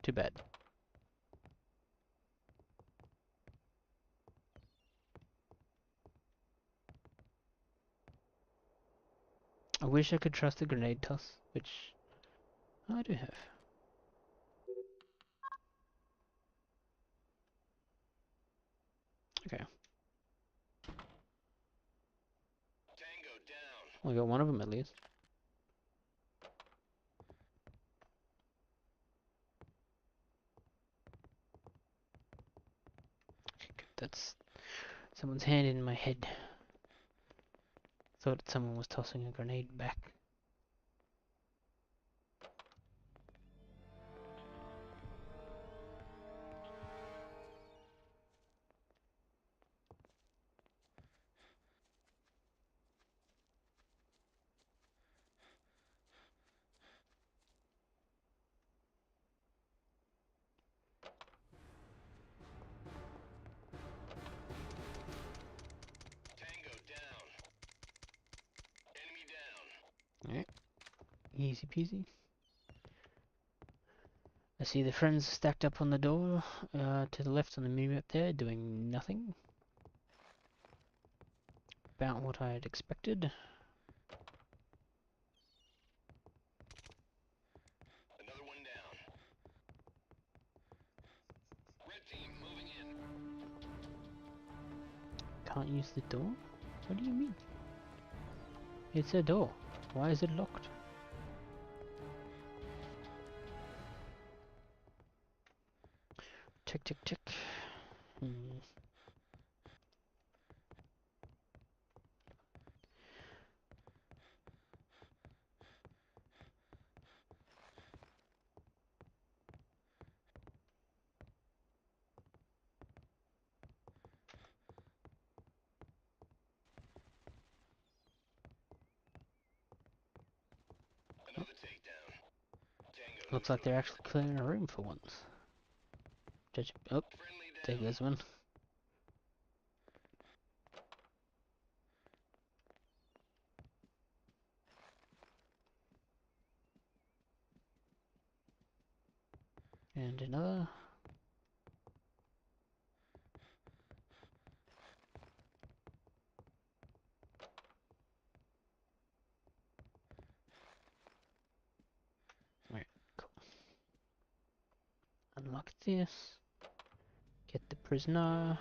Too bad. I wish I could trust a grenade toss, which I do have. Okay, Tango down. well, I got one of them at least. Okay, good. That's someone's hand in my head. Thought someone was tossing a grenade back. Tango down. Enemy down. Alright, easy peasy. I see the friends stacked up on the door to the left on the minimap there, doing nothing. About what I had expected. Another one down. Red team moving in. Can't use the door? What do you mean? It's a door. Why is it locked? Tick, tick, tick. Another takedown. Tango Looks like they're actually clearing a room for once. Judge. Oh, friendly there down. goes one. And another. Alright, cool. Unlock this. Get the prisoner.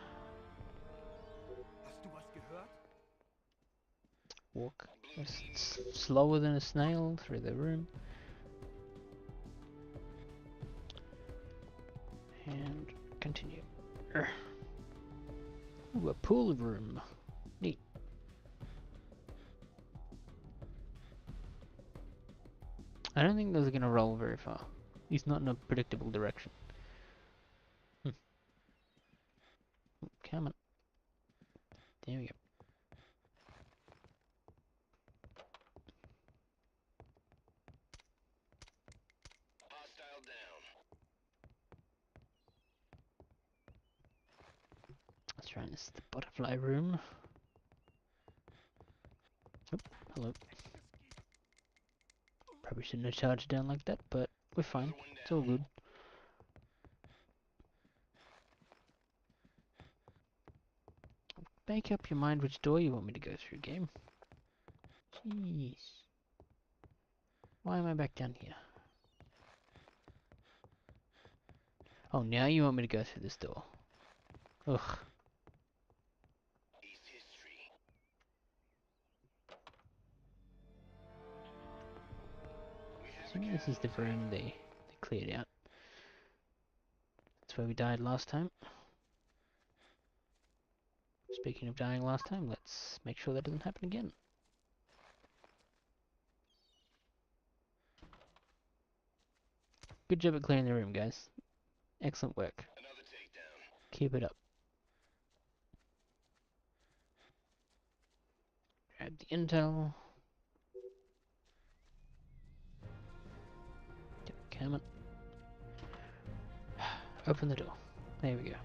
Hast du was gehört? Walk Blue team slower than a snail through the room. And continue. Ooh, a pool room. Neat. I don't think those are going to roll very far. He's not in a predictable direction. Come on. There we go. hostile down. Let's try this. The butterfly room. Oh, hello. Probably shouldn't have charged down like that, but we're fine. Another one It's all down. good. Make up your mind which door you want me to go through, game. Jeez. Why am I back down here? Oh, now you want me to go through this door. Ugh. East history. We have a Assuming this is the casualty. room they cleared out. That's where we died last time. Speaking of dying last time, let's make sure that doesn't happen again. Good job at clearing the room, guys. Excellent work. Another takedown. Keep it up. Grab the intel. Come on. Open the door. There we go.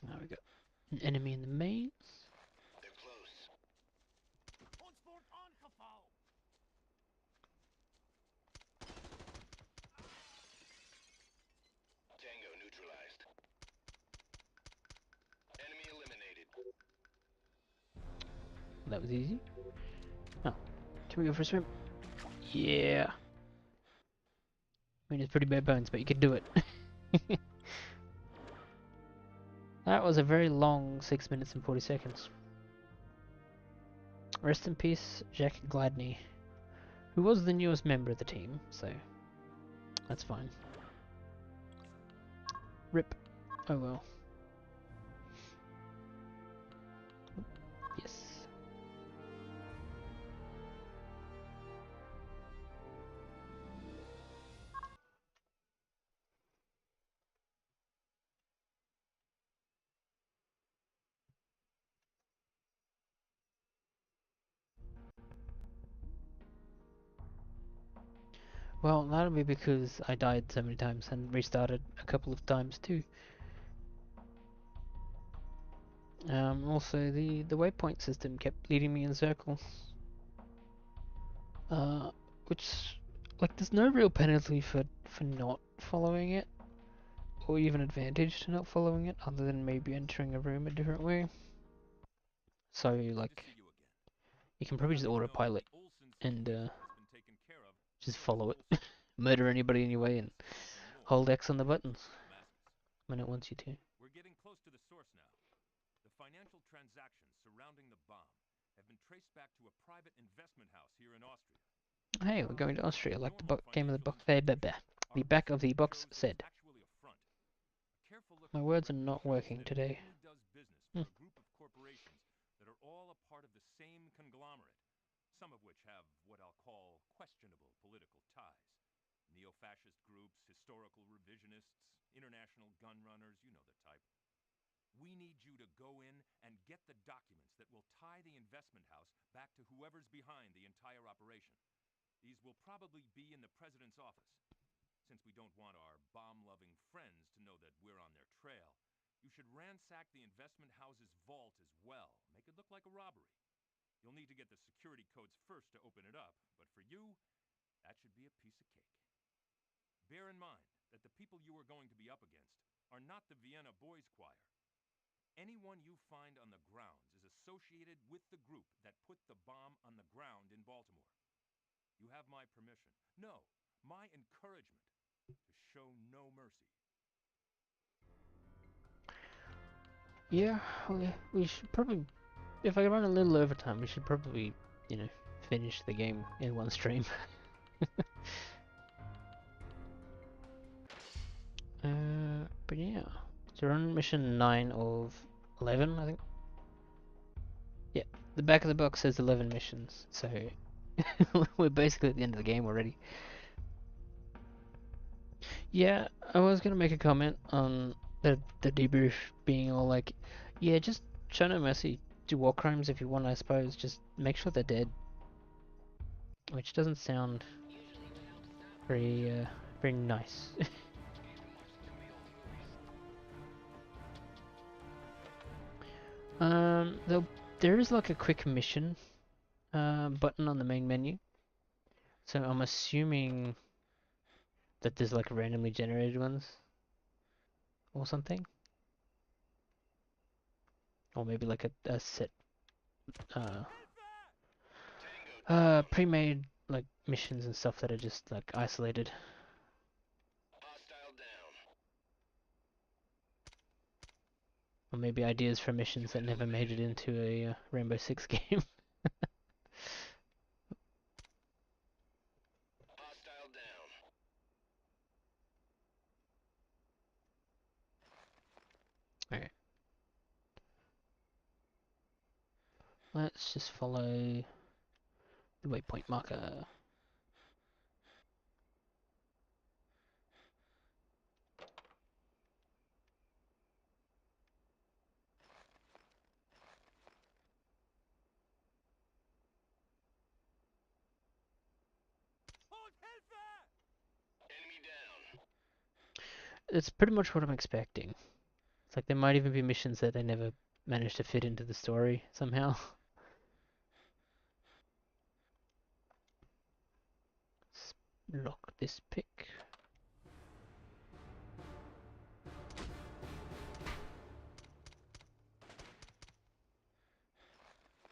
Now we got an enemy in the maze. They're close. Ons word aangeval. Tango neutralized. Enemy eliminated. That was easy. Oh, can we go for a swim? Yeah. I mean, it's pretty bare bones, but you can do it. That was a very long 6 minutes and 40 seconds. Rest in peace, Jagged, who was the newest member of the team, so that's fine. RIP. Oh well. Yes. Well, that'll be because I died so many times and restarted a couple of times too. Also, the waypoint system kept leading me in circles. Which, like, there's no real penalty for not following it, or even advantage to not following it, other than maybe entering a room a different way. So, like, you can probably just autopilot and just follow it, murder anybody in your way, and hold X on the buttons when it wants you to. We're getting close to the source now. The financial transactions surrounding the bomb have been traced back to a private investment house here in Austria. Hey, we're going to Austria, like the game of the box. The back of the box said. My words are not working today. Does business for a group of corporations that are all a part of the same conglomerate, some of which have what I'll call questionable political ties. Neo-fascist groups, historical revisionists, international gun runners, you know the type. We need you to go in and get the documents that will tie the investment house back to whoever's behind the entire operation. These will probably be in the president's office. Since we don't want our bomb-loving friends to know that we're on their trail, you should ransack the investment house's vault as well. Make it look like a robbery. You'll need to get the security codes first to open it up, but for you, that should be a piece of cake. Bear in mind that the people you are going to be up against are not the Vienna Boys Choir. Anyone you find on the grounds is associated with the group that put the bomb on the ground in Baltimore. You have my permission. No, my encouragement to show no mercy. Yeah, we should probably, if I run a little overtime, we should probably, you know, finish the game in one stream. But yeah, so we're on mission 9 of 11, I think. Yeah, the back of the box says 11 missions, so we're basically at the end of the game already. Yeah, I was gonna make a comment on the debrief being all like, yeah, just show no mercy, do war crimes if you want, I suppose, just make sure they're dead. Which doesn't sound very, very nice. There is like a quick mission button on the main menu. So I'm assuming that there's like randomly generated ones or something. Or maybe like a set pre-made like missions and stuff that are just like isolated. Hostile down. Or maybe ideas for missions that never made it into a Rainbow Six game. Hostile down. Alright. Let's just follow the waypoint marker. Enemy down. It's pretty much what I'm expecting. It's like there might even be missions that they never managed to fit into the story somehow. Let's lock this pick.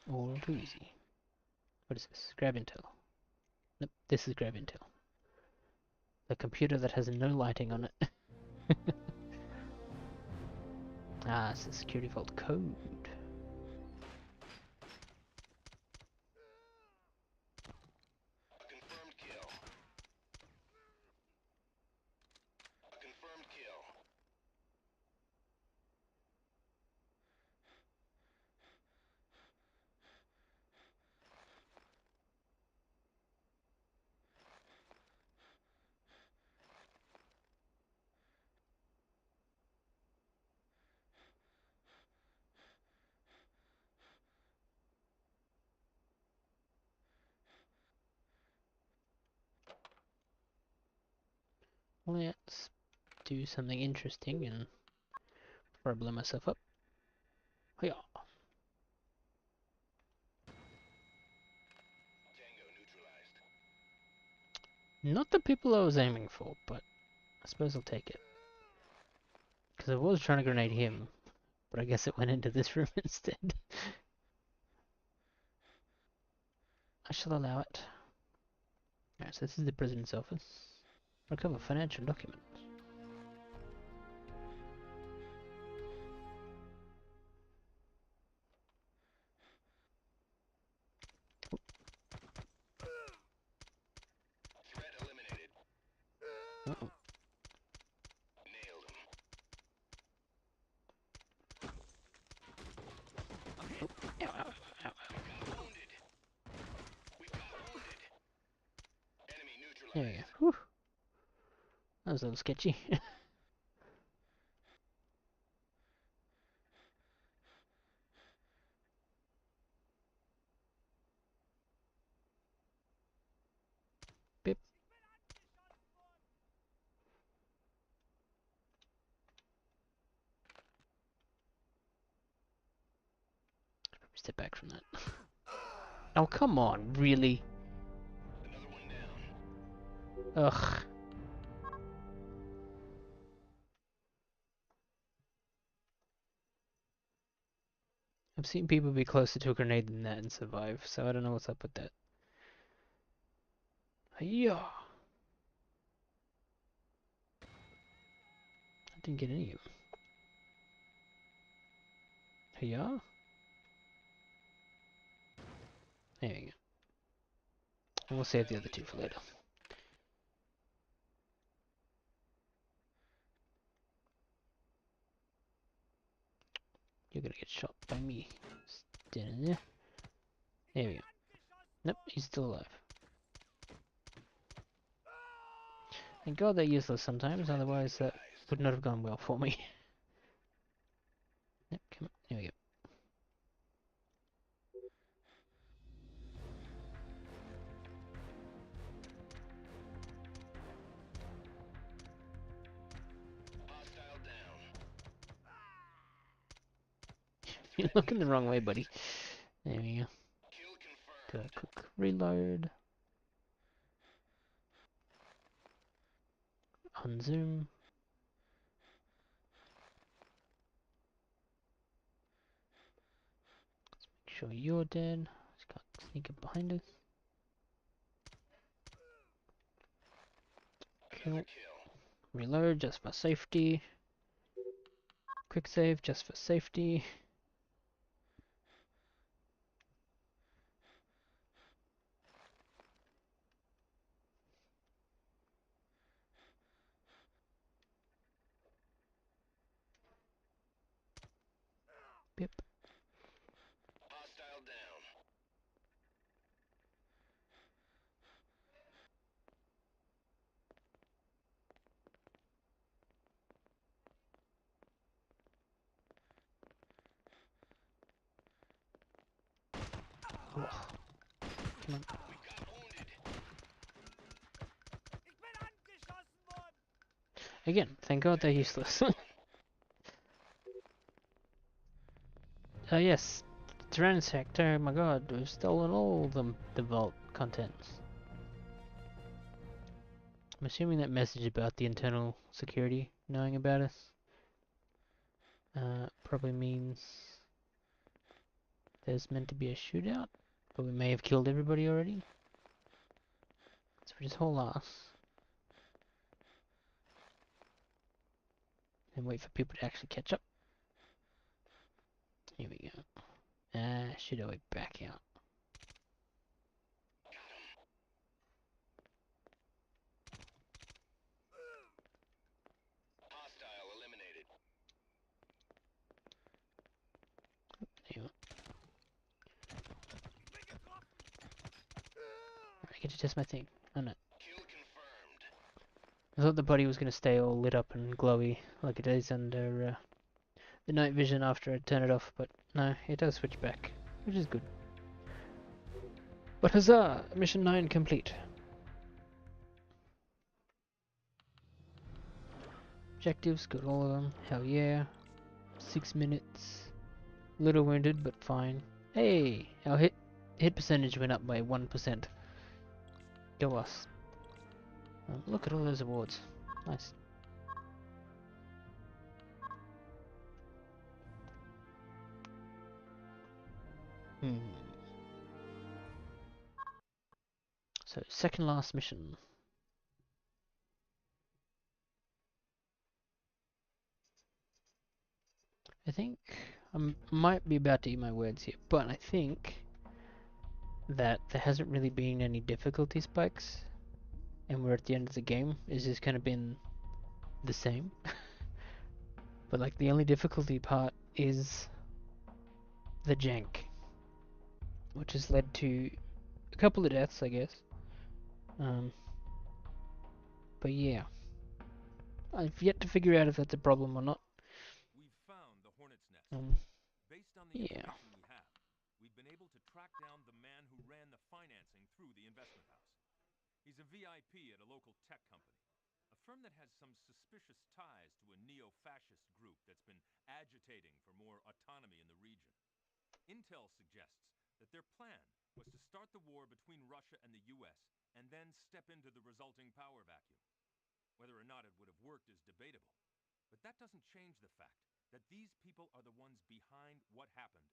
All too easy. What is this? Grab intel. Nope, this is grab intel. The computer that has no lighting on it. Ah, it's a security vault code. A confirmed kill. A confirmed kill. Let's do something interesting and before I blow myself up. Hiya. Tango neutralized. Not the people I was aiming for, but I suppose I'll take it. Because I was trying to grenade him, but I guess it went into this room instead. I shall allow it. Alright, so this is the president's office. Recover financial documents. Threat eliminated. Uh-oh. Nailed him. Ow, ow, ow, ow. Wounded. We've got wounded. Enemy There neutralized. we go. Whew. That was a little sketchy. Bip. Step back from that. Oh, come on, really? Another one down. Ugh. I've seen people be closer to a grenade than that and survive, so I don't know what's up with that. Yeah. I didn't get any of them. Yeah. There you go. And we'll save the other two for later. You're gonna get shot by me. Standing there. There we go. Nope, he's still alive. Thank God they're useless sometimes, otherwise that would not have gone well for me. Yep, come on. There we go. Hostile down. You're looking the wrong way, buddy. There we go. Kill Do a confirmed. quick reload. Unzoom. Make sure you're dead. Just can't sneak up behind us. Another Kill. kill. Reload just for safety. Quick save just for safety. Bip. Hostile down. Oh, come on. We got wounded. Ich bin angeschossen worden! Again, thank God they're useless. Yes. Tyrannus hacked. Oh my God, we've stolen all the vault contents. I'm assuming that message about the internal security knowing about us probably means there's meant to be a shootout, but we may have killed everybody already. So we just haul ass and wait for people to actually catch up. Here we go. Should I back out? Hostile eliminated. There you go. I get to test my thing. Oh no. Kill confirmed. I thought the body was going to stay all lit up and glowy like it is under the night vision after I turn it off, but no, it does switch back, which is good. But huzzah! Mission 9 complete. Objectives, got all of them. Hell yeah. 6 minutes. Little wounded, but fine. Hey, our hit percentage went up by 1%. Go us. Look at all those awards. Nice. So, second last mission. I think I might be about to eat my words here, but I think that there hasn't really been any difficulty spikes, and we're at the end of the game. It's just kind of been the same. But like the only difficulty part is the jank, which has led to a couple of deaths, I guess. But yeah, I've yet to figure out if that's a problem or not. We've found the Hornet's Nest. Based on the Yeah. information we have, we've been able to track down the man who ran the financing through the investment house. He's a VIP at a local tech company, a firm that has some suspicious ties to a neo-fascist group that's been agitating for more autonomy in the region. Intel suggests that their plan was to start the war between Russia and the US and then step into the resulting power vacuum. Whether or not it would have worked is debatable, but that doesn't change the fact that these people are the ones behind what happened.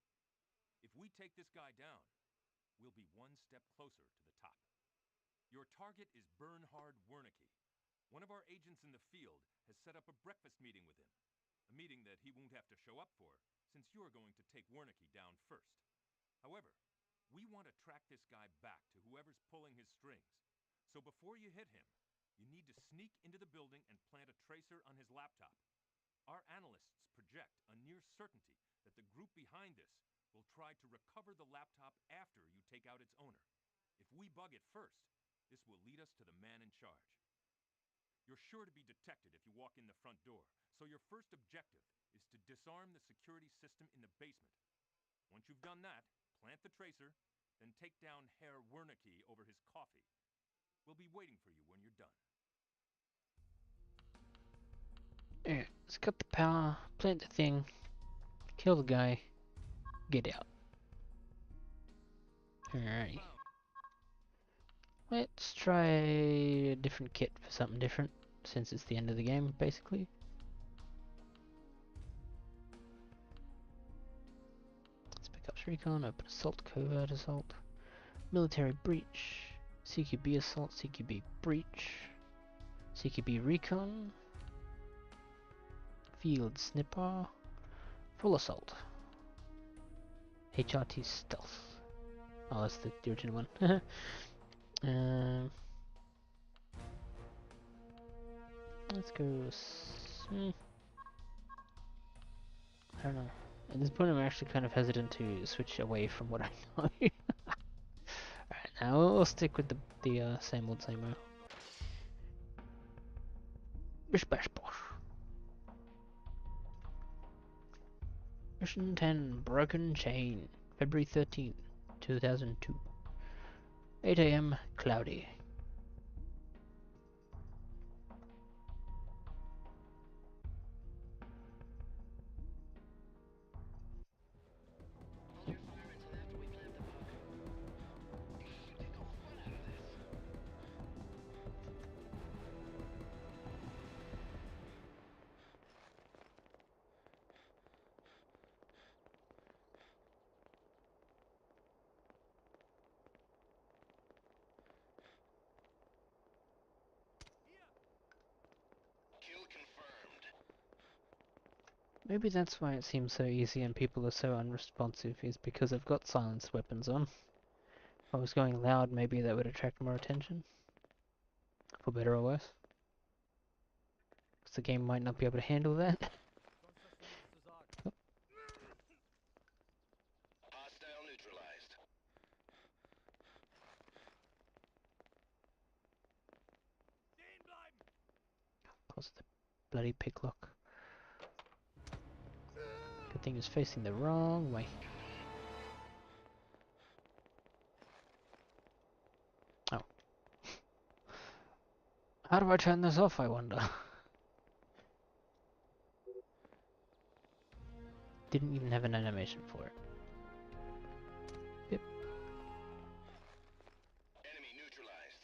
If we take this guy down, we'll be one step closer to the top. Your target is Bernhard Wernicke. One of our agents in the field has set up a breakfast meeting with him, a meeting that he won't have to show up for, since you're going to take Wernicke down first. However, we want to track this guy back to whoever's pulling his strings. So before you hit him, you need to sneak into the building and plant a tracer on his laptop. Our analysts project a near certainty that the group behind this will try to recover the laptop after you take out its owner. If we bug it first, this will lead us to the man in charge. You're sure to be detected if you walk in the front door, so your first objective is to disarm the security system in the basement. Once you've done that, plant the tracer, then take down Herr Wernicke over his coffee. We'll be waiting for you when you're done. Alright, let's cut the power, plant the thing, kill the guy, get out. Alrighty. Let's try a different kit for something different, since it's the end of the game, basically. Let's pick up recon, open assault, covert assault, military breach, CQB assault, CQB breach, CQB recon, field snipper, full assault, HRT stealth. Oh, that's the original one. Let's go. I don't know. At this point, I'm actually kind of hesitant to switch away from what I know. Alright, now we'll stick with the same old same old. Bish bash bosh. Mission 10, Broken Chain, February 13th, 2002. 8 AM, cloudy. Hold your fire until after we plant the bug. Take no fun out of this. Kill confirmed. Maybe that's why it seems so easy and people are so unresponsive, is because I've got silenced weapons on. If I was going loud, maybe that would attract more attention. For better or worse. Because the game might not be able to handle that. Hostile neutralized. Close the bloody picklock. Good thing it's facing the wrong way. Oh. How do I turn this off, I wonder? didn't even have an animation for it. Yep. Enemy neutralized.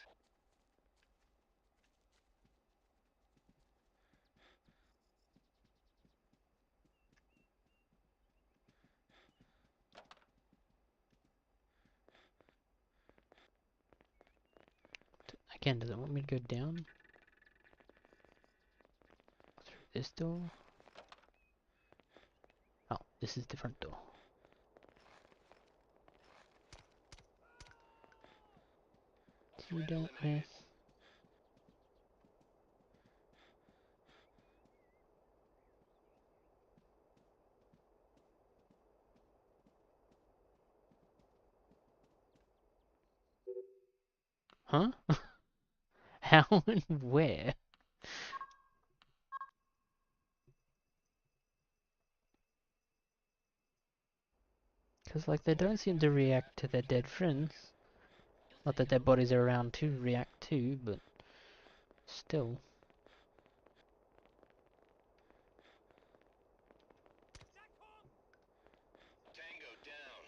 Again, does it want me to go down? Through this door? Oh, this is the front door. You don't miss. Huh? How and where? Because, like, they don't seem to react to their dead friends. Not that their bodies are around to react to, but still. Tango down.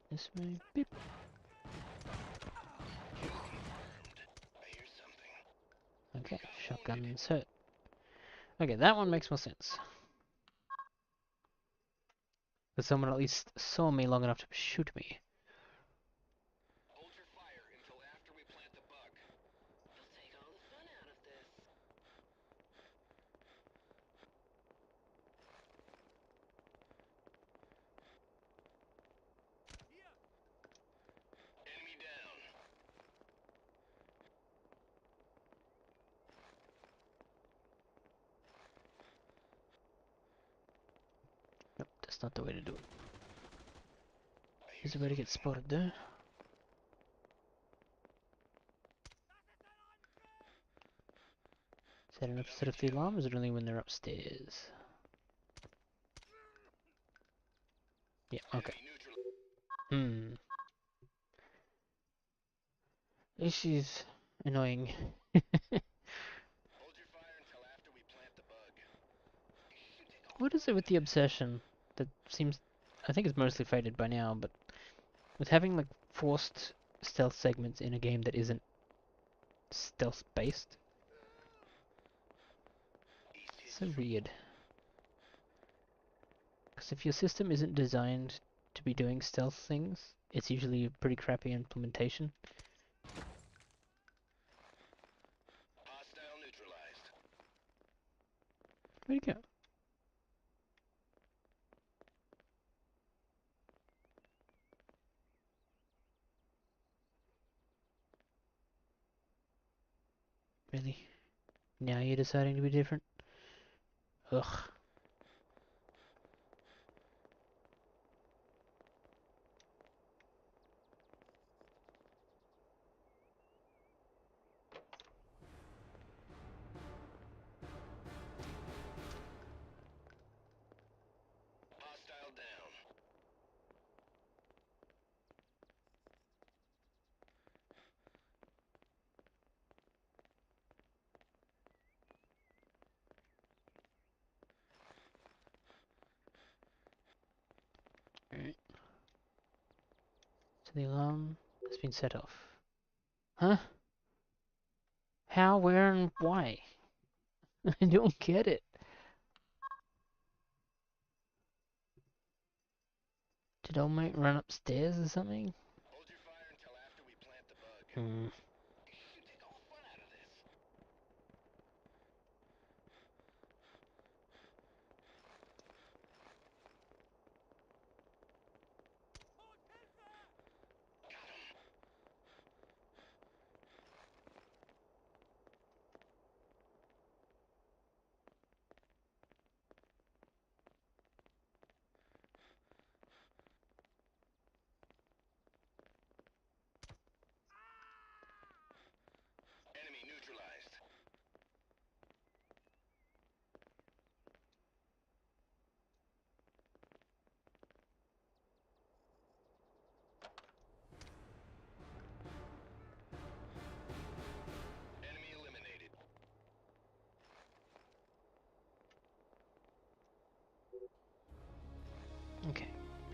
This way. Beep. I hear something. Okay, shotgun's hurt. Okay, that one makes more sense. But someone at least saw me long enough to shoot me. Hold your fire until after we plant the bug. You'll take all the fun out of this. Enemy down. Nope, that's not the way to do it. I hear Here's a way to get spotted there. Is that enough to set off the alarm, or is it only when they're upstairs? Yeah, okay. enemy neutral. Hmm. This is annoying. Hold your fire until after we plant the bug. What is it with the obsession that seems... I think it's mostly faded by now, but with having like forced stealth segments in a game that isn't stealth based? So weird. Because if your system isn't designed to be doing stealth things, it's usually a pretty crappy implementation. Hostile neutralized. Where'd he go? Really? Now you're deciding to be different? Ugh. Hostile down. Alright. So the alarm has been set off. Huh? How, where, and why? I don't get it. Did old mate run upstairs or something? Hold your fire until after we plant the bug. Hmm. You take all the fun out of this.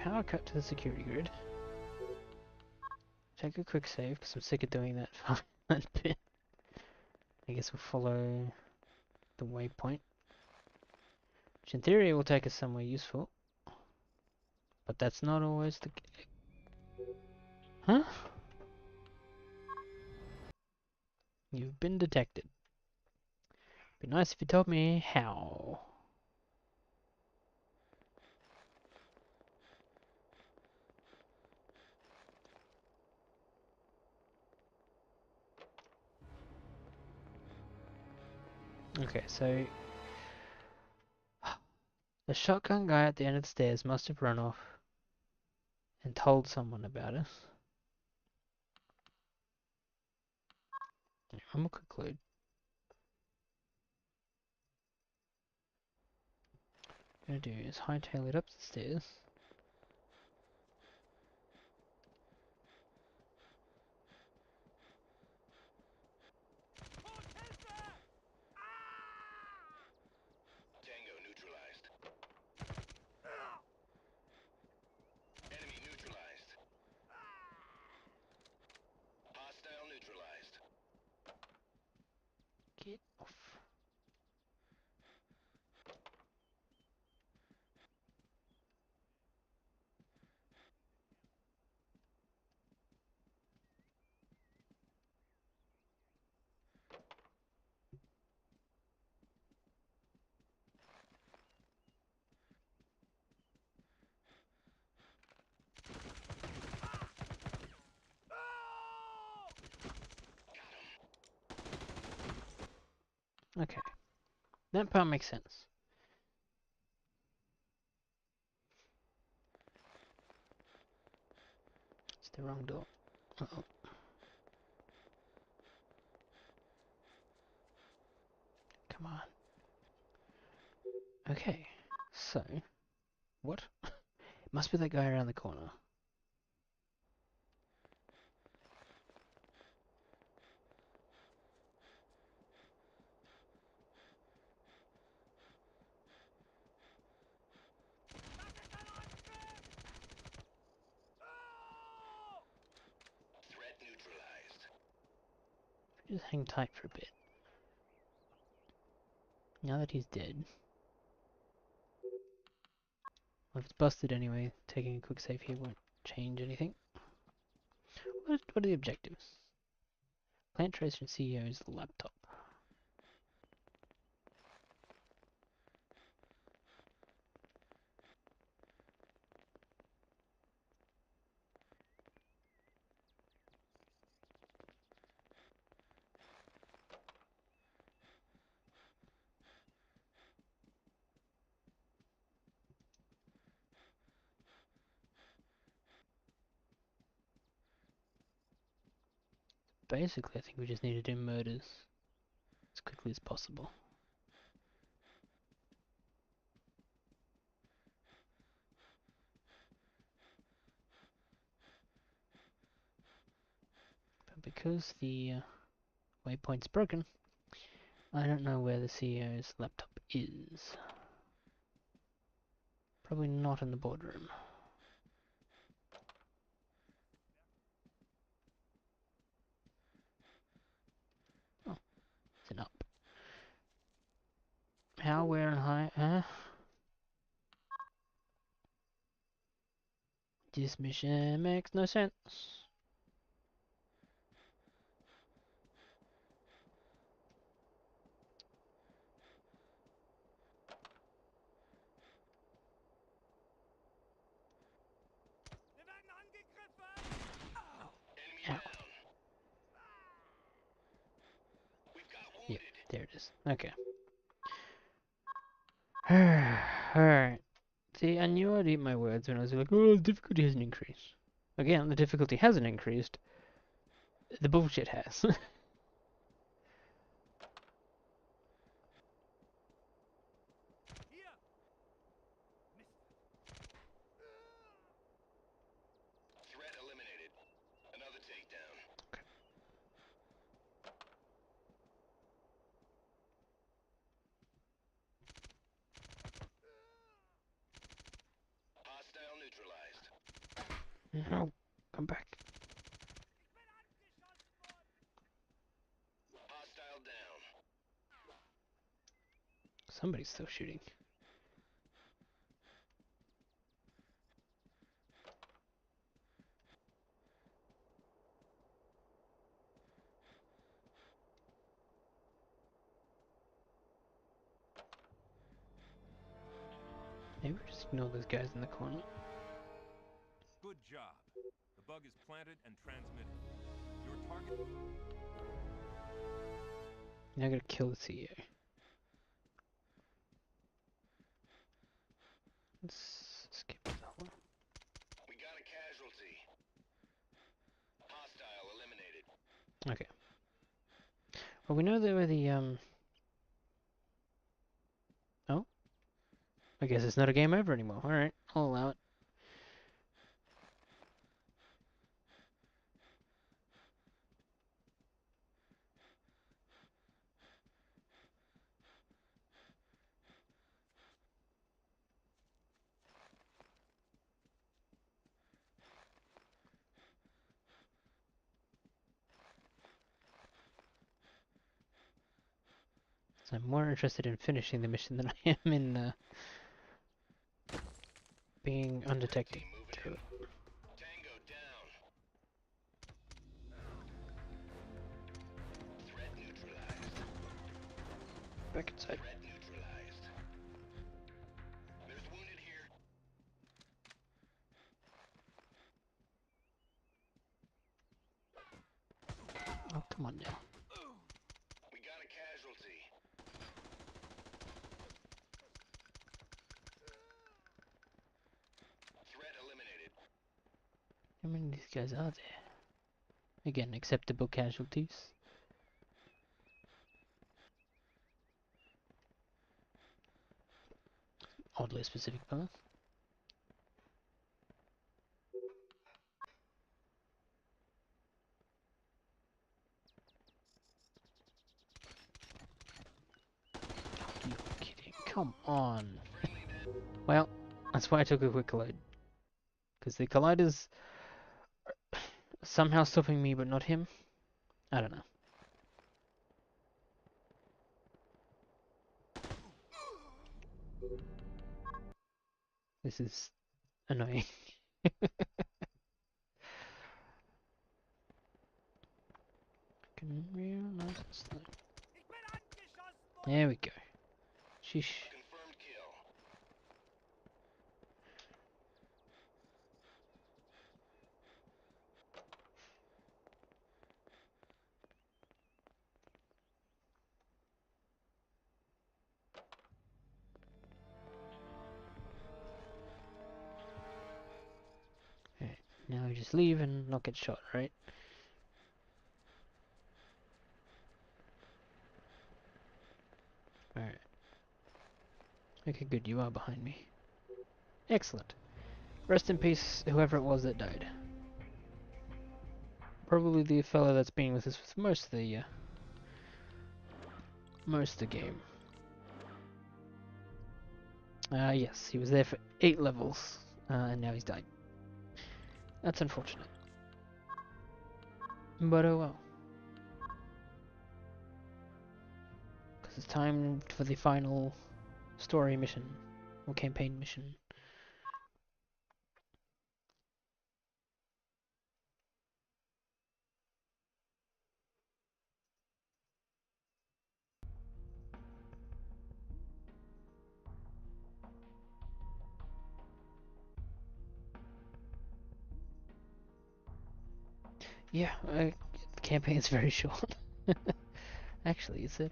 power cut to the security grid. Take a quick save, because I'm sick of doing that, that bit. I guess we'll follow the waypoint. Which in theory will take us somewhere useful. But that's not always the case. Huh? You've been detected. Be nice if you told me how. Okay, so the shotgun guy at the end of the stairs must have run off and told someone about us. I'm gonna conclude. What I'm gonna do is hightail it up the stairs. Tango neutralized. Enemy neutralized. Hostile neutralized. Get off. Okay, that part makes sense. It's the wrong door. Uh-oh. Come on. Okay, so what? It must be that guy around the corner. Threat neutralized. Just hang tight for a bit. Now that he's dead. Well, if it's busted anyway, taking a quick save here won't change anything. What are the objectives? Plant tracer and CEO's laptop. Basically, I think we just need to do murders as quickly as possible. But because the waypoint's broken, I don't know where the CEO's laptop is. Probably not in the boardroom. Oh, it's an up. How, where, and high? This mission makes no sense. Wir werden angegriffen! Enemy Ow. down. We've got Yep, wounded. there it is. Okay. Alright. See, I knew I'd eat my words when I was like, oh, the difficulty hasn't increased. Again, the difficulty hasn't increased. The bullshit has. Hier! Threat eliminated. Another takedown. Hostile neutralized. No, come back. Hostile down. Somebody's still shooting. Maybe we just ignore those guys in the corner. Good job. The bug is planted and transmitted. Your target... Now I gotta kill the CEO. Let's skip that one. We got a casualty. Hostile eliminated. Okay. Well, we know there were the Oh, I guess it's not a game over anymore. All right, I'll allow it. So I'm more interested in finishing the mission than I am in being undetected. Team moving in. Tango down. Threat neutralized. Back inside. Threat neutralized. There's wounded here. Oh, come on now. We got a casualty. Threat eliminated. How many of these guys are there? Again, acceptable casualties. Oddly specific path. You're kidding. Come on. Friendly down. Well, that's why I took a quick load. Because the colliders are somehow stopping me, but not him. I don't know. This is annoying. I can realize this thing. Ich bin angeschossen worden! There we go. Sheesh. Confirmed kill. Alright, now we just leave and not get shot, right? Alright. Okay, good, you are behind me. Excellent. Rest in peace, whoever it was that died. Probably the fellow that's been with us for most of the game. Yes, he was there for 8 levels, and now he's died. That's unfortunate. But oh well. Because it's time for the final story mission, or campaign mission. Yeah, the campaign's very short. Actually, is it?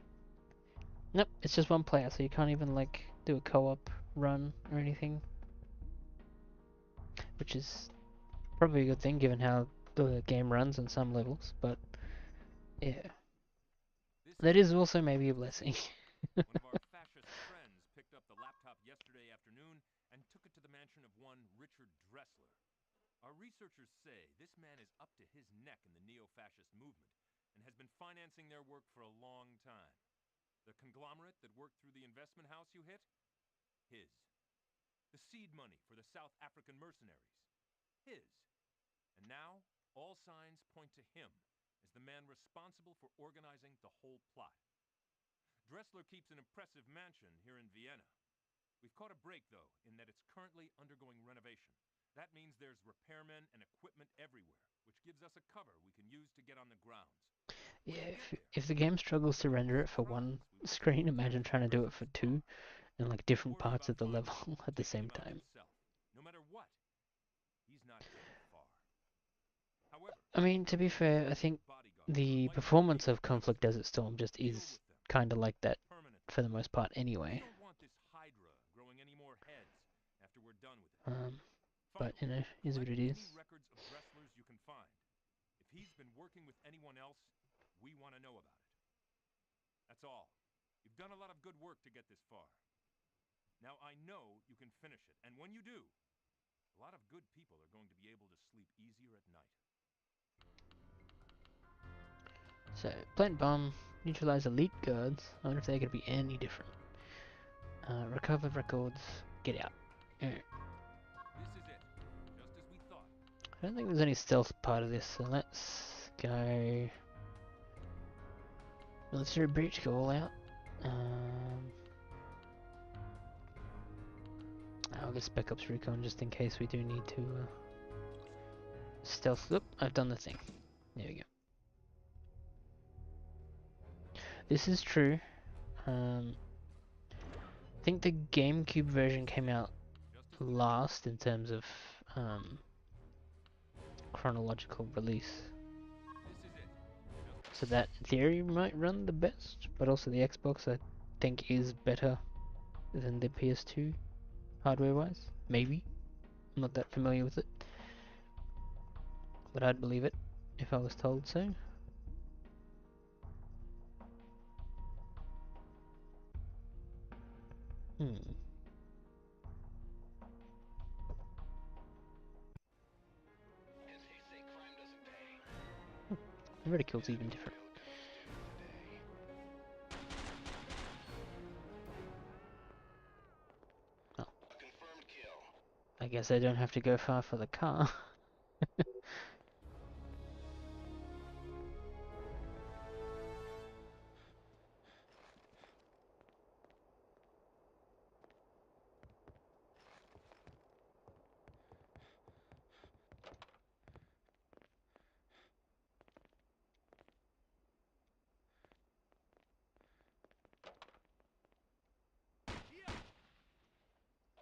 Nope, it's just one player, so you can't even like do a co-op run or anything. Which is probably a good thing given how the game runs on some levels, but yeah. That is also maybe a blessing. One of our fascist friends picked up the laptop yesterday afternoon and took it to the mansion of one Richard Dressler. Our researchers say this man is up to his neck in the neo-fascist movement and has been financing their work for a long time. The conglomerate that worked through the investment house you hit? His. The seed money for the South African mercenaries? His. And now, all signs point to him as the man responsible for organizing the whole plot. Dressler keeps an impressive mansion here in Vienna. We've caught a break, though, in that it's currently undergoing renovation. That means there's repairmen and equipment everywhere, which gives us a cover we can use to get on the grounds. Yeah, if the game struggles to render it for one screen, imagine trying to do it for two, and like different parts of the level at the same time. No matter what, he's not getting far. However, I mean, to be fair, I think the performance of Conflict Desert Storm just is kind of like that for the most part anyway. We don't want this Hydra growing any more heads after we're done with it. But, you know, is what it is. Any records of Dressler's you can find. If he's been working with anyone else, we want to know about it. That's all. You've done a lot of good work to get this far. Now I know you can finish it, and when you do, a lot of good people are going to be able to sleep easier at night. So, plant bomb, neutralize elite guards. I wonder if they're going to be any different. Recover records, get out. This is it. Just as we thought. I don't think there's any stealth part of this, so let's go. Military breach, go all out. I'll get Spec Ops Recon just in case we do need to stealth. Oop, I've done the thing. There we go. This is true. I think the GameCube version came out last in terms of chronological release. So that, in theory, might run the best, but also the Xbox, I think, is better than the PS2, hardware-wise. Maybe. I'm not that familiar with it. But I'd believe it, if I was told so. As they say, crime doesn't pay. Ridicule's even different. Oh. A confirmed kill. I guess I don't have to go far for the car.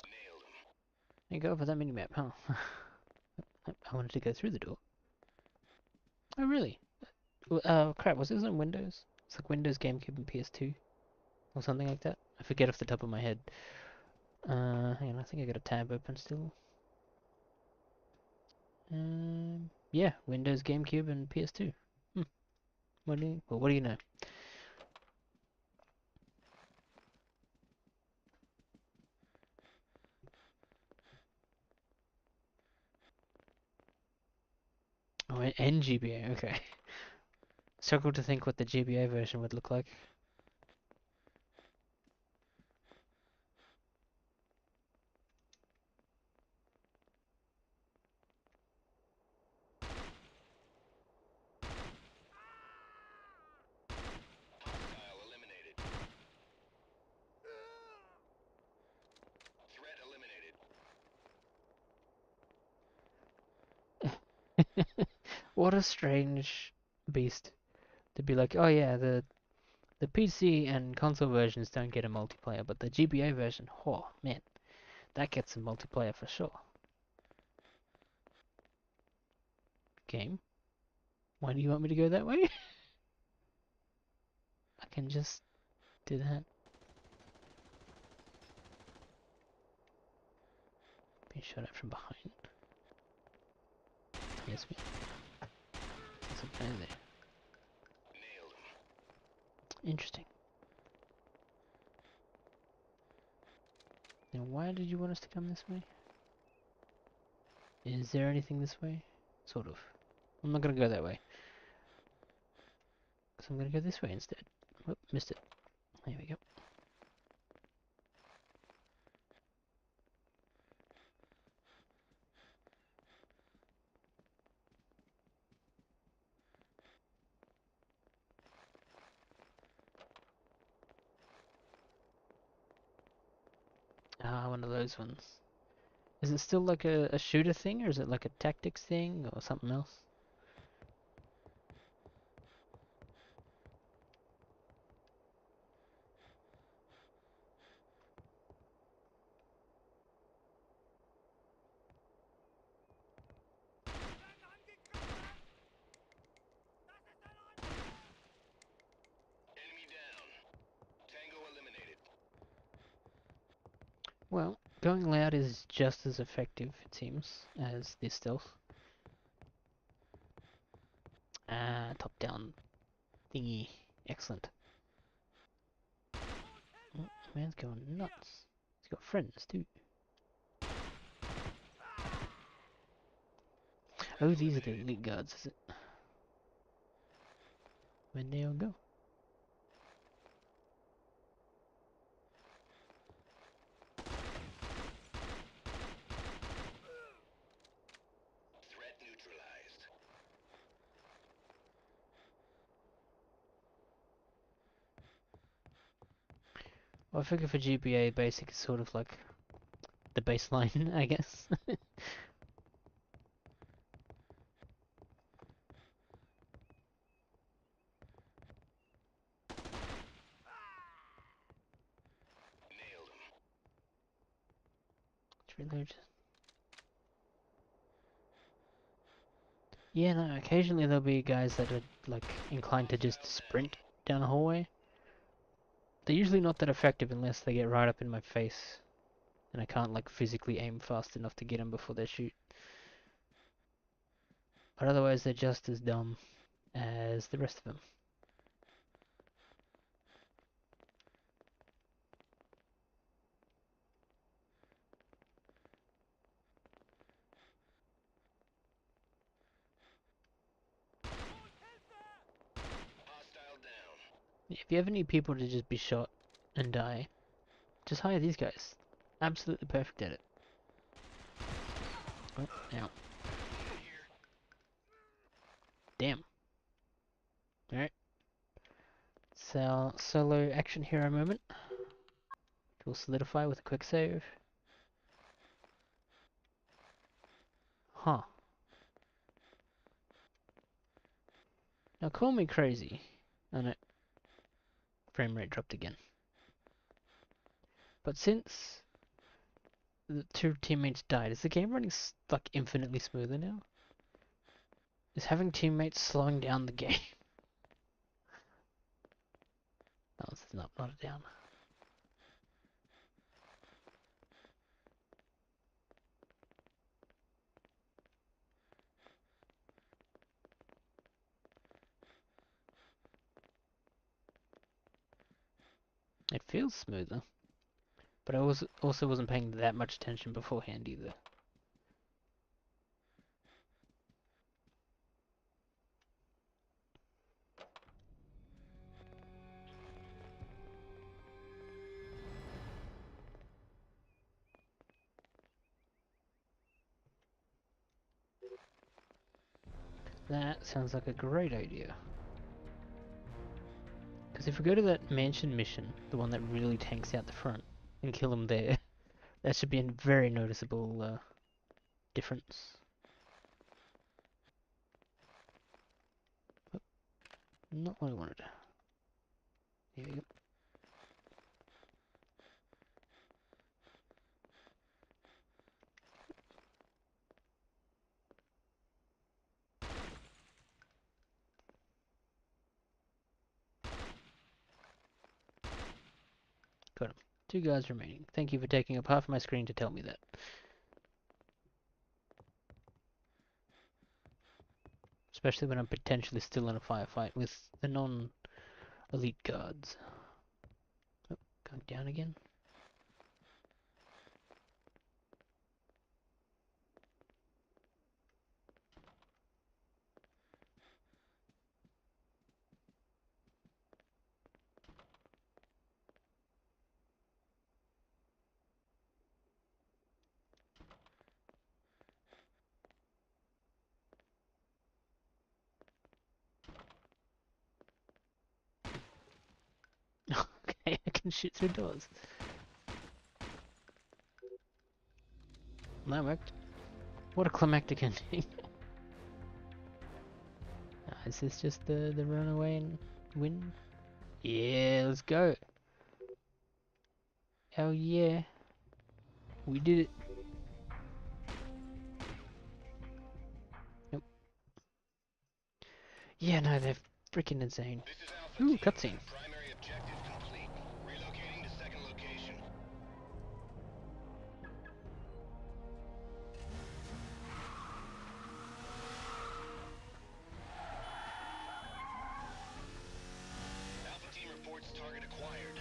Nailed him. You go for that minimap, huh? I wanted to go through the door. Oh, really? Crap, was this on Windows? It's like Windows, GameCube, and PS2? Or something like that? I forget off the top of my head. Hang on, I think I got a tab open still. Yeah, Windows, GameCube, and PS2. What do you know? Oh, and GBA, okay. Struggle to think what the GBA version would look like. Hostile eliminated. Threat eliminated. What a strange beast to be like, oh yeah, the PC and console versions don't get a multiplayer, but the GBA version, oh man, that gets a multiplayer for sure. Game? Why do you want me to go that way? I can just do that. Being shot at from behind. Yes, me. There's a guy there. Nailed him. Interesting. Now, why did you want us to come this way? Is there anything this way? Sort of. I'm not gonna go that way. Because I'm gonna go this way instead. Whoop, missed it. There we go. those ones. Is it still like a shooter thing, or is it like a tactics thing, or something else? Enemy down. Tango eliminated. Well, going loud is just as effective, it seems, as this stealth. Ah, top-down thingy. Excellent. Oh, man's going nuts. He's got friends, too. Oh, these are the elite guards, is it? Where'd they all go? Threat neutralized. Well, I figure for GBA, basic is sort of like the baseline, I guess. Nailed him. Reload. Yeah, no, occasionally there'll be guys that are like inclined to just sprint down a hallway. They're usually not that effective unless they get right up in my face and I can't like physically aim fast enough to get them before they shoot. But otherwise they're just as dumb as the rest of them. Hostile down. If you ever need people to just be shot and die, just hire these guys. Absolutely perfect at it. Oh, ow. Here. Damn. Alright. So, solo action hero moment. We'll solidify with a quick save. Huh. Now call me crazy. Oh no. Frame rate dropped again. But since the two teammates died, is the game running like infinitely smoother now? Is having teammates slowing down the game? Oh, this is not a down. It feels smoother. But I also wasn't paying that much attention beforehand either. That sounds like a great idea. Because if we go to that mansion mission, the one that really tanks out the front, and kill him there, that should be a very noticeable difference. Oh, not what I wanted. Here we go. Got him. 2 guards remaining. Thank you for taking up half my screen to tell me that. Especially when I'm potentially still in a firefight with the non-elite guards. Oh, going down again. Okay, I can shoot through doors. that worked. What a climactic ending. Is this just the run away and win? Yeah, let's go. Hell yeah. We did it. Nope. Yeah, no, they're freaking insane. This is Alpha Ooh, Team. cutscene. Primary objective complete. Relocating to second location. Alpha Team reports target acquired.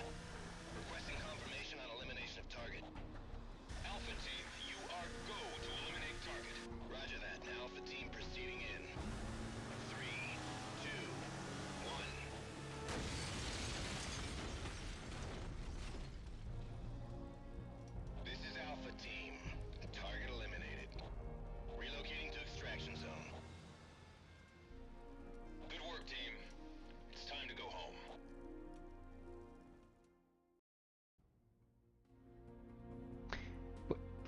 Requesting confirmation on elimination of target. Alpha Team, you are go to eliminate target. Roger that. Now Alpha Team proceeding in. 3, 2, 1. This is Alpha Team. Target eliminated. Relocating to extraction zone. Good work, team. It's time to go home.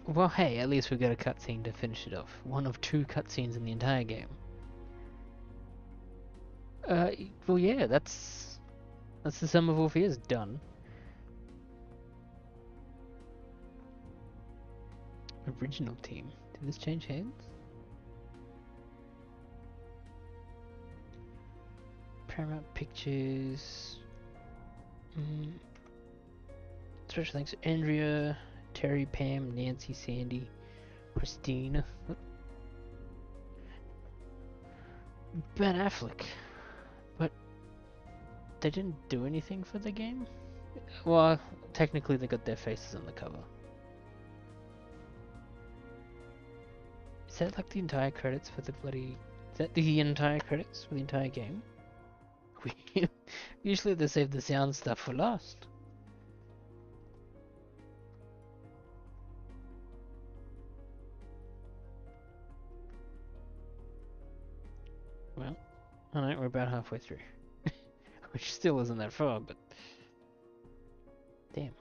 Well, hey, at least we got a cutscene to finish it off. One of 2 cutscenes in the entire game. Well, yeah, that's the sum of all fears done. Original team. Did this change hands? Paramount Pictures. Special thanks to Andrea, Terry, Pam, Nancy, Sandy, Christine. Ben Affleck. But they didn't do anything for the game? Well, technically they got their faces on the cover. Is that like the entire credits for the bloody... Is that the entire credits for the entire game? Usually they save the sound stuff for last. Well, alright, we're about halfway through. Which still isn't that far, but... Damn.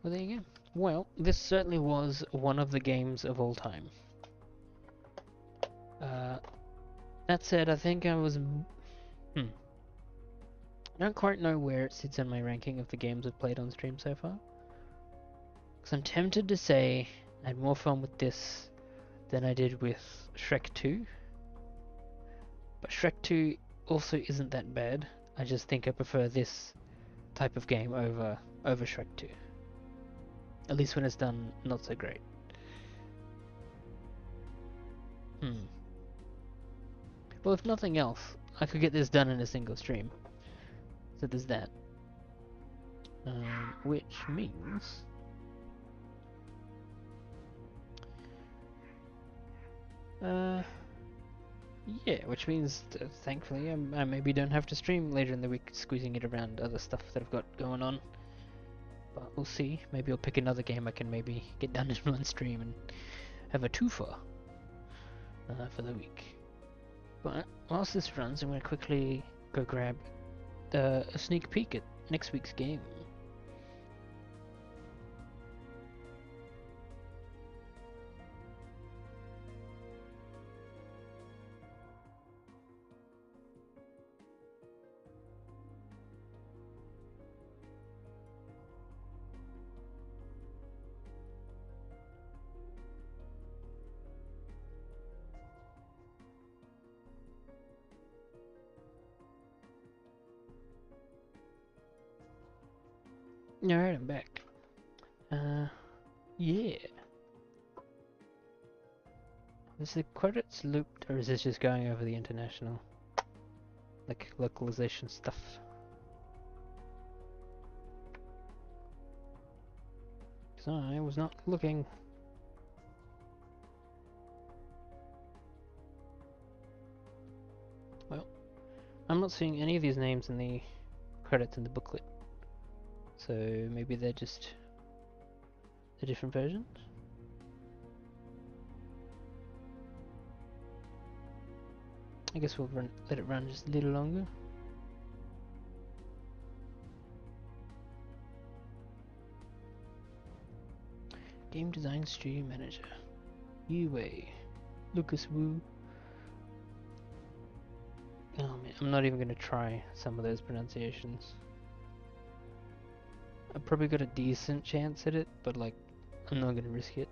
Well, there you go. Well, this certainly was one of the games of all time. That said, I think I was... I don't quite know where it sits on my ranking of the games I've played on stream so far. Because I'm tempted to say I had more fun with this than I did with Shrek 2. But Shrek 2 also isn't that bad. I just think I prefer this type of game over Shrek 2. At least when it's done not so great. Well, if nothing else, I could get this done in a single stream. So there's that. Which means... yeah, which means thankfully I maybe don't have to stream later in the week, squeezing it around other stuff that I've got going on. But we'll see. Maybe I'll pick another game I can maybe get done in one stream and have a twofer for the week. But whilst this runs, I'm going to quickly go grab a sneak peek at next week's game. Alright, I'm back. Yeah. Is the credits looped, or is this just going over the international, like, localization stuff? So I was not looking. Well, I'm not seeing any of these names in the credits in the booklet. So maybe they're just the different versions? I guess we'll let it run just a little longer. Game Design Studio Manager. Yue. Lucas Wu. Oh man, I'm not even gonna try some of those pronunciations. I've probably got a decent chance at it, but like, I'm not gonna risk it.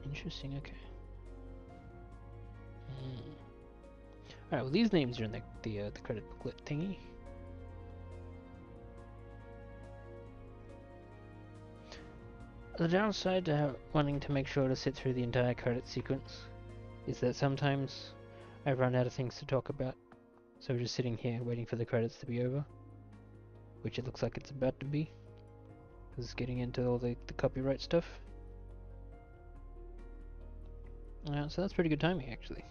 Interesting, okay. Alright, well these names are in the credit booklet thingy. The downside to wanting to make sure to sit through the entire credit sequence is that sometimes I run out of things to talk about, so we're just sitting here waiting for the credits to be over, which it looks like it's about to be, because it's getting into all the copyright stuff. So that's pretty good timing actually.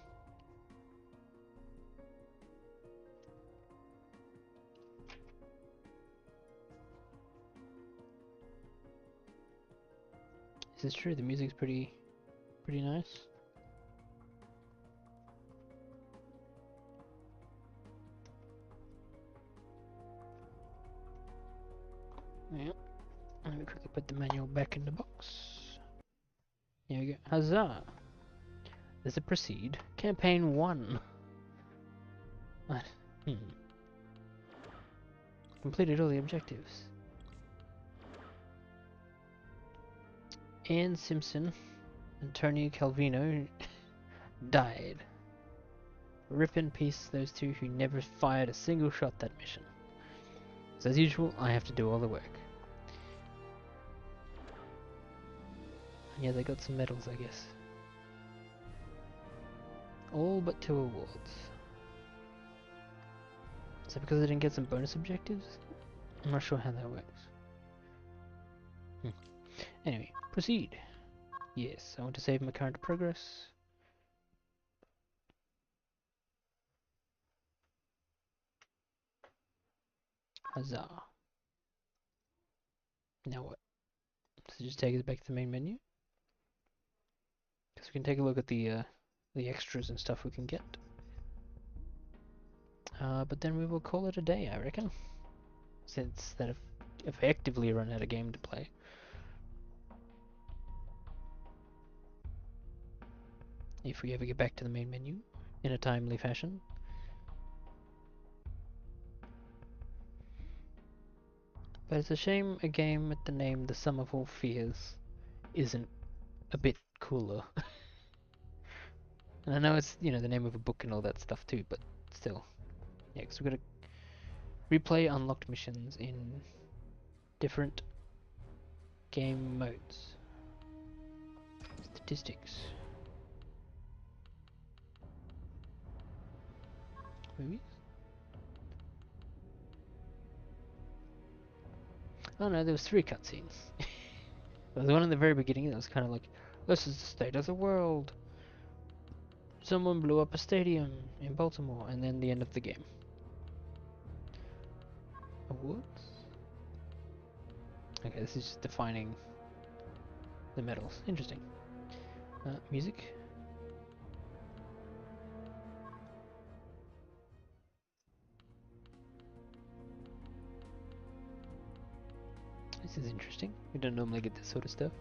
This is true, the music's pretty nice. Yeah. Let me quickly put the manual back in the box. Here we go. Huzzah! There's a proceed. Campaign 1. What? Completed all the objectives. Ann Simpson and Tony Calvino died. Rip in peace those two who never fired a single shot that mission. So as usual, I have to do all the work. And yeah, they got some medals, I guess. All but 2 awards. So because I didn't get some bonus objectives? I'm not sure how that works. Anyway, proceed. Yes, I want to save my current progress. Huzzah. Now what? So just take us back to the main menu. Because we can take a look at the extras and stuff we can get. But then we will call it a day, I reckon. Since that effectively run out of game to play. If we ever get back to the main menu in a timely fashion. But it's a shame a game with the name The Sum of All Fears isn't a bit cooler. And I know it's, you know, the name of a book and all that stuff too, but still. Yeah, because we're going to replay unlocked missions in different game modes. Statistics. Movies? Oh no, there was 3 cutscenes. There was one in the very beginning that was kind of like, this is the state of the world. Someone blew up a stadium in Baltimore, and then the end of the game. Awards? Okay, this is just defining the medals. Interesting. Music? This is interesting. We don't normally get this sort of stuff.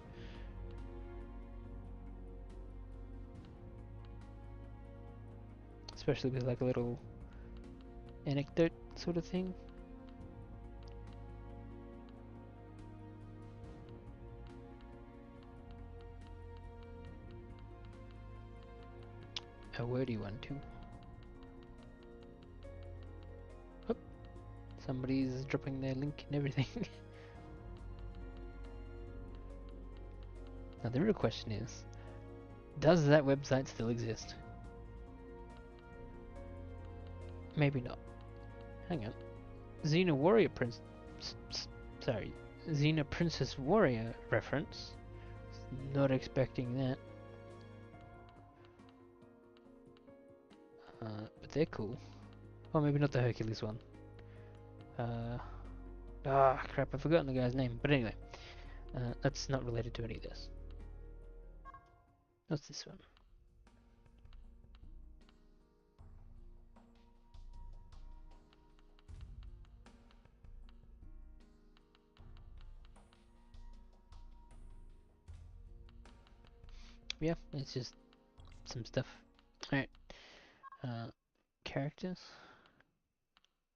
Especially with like a little anecdote sort of thing. A wordy one too. Oop. Somebody's dropping their link and everything. Now the real question is, does that website still exist? Maybe not. Hang on. Xena Warrior Xena Princess Warrior reference. Not expecting that. But they're cool. Oh, maybe not the Hercules one. Crap, I've forgotten the guy's name. But anyway, that's not related to any of this. What's this one? yeah, it's just some stuff. Alright, characters.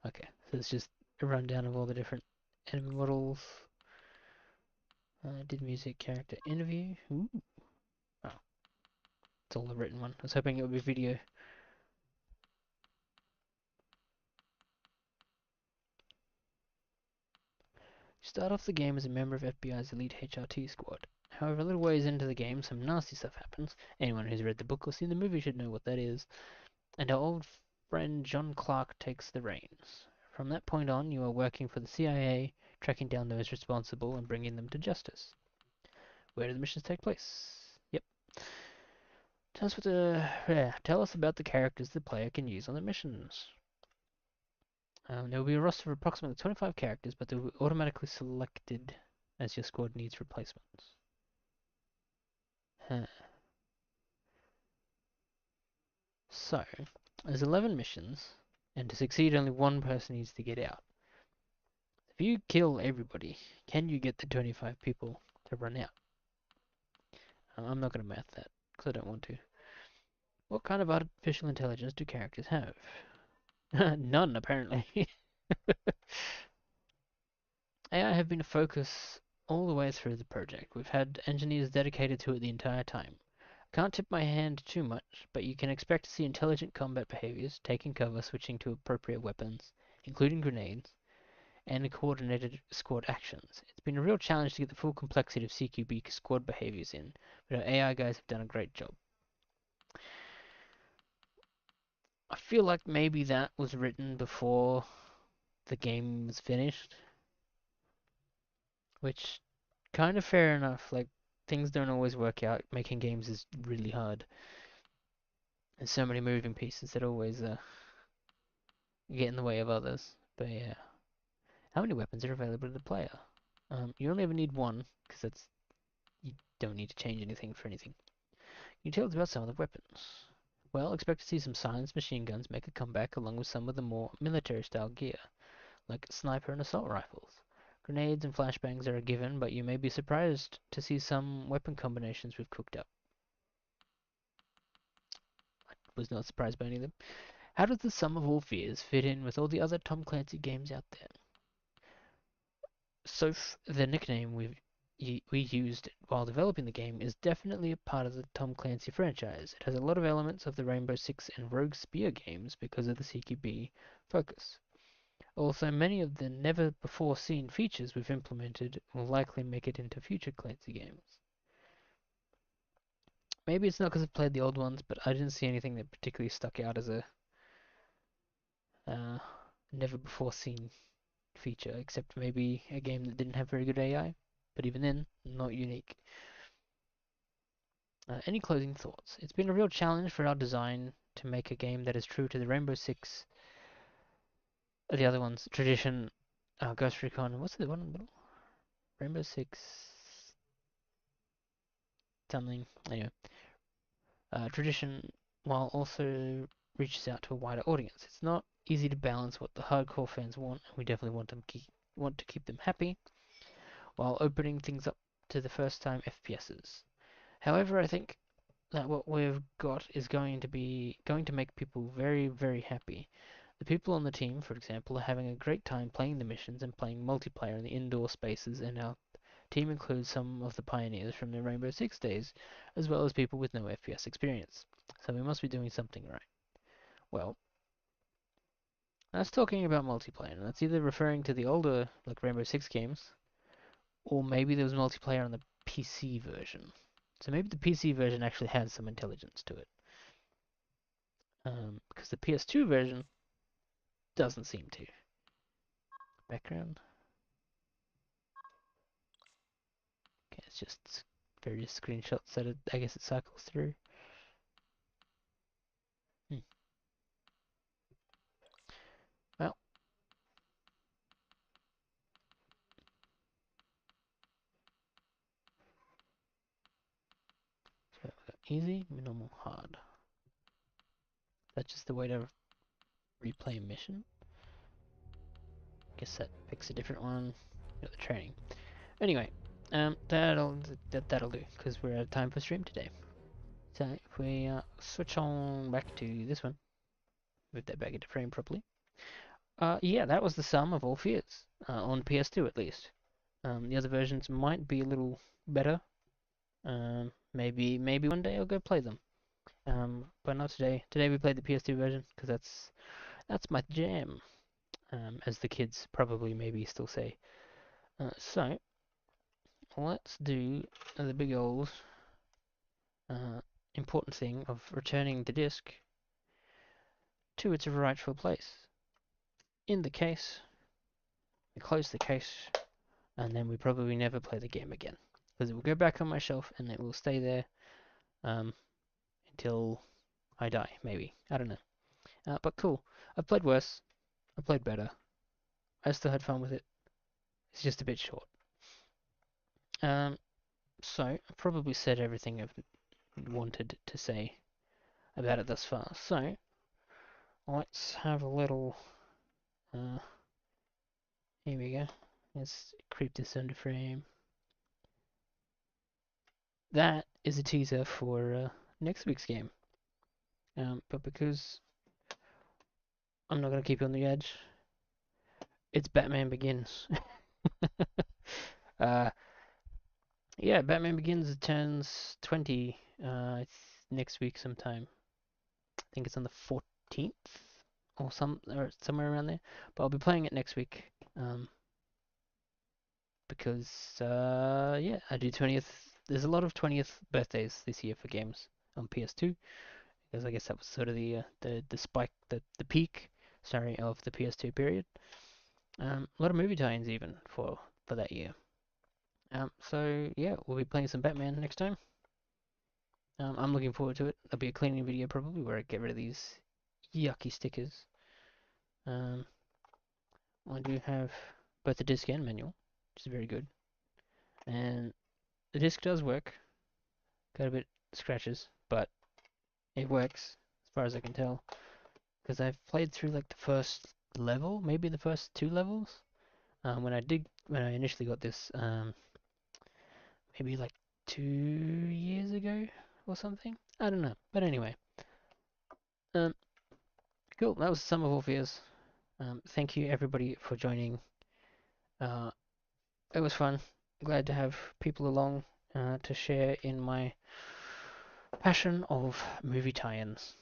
Okay, so it's just a rundown of all the different enemy models. Did music, character, interview. Ooh. Oh, it's all the written one. I was hoping it would be video. You start off the game as a member of FBI's elite HRT squad. However, a little ways into the game, some nasty stuff happens. Anyone who's read the book or seen the movie should know what that is. And our old friend John Clark takes the reins. From that point on, you are working for the CIA, tracking down those responsible and bringing them to justice. Where do the missions take place? Yep. Tell us about the characters the player can use on the missions. There will be a roster of approximately 25 characters, but they will be automatically selected as your squad needs replacements. Huh. So, there's 11 missions, and to succeed only one person needs to get out. If you kill everybody, can you get the 25 people to run out? I'm not going to math that, because I don't want to. What kind of artificial intelligence do characters have? None, apparently. AI have been a focus all the way through the project. We've had engineers dedicated to it the entire time. I can't tip my hand too much, but you can expect to see intelligent combat behaviors, taking cover, switching to appropriate weapons, including grenades, and coordinated squad actions. It's been a real challenge to get the full complexity of CQB squad behaviors in, but our AI guys have done a great job. I feel like maybe that was written before the game was finished, which kind of fair enough. Like, things don't always work out. Making games is really hard. There's so many moving pieces that always get in the way of others. But yeah, how many weapons are available to the player? You only ever need one, because that's you don't need to change anything for anything. Can you tell us about some of the weapons? Well, expect to see some silenced machine guns make a comeback along with some of the more military-style gear, like sniper and assault rifles. Grenades and flashbangs are a given, but you may be surprised to see some weapon combinations we've cooked up. I was not surprised by any of them. How does the Sum of All Fears fit in with all the other Tom Clancy games out there? Soph, the nickname we used while developing the game, is definitely a part of the Tom Clancy franchise. It has a lot of elements of the Rainbow Six and Rogue Spear games because of the CQB focus. Also, many of the never-before-seen features we've implemented will likely make it into future Clancy games. Maybe it's not because I've played the old ones, but I didn't see anything that particularly stuck out as a never-before-seen feature, except maybe a game that didn't have very good AI. But even then, not unique. Any closing thoughts? It's been a real challenge for our design to make a game that is true to the Rainbow Six, the other ones, tradition, Ghost Recon. What's the one in the middle? Rainbow Six something. Anyway, tradition while also reaches out to a wider audience. It's not easy to balance what the hardcore fans want, and we definitely want to keep them happy, while opening things up to the first time FPSs. However, I think that what we've got is going to make people very, very happy. The people on the team, for example, are having a great time playing the missions and playing multiplayer in the indoor spaces, and our team includes some of the pioneers from the Rainbow Six days, as well as people with no FPS experience. So we must be doing something right. Well, that's talking about multiplayer, and that's either referring to the older, like Rainbow Six games, or maybe there was multiplayer on the PC version. So maybe the PC version actually has some intelligence to it. Because the PS2 version doesn't seem to. Background. Okay, it's just various screenshots that I guess it cycles through. Well, so easy, minimal, hard. That's just the way to replay a mission. Guess that picks a different one. Got the training. Anyway, that'll do because we're out of time for stream today. So if we switch on back to this one, move that back into frame properly. Yeah, that was the sum of all fears, on PS2 at least. The other versions might be a little better. Maybe one day I'll go play them. But not today. Today we played the PS2 version because that's my jam, as the kids probably maybe still say. So let's do the big old important thing of returning the disc to its rightful place in the case. We close the case, and then we probably never play the game again because it will go back on my shelf and it will stay there until I die. Maybe, I don't know. But cool. I've played worse. I played better. I still had fun with it. It's just a bit short. So I've probably said everything I've wanted to say about it thus far. So let's have a little. Here we go. Let's creep this under frame. That is a teaser for next week's game. But because I'm not gonna keep you on the edge, it's Batman Begins. Yeah, Batman Begins turns 20 next week sometime. I think it's on the 14th or somewhere around there. But I'll be playing it next week. Because yeah, I do 20th. There's a lot of 20th birthdays this year for games on PS2 because I guess that was sort of the spike, the peak, sorry, of the PS2 period. A lot of movie tie-ins even for that year. So yeah, we'll be playing some Batman next time. I'm looking forward to it. There'll be a cleaning video probably where I get rid of these yucky stickers. I do have both the disc and manual, which is very good. And the disc does work. Got a bit scratches, but it works as far as I can tell. Because I've played through like the first level, maybe the first two levels. When I initially got this, maybe like 2 years ago or something. I don't know, but anyway, um, cool. That was Sum of All Fears. Thank you everybody for joining. It was fun. Glad to have people along to share in my passion of movie tie-ins.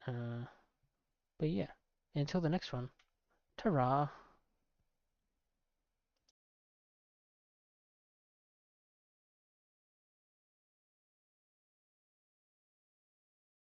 But yeah, until the next one, ta-ra!